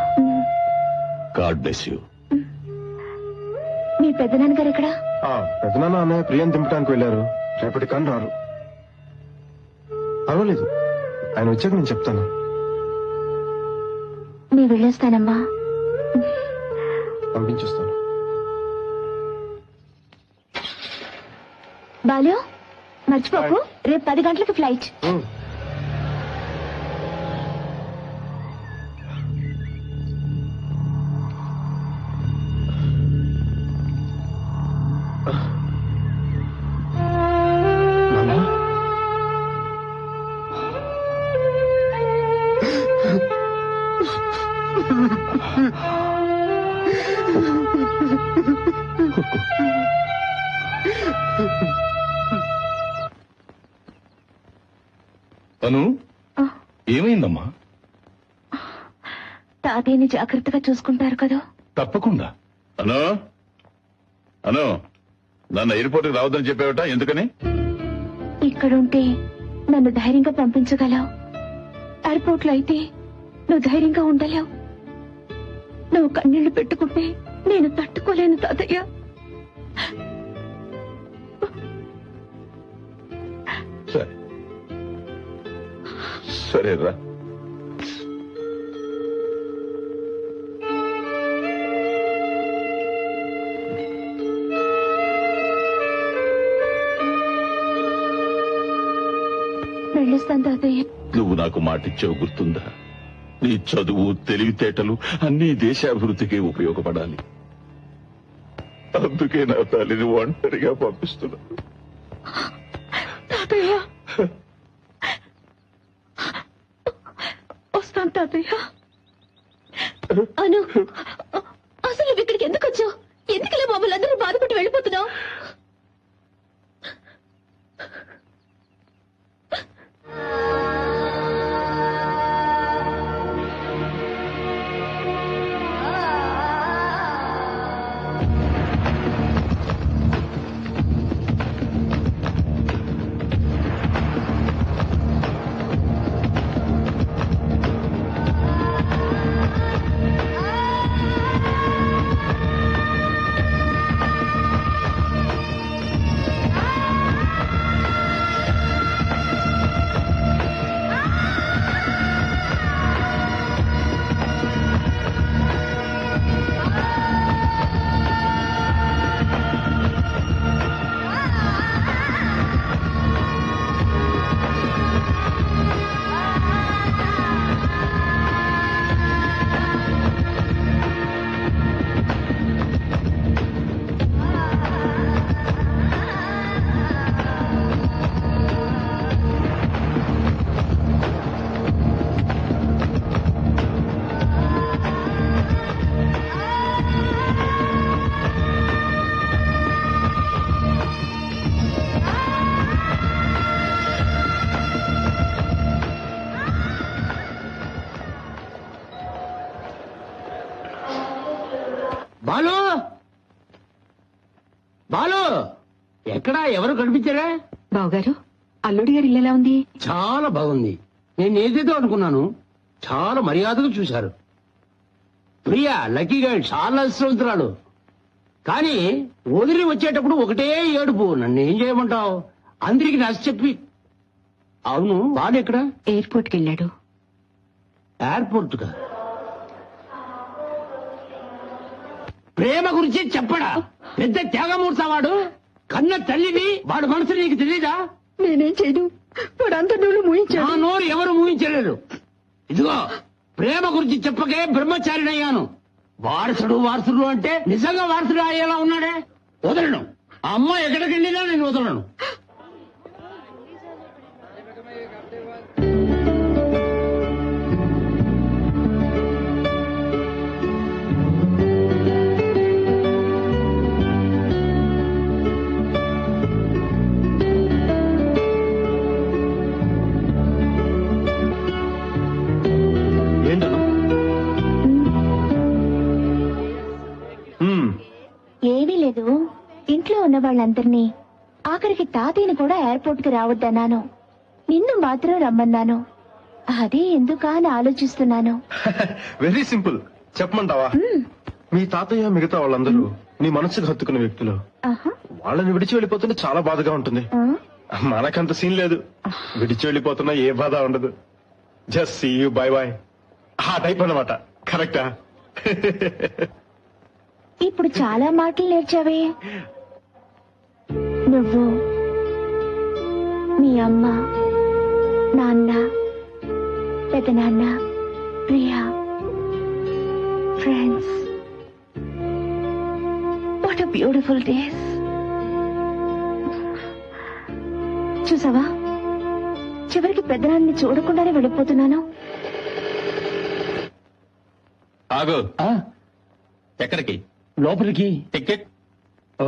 God bless you. మీ పెద్దనాన్నగారు ఎక్కడా? పెద్దనాన్న అన్నయ్య ప్రియం దింపడానికి వెళ్ళారు. రేపటి కానీ రారు. పర్వాలేదు, ఆయన వచ్చాక నేను చెప్తాను. నేను వెళ్ళేస్తానమ్మా. పంపించేస్తాను. బాలు, మర్చిపోకు, రేపు 10 గంటలకి ఫ్లైట్. అను, ఏమైందమ్మా? తాతయ్యని జాగ్రత్తగా చూసుకుంటారు కదా? తప్పకుండా. అను, అను, నన్ను ఎయిర్పోర్ట్ కి రావద్దని చెప్పావట, ఎందుకని? ఇక్కడుంటే నన్ను ధైర్యంగా పంపించగలవు, ఎయిర్పోర్ట్ లో అయితే నువ్వు ధైర్యంగా ఉండలేవు. నువ్వు కన్నీళ్లు పెట్టుకుంటే నేను తట్టుకోలేను తాతయ్య. సరే సరేరా. వెళ్ళొస్తాను తాతయ్య. నువ్వు నాకు మాటిచ్చావు గుర్తుందా? నీ చదువు తెలివితేటలు అన్ని దేశాభివృద్ధికి ఉపయోగపడాలి. అందుకే నా తల్లిని ఒంటరిగా పంపిస్తున్నా. తాతయ్య వస్తాను తాతయ్య. అను, అసలు నువ్వు ఇక్కడికి ఎందుకు వచ్చావు? ఎందుకలా మమ్మల్ని అందరూ బాధపడి వెళ్ళిపోతున్నావు? బాలు, బాలు, ఎక్కడా ఎవరు కనిపించారా? బావగారు, అల్లుడి గారి ఇల్లు ఎలా ఉంది? చాలా బాగుంది. నేను ఏదేదో అనుకున్నాను, చాలా మర్యాదగా చూశారు. ప్రియా లక్కీగా చాలా అదృష్టవంతురాలు. కానీ వదిలి వచ్చేటప్పుడు ఒకటే ఏడుపు. నన్ను ఏం చేయమంటావు? అందరికి నచ్చ చెప్పి. అవును, వాడు ఎక్కడ? ఎయిర్పోర్ట్కి వెళ్ళాడు. ఎయిర్పోర్ట్ గా? ప్రేమ గురించి చెప్పడా? పెద్ద త్యాగమూర్త వాడు. కన్న తల్లిని వాడు మనసు నీకు తెలీదా? నేనేం చేయను, వాడు అంత నోరు నా మూయించాడు. నోరు ఎవరు ఊహించలేరు. ఇదిగో, ప్రేమ గురించి చెప్పకే బ్రహ్మచారినయ్యాను. వారసుడు అంటే నిజంగా వారసుడు అయ్యేలా ఉన్నాడే. వదలను. ఆ అమ్మ ఎక్కడికి వెళ్ళినా నేను వదలను. ఏమీ లేదు, ఇంట్లో ఉన్న వాళ్ళందరినీ, ఆఖరికి తాతయ్యని కూడా ఎయిర్పోర్ట్ కి రావద్దన్నాను. నిన్ను మాత్రం రమ్మన్నాను. అదే ఎందుకా అని ఆలోచిస్తున్నాను. Very simple. చెప్పమంటావా? మీ తాతయ్య మిగతా వాళ్ళందరూ నీ మనసుకు హత్తుకున్న వ్యక్తులు. వాళ్ళని విడిచి వెళ్ళిపోతుంటే చాలా బాధగా ఉంటుంది. మనకంత సీన్ లేదు. విడిచి వెళ్ళిపోతున్నా ఏ బాధ ఉండదు. Just see you, bye bye, ఆ టైప్ అన్నమాట. కరెక్టా? ఇప్పుడు చాలా మాటలు నేర్చావే. నువ్వు, మీ అమ్మ, నాన్న, పెదనాన్న, Priya, friends, what a beautiful days. చూసావా, చివరికి పెద్దనాన్ని చూడకుండానే వెళ్ళిపోతున్నాను. ఆగు. ఎక్కడికి? లోపలికి. టికెట్? ఓ,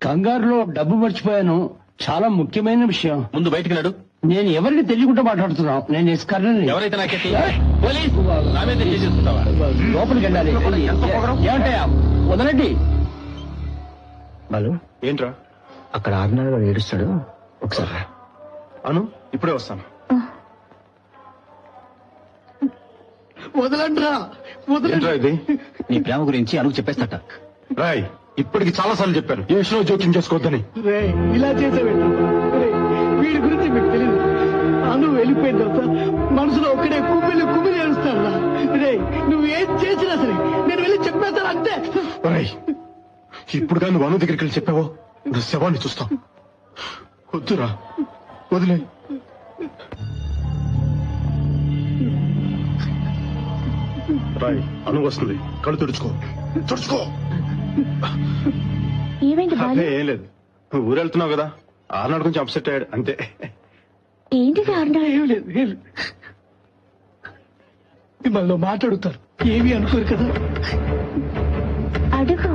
కంగారులో డబ్బు మర్చిపోయాను. చాలా ముఖ్యమైన విషయం. ముందు బయటికి నడు. నేను ఎవరికి తెలియకుండా మాట్లాడుతున్నావు. నేను ఎస్కర్ని. ఎవరైతే నాకెత్తి పోలీస్ నా మీద చేసుకుంటావా? లోపలికి వెళ్ళాలి. ఏమంటాయా? వదలండి. బాలు, ఏంట్రా? అక్కడ ఆర్నాడు ఏడుస్తాడు, ఒకసారి. అను ఇప్పుడే వస్తాను. వదలండ్రా ఏంట్రా ఇది? నీ ప్రేమ గురించి అనుకు చెప్పేస్తట. రాయ్, ఇప్పటికి చాలా సార్లు చెప్పాను ఈ విషయంలో జోక్యం చేసుకోవద్దని. రే ఇలా చేసావేంట్రా? రే, వీడి గురించి మీకు తెలియదు. అను వెళ్ళిపోయిన తర్వాత మనసులో ఒక్కడే కుమ్మిలి ఏడుస్తారా? రే నువ్వు ఏం చేసినా సరే నేను వెళ్ళి చెప్పేస్తాను అంతే. రాయ్, ఇప్పుడు కానీ అను దగ్గరికి వెళ్ళి చెప్పావో నా శవాన్ని చూస్తాం. వద్దురా, వదిలే. రాయ్, అను వస్తుంది. కళ్ళు తుడుచుకో. ఏమైంది బాలు? ఏం లేదు, నువ్వు ఊరు వెళ్తున్నావు కదా, ఆనాడు కొంచెం అప్సెట్ అయ్యాడు అంతే. ఏంటిది అన్నా? ఏం లేదు మిమ్మల్ని మాట్లాడుతారు, ఏమీ అనుకోరు కదా. అడుగు.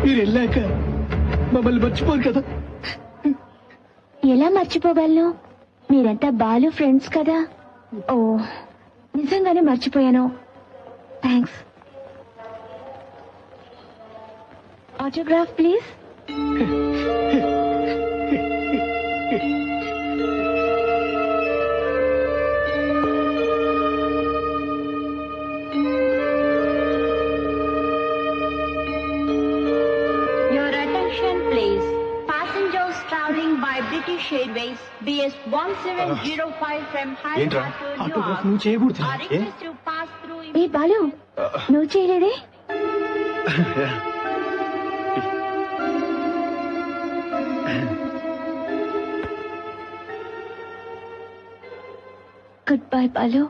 మీరు వెళ్ళాక మమ్మల్ని మర్చిపోరు కదా. ఎలా మర్చిపోగలను? మీరంతా బాలు ఫ్రెండ్స్ కదా. ఓ నిజంగానే మర్చిపోయాను. Thanks. Autograph please. Your attention please. Passengers traveling by British Airways BS 1705 from ఏంట్రా? Hyderabad to ఆటోగ్రాఫ్ Newark నువ్వు చేయకూడదు. are requested to pass through. ఏ బాలు, నువ్వు చేయలేదే? Good bye Balu.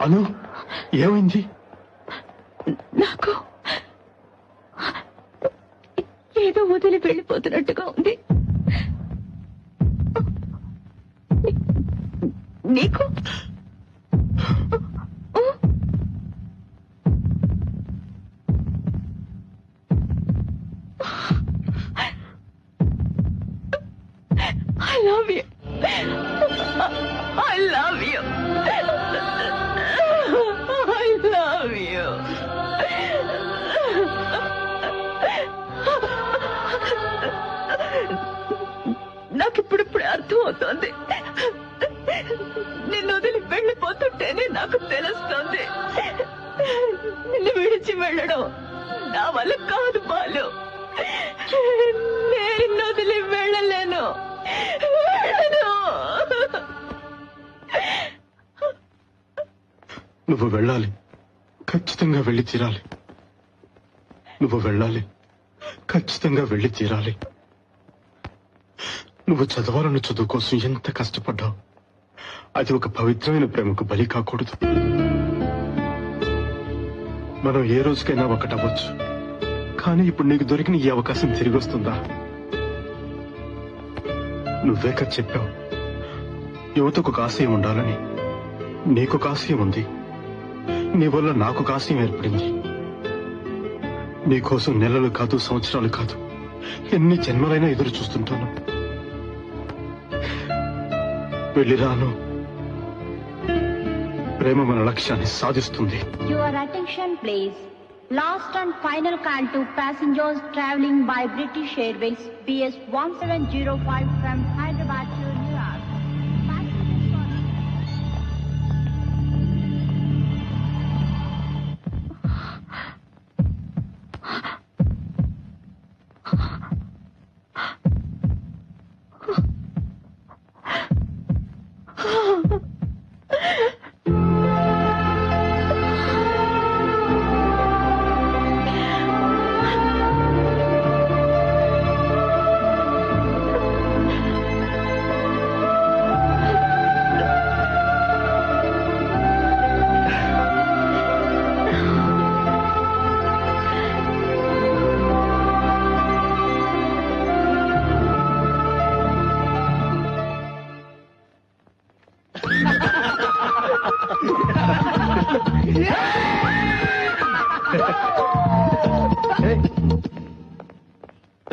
అను, ఏమైంది? నాకు ఏదో వదిలి వెళ్ళిపోతున్నట్టుగా ఉంది. నీకు? I love you. I love you. I love you. నాకిప్పుడిప్పుడే అర్థం అవుతోంది. నిన్ను వదిలి వెళ్ళిపోతుంటేనే నాకు తెలుస్తోంది నిన్ను విడిచి వెళ్ళడం నా వల్ల కాదు బాలు. నేను నిన్ను వదిలి వెళ్ళలేను. నువ్వు వెళ్ళాలి, ఖచ్చితంగా వెళ్ళి తీరాలి. నువ్వు వెళ్ళాలి, ఖచ్చితంగా వెళ్ళి తీరాలి. నువ్వు చదవాలన్న చదువు కోసం ఎంత కష్టపడ్డావు. అది ఒక పవిత్రమైన ప్రేమకు బలి కాకూడదు. మనం ఏ రోజుకైనా ఒకటవ్వచ్చు, కానీ ఇప్పుడు నీకు దొరికిన ఈ అవకాశం తిరిగి వస్తుందా? నువ్వే కదా చెప్పావు, యువతకు ఒక ఆశయం ఉండాలని. నీకు ఒక ఆశయం ఉంది, నీ వల్ల నాకు ఒక ఆశయం ఏర్పడింది. నీకోసం నెలలు కాదు, సంవత్సరాలు కాదు, ఎన్ని జన్మలైనా ఎదురు చూస్తుంటాను. వెళ్ళిరాను. ప్రేమ మన లక్ష్యాన్ని సాధిస్తుంది. Your attention please. Last and final call to passengers traveling by British Airways BS 1705 from Hyderabad to Newark.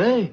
ఏయ్.